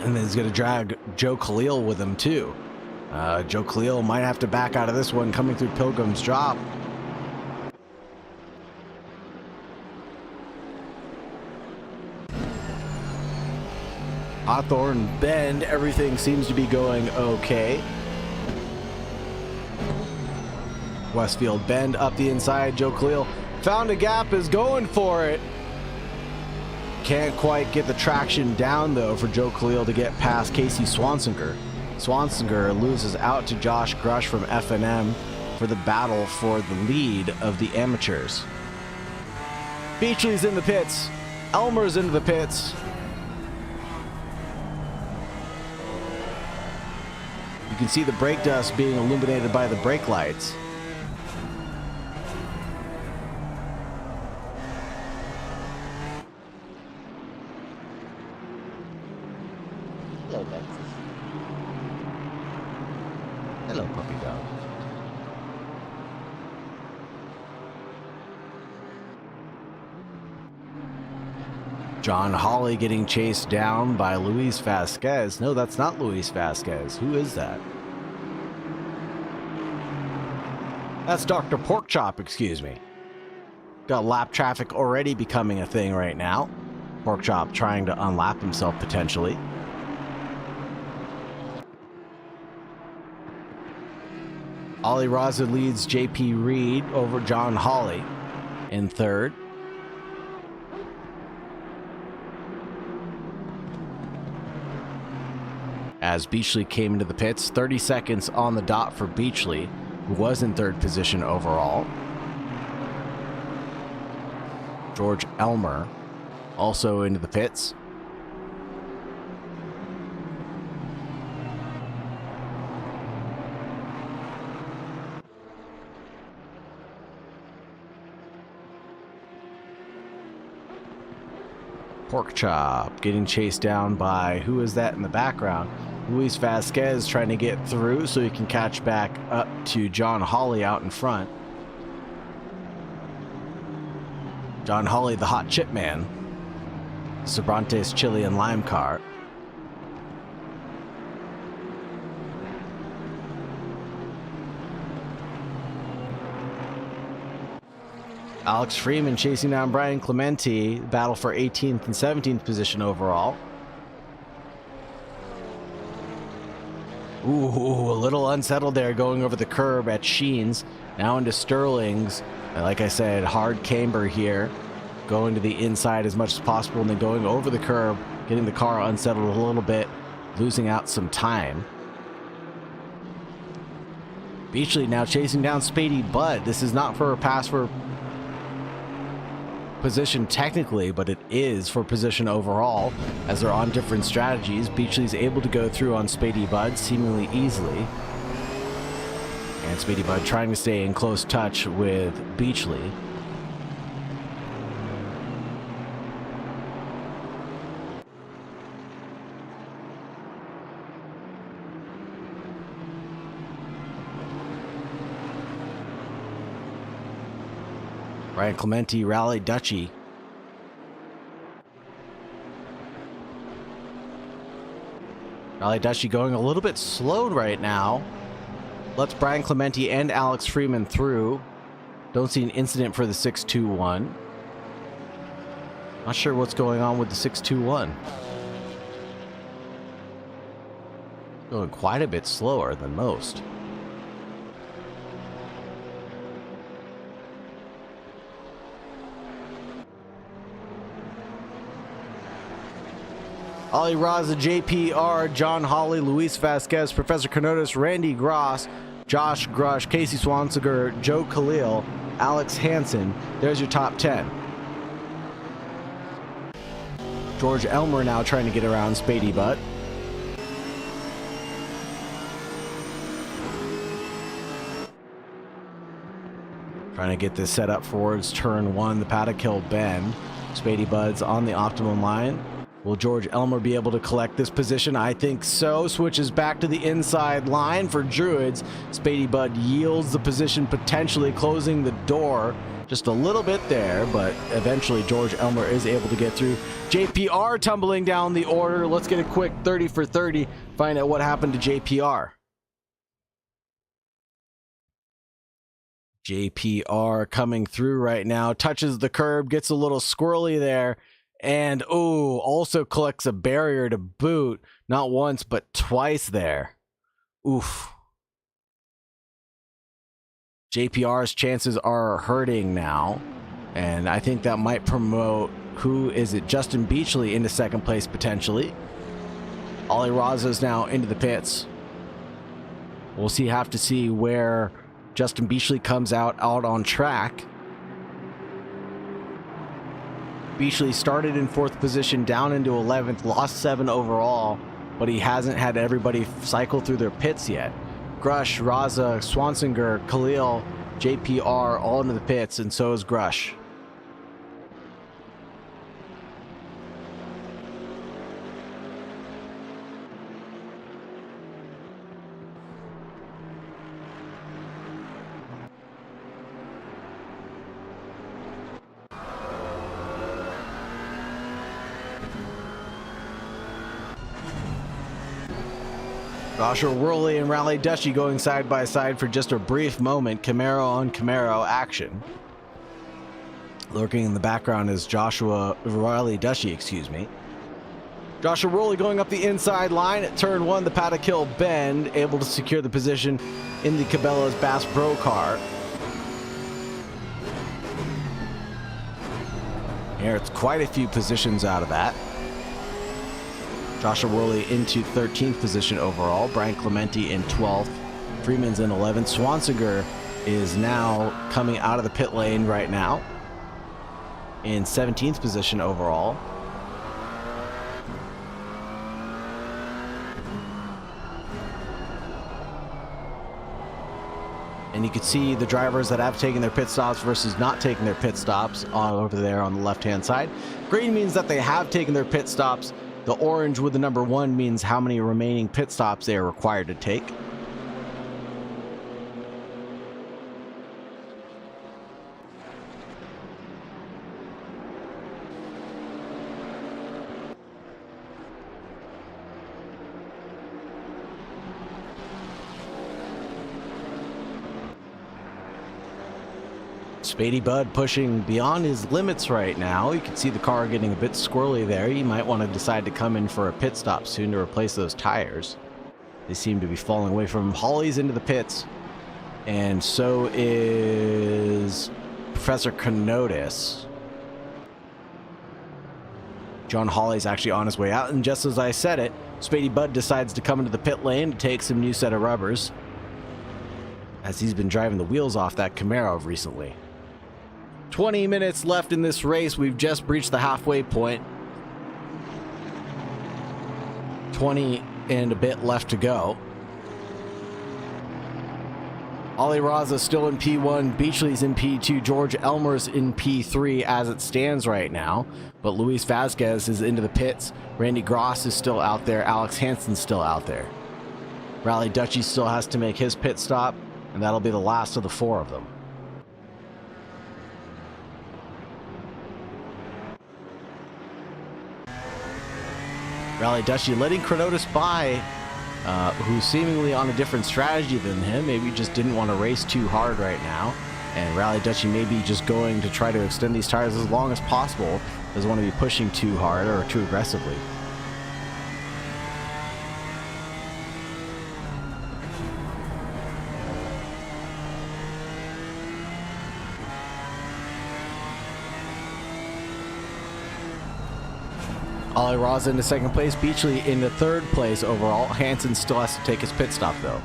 And then he's going to drag Joe Khalil with him too. Joe Khalil might have to back out of this one coming through Pilgrim's Drop. Hawthorne Bend, everything seems to be going okay. Westfield Bend up the inside. Joe Khalil found a gap, is going for it. Can't quite get the traction down though for Joe Khalil to get past Casey Swansiger. Swansiger loses out to Josh Grush from F&M for the battle for the lead of the amateurs. Beachley's in the pits. Elmer's into the pits. You can see the brake dust being illuminated by the brake lights. Hello, Lexus. Hello, puppy dog. John Hawley getting chased down by Luis Vasquez. No, that's not Luis Vasquez. Who is that? That's Dr. Porkchop, excuse me. Got lap traffic already becoming a thing right now. Porkchop trying to unlap himself potentially. Ollie Raza leads JP Reed over John Hawley in third. As Beachley came into the pits, 30 seconds on the dot for Beachley, who was in third position overall. George Elmer also into the pits. Porkchop getting chased down by, who is that in the background? Luis Vasquez trying to get through so he can catch back up to John Hawley out in front. John Hawley, the hot chip man. Sobrantes chili and lime car. Alex Freeman chasing down Brian Clementi. Battle for 18th and 17th position overall. Ooh, a little unsettled there going over the curb at Sheen's. Now into Sterling's. Like I said, hard camber here. Going to the inside as much as possible and then going over the curb. Getting the car unsettled a little bit. Losing out some time. Beachley now chasing down Spady Budd. This is not for a pass for position technically, but it is for position overall as they're on different strategies. Beachley's able to go through on Spady Budd seemingly easily. And Spady Budd trying to stay in close touch with Beachley. Brian Clementi rallied Dutchy. Rally Dutchy going a little bit slowed right now. Lets Brian Clementi and Alex Freeman through. Don't see an incident for the 621. Not sure what's going on with the 621. Going quite a bit slower than most. Ali Raza, JPR, John Hawley, Luis Vasquez, Professor Commentators, Randy Gross, Josh Grush, Casey Swansiger, Joe Khalil, Alex Hansen. There's your top 10. George Elmer now trying to get around Spady Butt. Trying to get this set up towards turn 1, the paddock hill bend. Spady Bud's on the optimum line. Will George Elmer be able to collect this position? I think so. Switches back to the inside line for Druids. Spady Bud yields the position, potentially closing the door just a little bit there, but eventually George Elmer is able to get through. JPR tumbling down the order. Let's get a quick 30 for 30. Find out what happened to JPR. JPR coming through right now. Touches the curb, gets a little squirrely there. And, oh, also collects a barrier to boot. Not once, but twice there. Oof. JPR's chances are hurting now. And I think that might promote, who is it? Justin Beachley into second place, potentially. Ollie Raza's now into the pits. We'll have to see where Justin Beachley comes out on track. Beachley started in 4th position, down into 11th, lost 7 overall, but he hasn't had everybody cycle through their pits yet. Grush, Raza, Swansinger, Khalil, JPR all into the pits, and so is Grush. Joshua Worley and Raleigh Dushy going side by side for just a brief moment. Camaro on Camaro action. Lurking in the background is Raleigh Dushy, excuse me. Joshua Worley going up the inside line at turn 1, the paddock hill bend, able to secure the position in the Cabela's Bass Pro car. Here it's quite a few positions out of that. Joshua Worley into 13th position overall. Brian Clementi in 12th. Freeman's in 11th. Swansiger is now coming out of the pit lane right now in 17th position overall. And you can see the drivers that have taken their pit stops versus not taking their pit stops over there on the left-hand side. Green means that they have taken their pit stops. The orange with the number 1 means how many remaining pit stops they are required to take. Spady Bud pushing beyond his limits right now. You can see the car getting a bit squirrely there. You might want to decide to come in for a pit stop soon to replace those tires. They seem to be falling away from him. Hawley's into the pits. And so is Professor Kenotis. John Hawley's actually on his way out. And just as I said it, Spady Bud decides to come into the pit lane to take some new set of rubbers, as he's been driving the wheels off that Camaro recently. 20 minutes left in this race. We've just breached the halfway point. 20 and a bit left to go. Ollie Raza still in P1. Beachley's in P2. George Elmer's in P3 as it stands right now. But Luis Vasquez is into the pits. Randy Gross is still out there. Alex Hansen's still out there. Raleigh Dutchy still has to make his pit stop, and that'll be the last of the 4 of them. Raleigh Dutchy letting Kronotis by, who's seemingly on a different strategy than him. Maybe just didn't want to race too hard right now. And Raleigh Dutchy may be just going to try to extend these tires as long as possible. Doesn't want to be pushing too hard or too aggressively. Ollie Raza into second place, Beachley into third place overall. Hansen still has to take his pit stop though.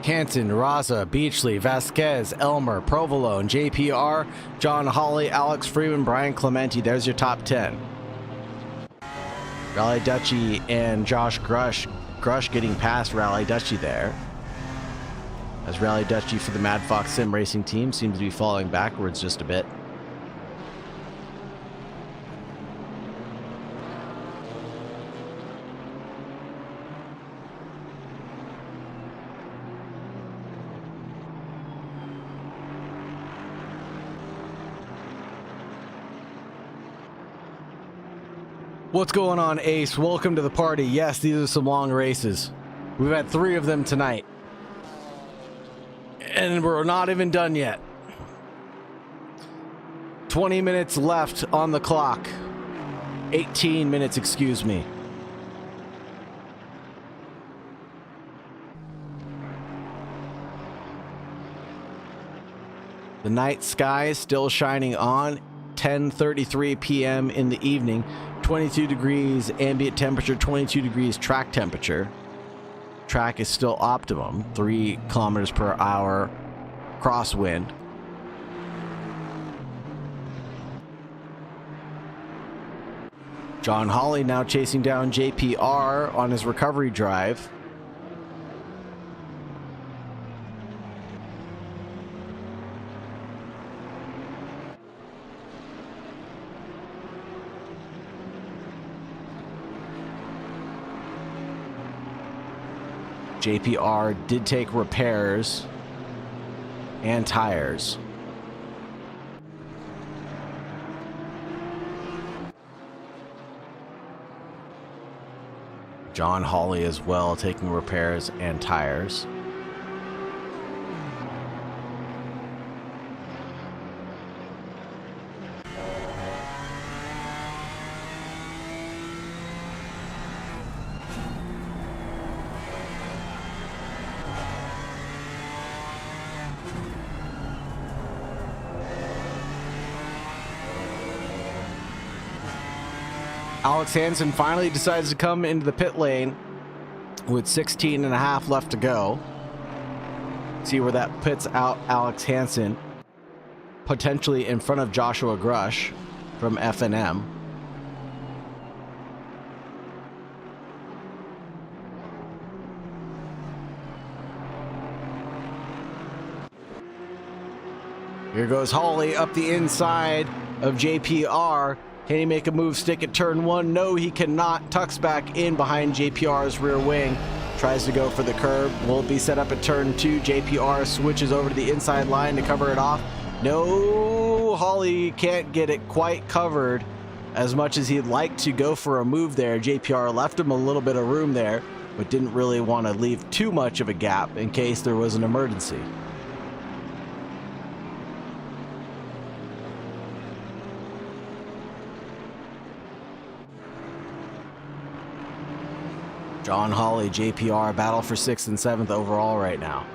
Hansen, Raza, Beachley, Vasquez, Elmer, Provolone, JPR, John Hawley, Alex Freeman, Brian Clementi. There's your top 10. Rally Dutchy and Josh Grush. Grush getting past Rally Dutchy there. As Rally Dutchy for the Mad Fox Sim Racing team seems to be falling backwards just a bit. What's going on, Ace? Welcome to the party. Yes, these are some long races. We've had 3 of them tonight. And we're not even done yet. 20 minutes left on the clock. 18 minutes, excuse me. The night sky is still shining on. 10:33 p.m. in the evening. 22 degrees ambient temperature, 22 degrees track temperature. Track is still optimum, 3 kilometers per hour crosswind. John Hawley now chasing down JPR on his recovery drive. JPR did take repairs and tires. John Hawley as well taking repairs and tires. Alex Hansen finally decides to come into the pit lane with 16 and a half left to go. See where that puts out Alex Hansen, potentially in front of Joshua Grush from F&M. Here goes Hawley up the inside of JPR. Can he make a move stick at turn 1? No, he cannot. Tucks back in behind JPR's rear wing. Tries to go for the curb. Will be set up at turn 2. JPR switches over to the inside line to cover it off. No, Hawley can't get it quite covered as much as he'd like to go for a move there. JPR left him a little bit of room there, but didn't really want to leave too much of a gap in case there was an emergency. John Hawley, JPR, battle for 6th and 7th overall right now.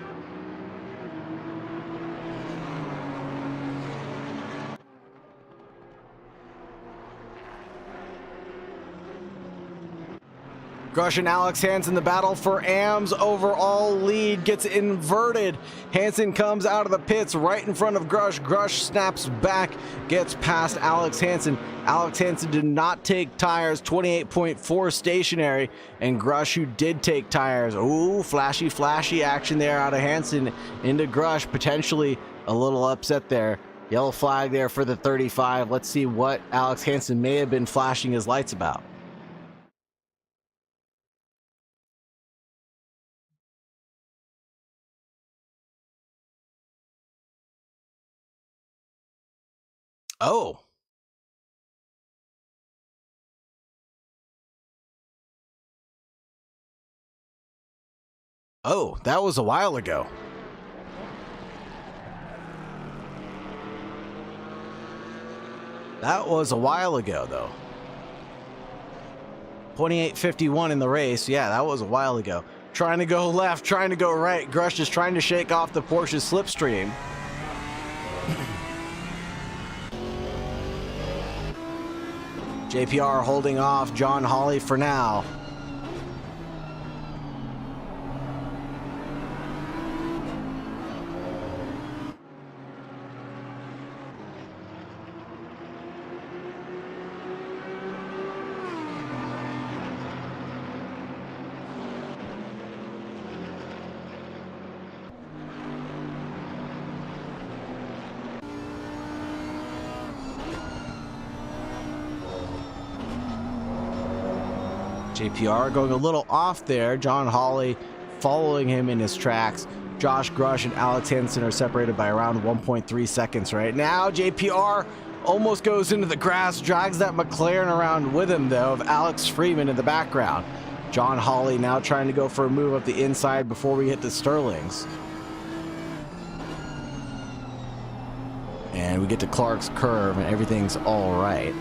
Grush and Alex Hansen, the battle for AM's overall lead gets inverted. Hansen comes out of the pits right in front of Grush. Grush snaps back, gets past Alex Hansen. Alex Hansen did not take tires, 28.4 stationary, and Grush, who did take tires. Ooh, flashy action there out of Hansen into Grush, potentially a little upset there. Yellow flag there for the 35. Let's see what Alex Hansen may have been flashing his lights about. Oh. Oh, that was a while ago. That was a while ago, though. 28:51 in the race. Yeah, that was a while ago. Trying to go left, trying to go right. Grush is trying to shake off the Porsche's slipstream. JPR holding off John Hawley for now. JPR going a little off there. John Hawley following him in his tracks. Josh Grush and Alex Hansen are separated by around 1.3 seconds right now. JPR almost goes into the grass, drags that McLaren around with him, though, of Alex Freeman in the background. John Hawley now trying to go for a move up the inside before we hit the Sterlings. And we get to Clark's curve, and everything's all right.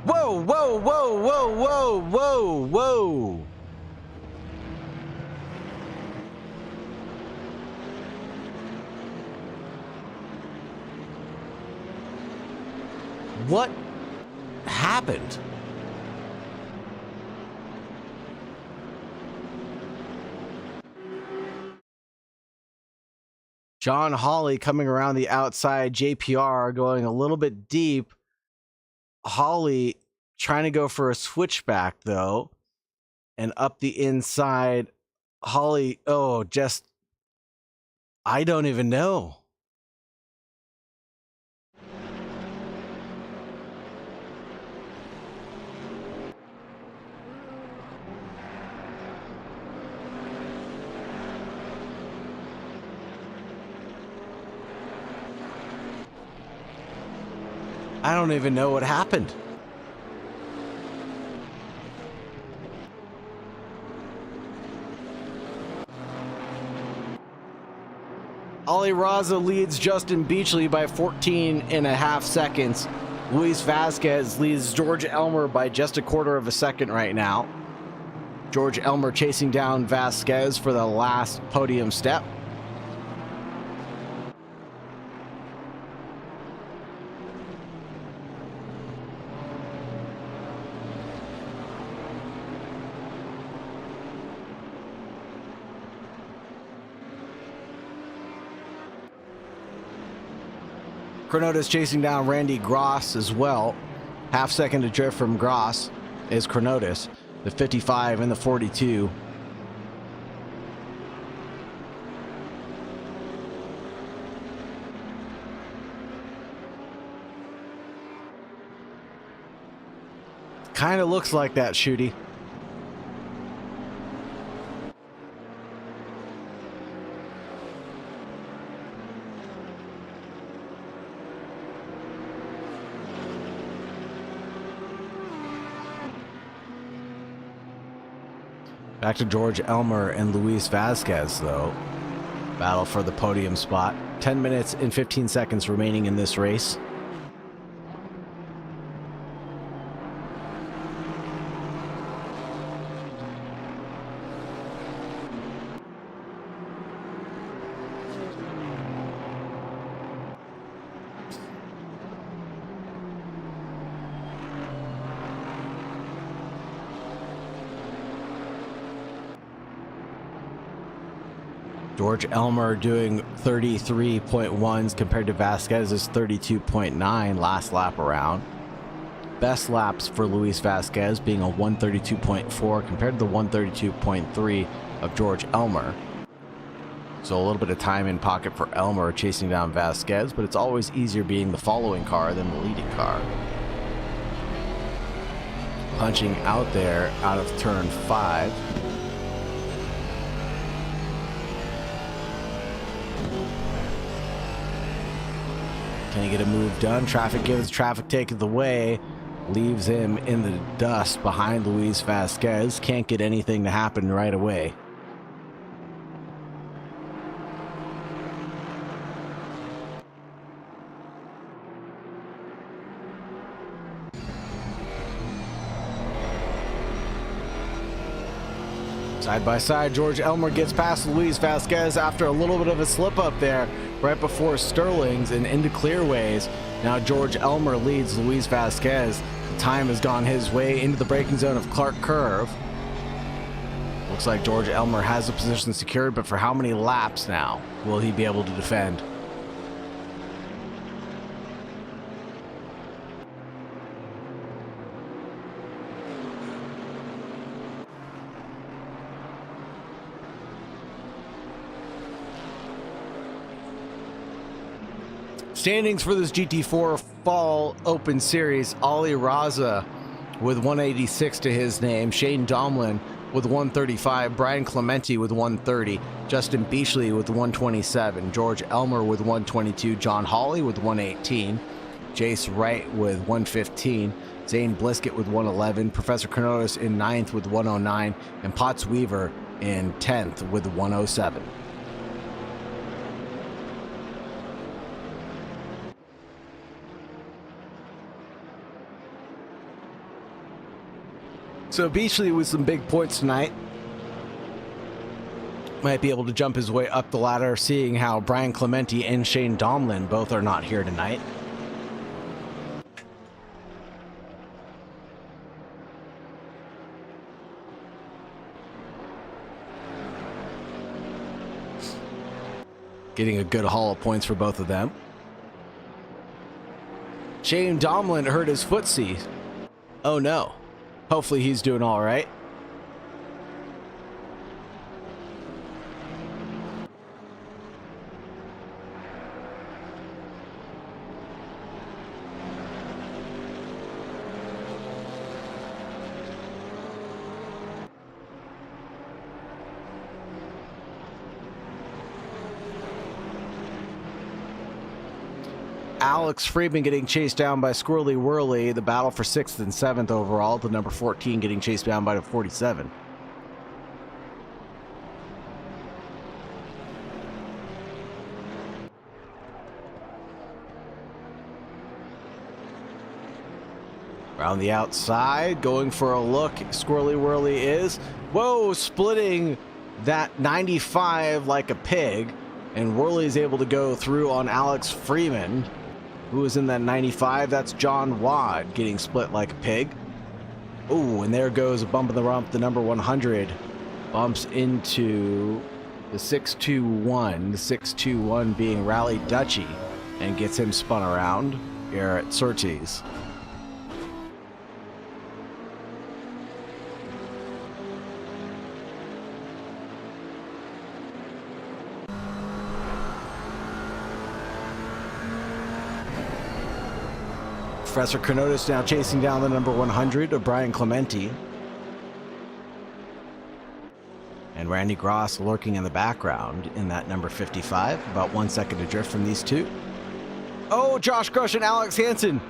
Whoa, whoa, whoa, whoa, whoa, whoa, whoa. What happened? John Hawley coming around the outside, JPR going a little bit deep. Hawley trying to go for a switchback, though, and up the inside. Hawley, I don't even know. I don't even know what happened. Ali Raza leads Justin Beachley by 14.5 seconds. Luis Vasquez leads George Elmer by just a quarter of a second right now. George Elmer chasing down Vasquez for the last podium step. Chronotis chasing down Randy Gross as well. Half second to drift from Gross is Chronotis. The 55 and the 42. Kind of looks like that, Shooty. Back to George Elmer and Luis Vasquez, though. Battle for the podium spot. 10 minutes and 15 seconds remaining in this race. George Elmer doing 33.1s compared to Vasquez's 32.9 last lap around. Best laps for Luis Vasquez being a 132.4 compared to the 132.3 of George Elmer. So a little bit of time in pocket for Elmer chasing down Vasquez, but it's always easier being the following car than the leading car. Punching out there out of turn 5. Can he get a move done? Traffic gives, traffic taketh away. Leaves him in the dust behind Luis Vasquez. Can't get anything to happen right away. Side by side, George Elmer gets past Luis Vasquez after a little bit of a slip up there right before Sterling's and into clearways. Now George Elmer leads Luis Vasquez. The time has gone his way into the braking zone of Clark Curve. Looks like George Elmer has the position secured, but for how many laps now will he be able to defend? Standings for this GT4 Fall Open Series: Ali Raza with 186 to his name, Shane Domlin with 135, Brian Clementi with 130, Justin Beachley with 127, George Elmer with 122, John Hawley with 118, Jace Wright with 115, Zane Blisket with 111, Professor Carnotis in 9th with 109, and Potts Weaver in 10th with 107. So Beachley with some big points tonight. Might be able to jump his way up the ladder, seeing how Brian Clementi and Shane Domlin both are not here tonight. Getting a good haul of points for both of them. Shane Domlin hurt his footsie. Oh no. Hopefully he's doing all right. Alex Freeman getting chased down by Squirrely Whirly. The battle for 6th and 7th overall. The number 14 getting chased down by the 47. Around the outside, going for a look. Squirrely Whirly is. Whoa, splitting that 95 like a pig. And Whirly is able to go through on Alex Freeman, who is in that 95. That's John Wad getting split like a pig. Oh, and there goes a bump in the rump. The number 100 bumps into the 621. The 621 being Rally Dutchy, and gets him spun around here at Surtees. Professor Carnotis now chasing down the number 100 of Brian Clementi. And Randy Gross lurking in the background in that number 55. About 1 second adrift from these two. Oh, Josh Grush and Alex Hansen.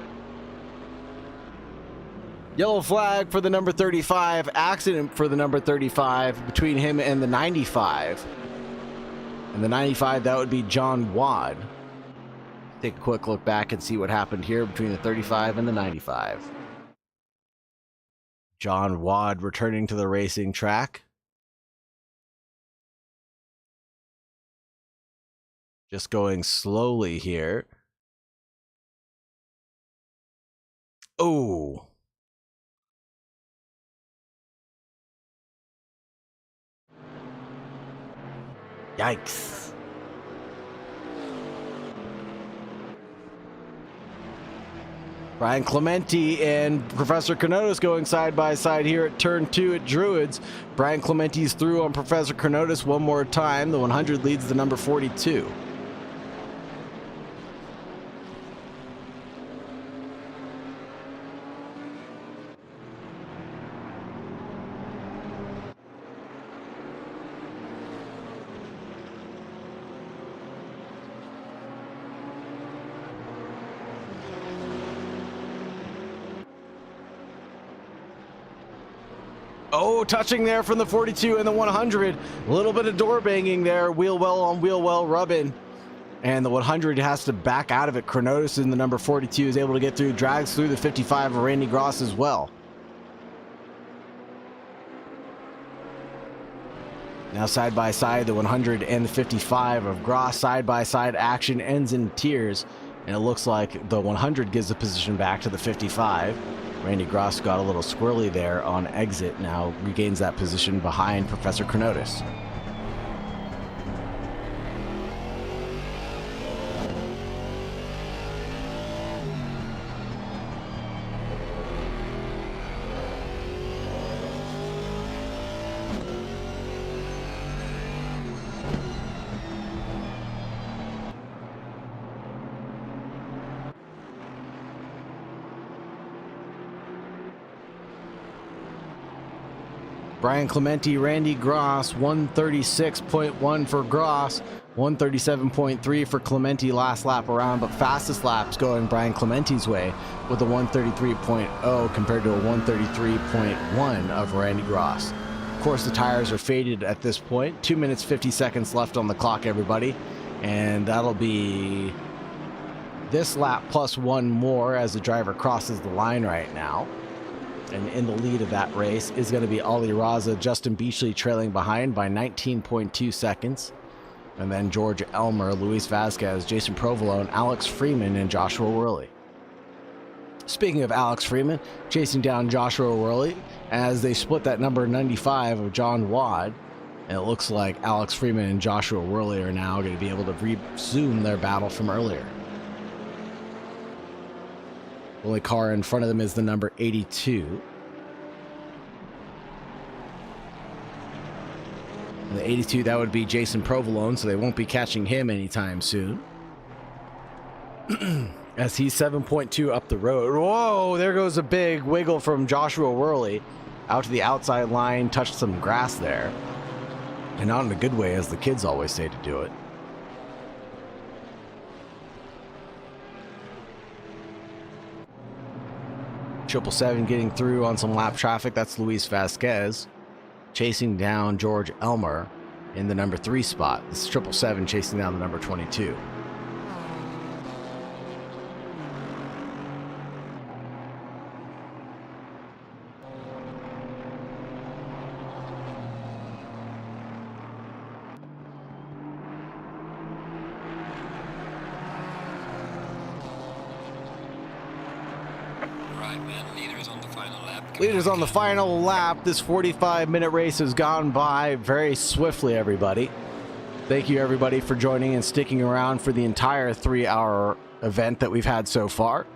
Yellow flag for the number 35. Accident for the number 35 between him and the 95. And the 95, that would be John Wad. Take a quick look back and see what happened here between the 35 and the 95. John Wad returning to the racing track. Just going slowly here. Oh. Yikes. Brian Clementi and Professor Carnotis going side by side here at turn 2 at Druids. Brian Clementi's through on Professor Carnotis one more time. The 100 leads the number 42. Oh, touching there from the 42 and the 100. A little bit of door banging there. Wheel well on wheel well rubbing. And the 100 has to back out of it. Chronotis in the number 42 is able to get through, drags through the 55 of Randy Gross as well. Now side by side, the 100 and the 55 of Gross side by side action ends in tears. And it looks like the 100 gives the position back to the 55. Randy Gross got a little squirrely there on exit. Now regains that position behind Professor Chronotis. Brian Clementi, Randy Gross, 136.1 for Gross, 137.3 for Clementi last lap around, but fastest laps going Brian Clementi's way with a 133.0 compared to a 133.1 of Randy Gross. Of course, the tires are faded at this point. 2 minutes, 50 seconds left on the clock, everybody. And that'll be this lap plus one more as the driver crosses the line right now. And in the lead of that race is going to be Ali Raza, Justin Beachley trailing behind by 19.2 seconds. And then George Elmer, Luis Vasquez, Jason Provolone, Alex Freeman, and Joshua Worley. Speaking of Alex Freeman, chasing down Joshua Worley as they split that number 95 of John Wad. And it looks like Alex Freeman and Joshua Worley are now going to be able to resume their battle from earlier. The only car in front of them is the number 82. And the 82, that would be Jason Provolone, so they won't be catching him anytime soon. As he's 7.2 up the road. Whoa, there goes a big wiggle from Joshua Worley. Out to the outside line, touched some grass there. And not in a good way, as the kids always say to do it. Triple seven getting through on some lap traffic. That's Luis Vasquez chasing down George Elmer in the number 3 spot. This is 777 chasing down the number 22. Leaders on the final lap. This 45-minute race has gone by very swiftly, everybody. Thank you, everybody, for joining and sticking around for the entire 3-hour event that we've had so far.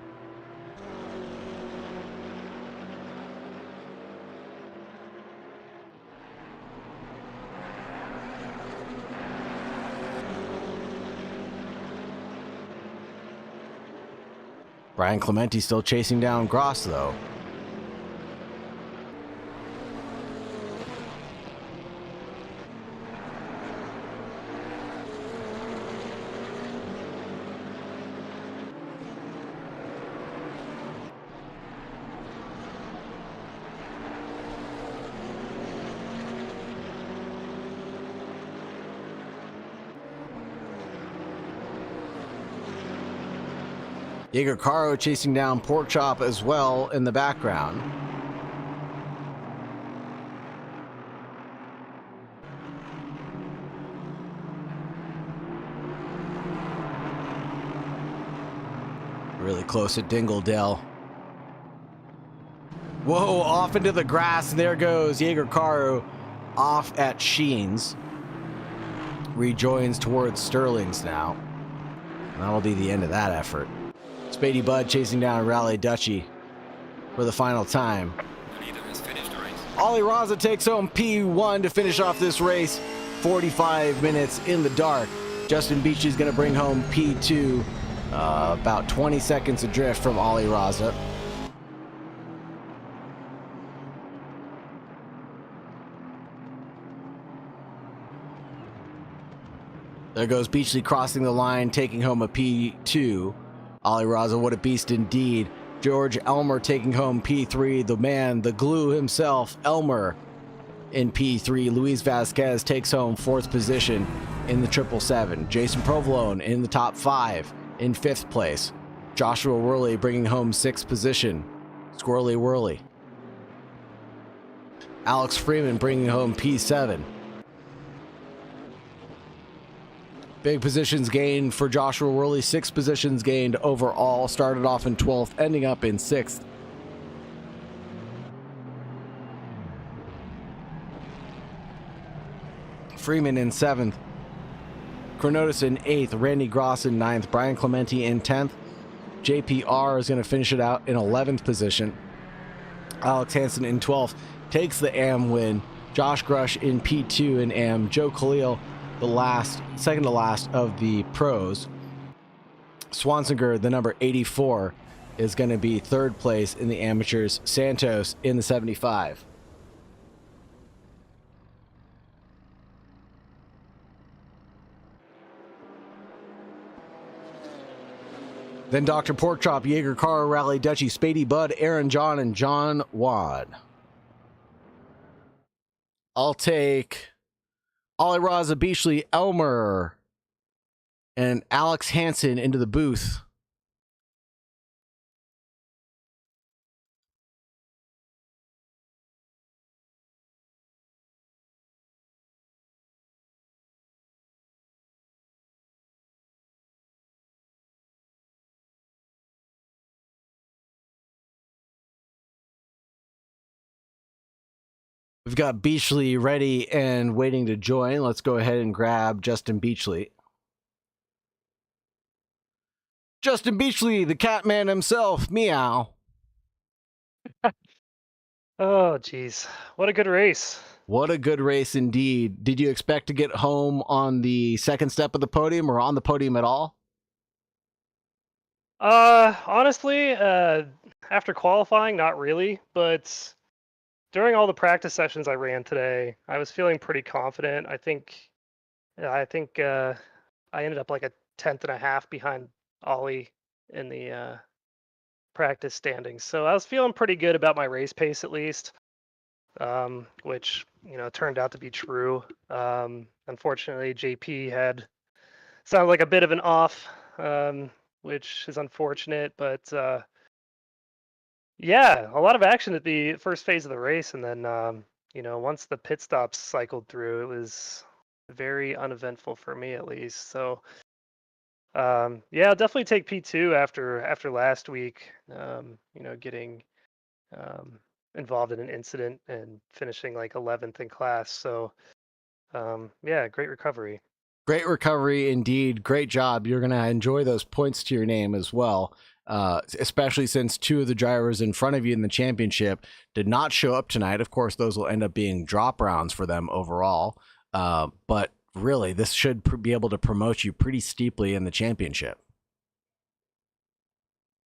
Brian Clementi still chasing down Gross, though. Jaeger Caro chasing down Porkchop as well in the background. Really close at Dingledale. Whoa, off into the grass, and there goes Jaeger Caro off at Sheens. Rejoins towards Sterling's now. And that'll be the end of that effort. Spady Bud chasing down Raleigh Dutchy for the final time. The leader has finished the race. Ali Raza takes home P1 to finish off this race. 45 minutes in the dark. Justin Beachley's going to bring home P2. About 20 seconds adrift from Ali Raza. There goes Beachley crossing the line, taking home a P2. Ali Raza, what a beast indeed. George Elmer taking home P3. The man, the glue himself, Elmer in P3. Luis Vasquez takes home 4th position in the 777. Jason Provolone in the top 5 in 5th place. Joshua Worley bringing home 6th position. Squirrely Whirly. Alex Freeman bringing home P7. Big positions gained for Joshua Worley. 6 positions gained overall. Started off in 12th, ending up in 6th. Freeman in 7th. Chronotis in 8th. Randy Gross in 9th. Brian Clementi in 10th. JPR is going to finish it out in 11th position. Alex Hansen in 12th takes the AM win. Josh Grush in P2 in AM. Joe Khalil, second to last of the pros. Swansinger, the number 84, is going to be 3rd place in the amateurs. Santos in the 75. Then Dr. Porkchop, Jaeger, Carr, Rally, Dutchy, Spady, Bud, Aaron John, and John Wad. I'll take Ali Raza, Beachley, Elmer, and Alex Hansen into the booth. We've got Beachley ready and waiting to join. Let's go ahead and grab Justin Beachley. Justin Beachley, the Catman himself, meow. Oh, geez. What a good race. What a good race indeed. Did you expect to get home on the second step of the podium or on the podium at all? Honestly, after qualifying, not really, but during all the practice sessions I ran today, I was feeling pretty confident. I think I ended up like a 10th and a half behind Ollie in the practice standings. So I was feeling pretty good about my race pace at least, which, turned out to be true. Unfortunately, JP sounded like a bit of an off, which is unfortunate, but yeah, a lot of action at the first phase of the race, and then once the pit stops cycled through, it was very uneventful for me at least. So yeah, I'll definitely take P2 after last week. Getting involved in an incident and finishing like 11th in class. So yeah, great recovery. Great recovery indeed. Great job. You're going to enjoy those points to your name as well, especially since 2 of the drivers in front of you in the championship did not show up tonight. Of course, those will end up being drop rounds for them overall. But really, this should be able to promote you pretty steeply in the championship.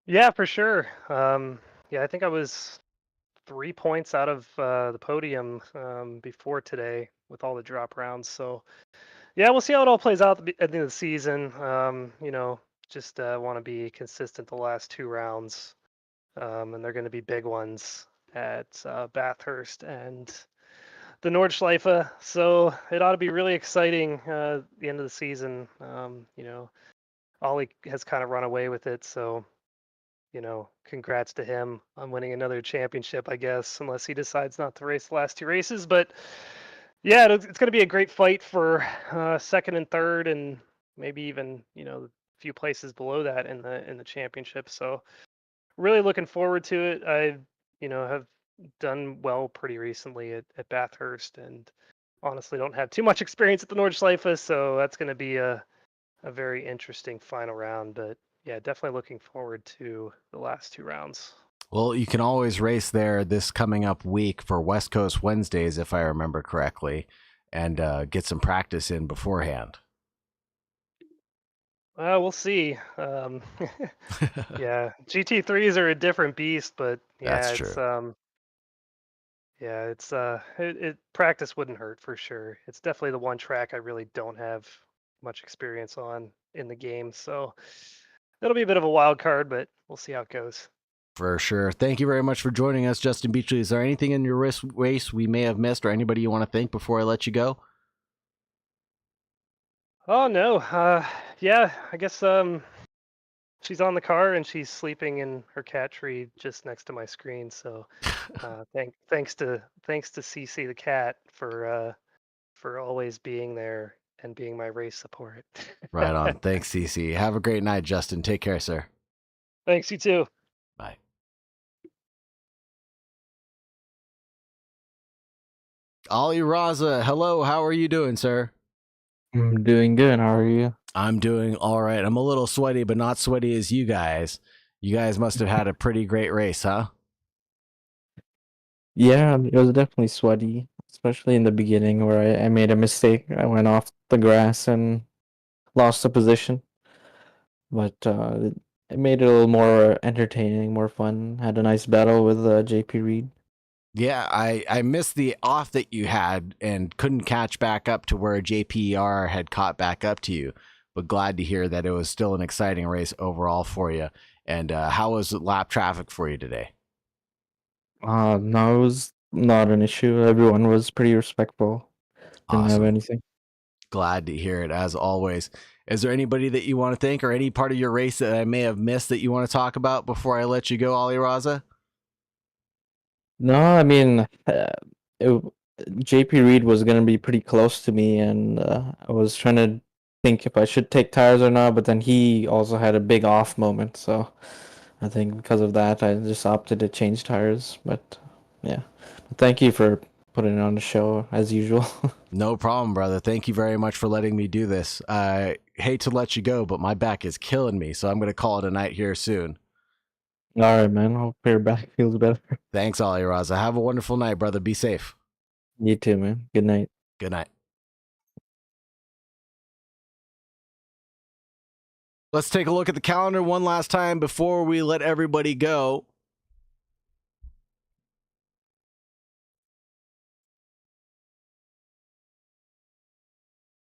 Yeah, for sure. Yeah, I think I was 3 points out of the podium before today with all the drop rounds. So yeah, we'll see how it all plays out at the end of the season. Just want to be consistent the last 2 rounds, and they're going to be big ones at Bathurst and the Nordschleife. So it ought to be really exciting at the end of the season. Ollie has kind of run away with it, so congrats to him on winning another championship, I guess, unless he decides not to race the last 2 races. But yeah, it's going to be a great fight for second and third, and maybe even a few places below that in the championship. So really looking forward to it. I have done well pretty recently at Bathurst, and honestly don't have too much experience at the Nordschleife, so that's going to be a very interesting final round. But yeah, definitely looking forward to the last 2 rounds. Well, you can always race there this coming up week for West Coast Wednesdays, if I remember correctly, and get some practice in beforehand. We'll see. Yeah, GT3s are a different beast, but yeah, That's true. it practice wouldn't hurt for sure. It's definitely the one track I really don't have much experience on in the game, so it'll be a bit of a wild card, but we'll see how it goes. For sure. Thank you very much for joining us, Justin Beachley. Is there anything in your race we may have missed or anybody you want to thank before I let you go? Oh no. Yeah, I guess she's on the car and she's sleeping in her cat tree just next to my screen. So thanks to CC the cat for always being there and being my race support. Right on. Thanks, CC. Have a great night, Justin. Take care, sir. Thanks, you too. Bye. Ollie Raza, hello. How are you doing, sir? I'm doing good. How are you? I'm doing all right. I'm a little sweaty, but not sweaty as you guys. You guys must have had a pretty great race, huh? Yeah, it was definitely sweaty, especially in the beginning where I made a mistake. I went off the grass and lost the position. But it made it a little more entertaining, more fun. Had a nice battle with JP Reed. Yeah, I missed the off that you had and couldn't catch back up to where JPR had caught back up to you. But glad to hear that it was still an exciting race overall for you. And how was lap traffic for you today? No, it was not an issue. Everyone was pretty respectful. Didn't have Awesome. anything. Glad to hear it, as always. Is there anybody that you want to thank or any part of your race that I may have missed that you want to talk about before I let you go, Ollie Raza? No, I mean, JP Reed was gonna be pretty close to me, and I was trying to think if I should take tires or not, but then he also had a big off moment, so I think because of that, I just opted to change tires. But yeah, thank you for putting it on the show as usual. No problem, brother. Thank you very much for letting me do this. I hate to let you go, but my back is killing me, so I'm going to call it a night here soon. All right, man. Hope your back feels better. Thanks, Ollie Raza. Have a wonderful night, brother. Be safe. You too, man. Good night. Good night. Let's take a look at the calendar one last time before we let everybody go.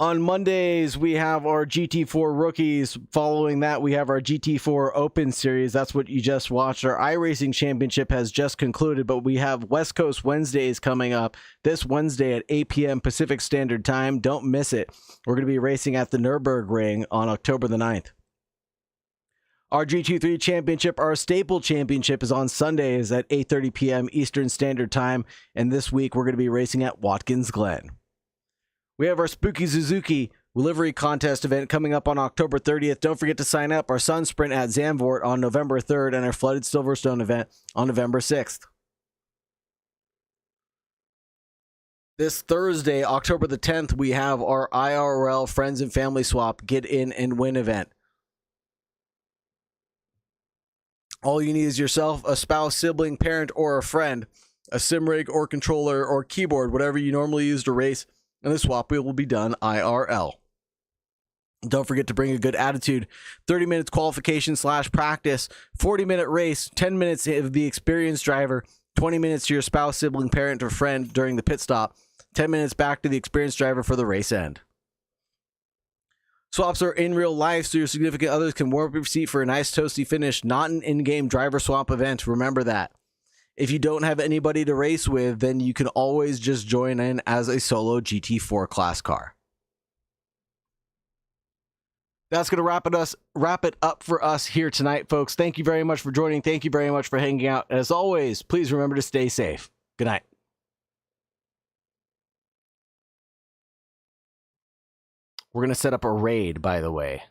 On Mondays, we have our GT4 rookies. Following that, we have our GT4 Open Series. That's what you just watched. Our iRacing Championship has just concluded, but we have West Coast Wednesdays coming up this Wednesday at 8 p.m. Pacific Standard Time. Don't miss it. We're going to be racing at the Nürburgring on October the 9th. Our GT3 Championship, our Staple Championship, is on Sundays at 8:30 p.m. Eastern Standard Time, and this week we're going to be racing at Watkins Glen. We have our Spooky Suzuki livery contest event coming up on October 30th. Don't forget to sign up. Our Sun Sprint at Zandvoort on November 3rd and our Flooded Silverstone event on November 6th. This Thursday, October the 10th, we have our IRL Friends and Family Swap Get In and Win event. All you need is yourself, a spouse, sibling, parent, or a friend, a sim rig or controller or keyboard, whatever you normally use to race, and the swap wheel will be done IRL. Don't forget to bring a good attitude. 30 minutes qualification / practice, 40-minute race, 10 minutes of the experienced driver, 20 minutes to your spouse, sibling, parent, or friend during the pit stop, 10 minutes back to the experienced driver for the race end. Swaps are in real life, so your significant others can warm up your seat for a nice toasty finish, not an in-game driver swap event. Remember that. If you don't have anybody to race with, then you can always just join in as a solo GT4 class car. That's going to wrap it up for us here tonight, folks. Thank you very much for joining. Thank you very much for hanging out. As always, please remember to stay safe. Good night. We're going to set up a raid, by the way.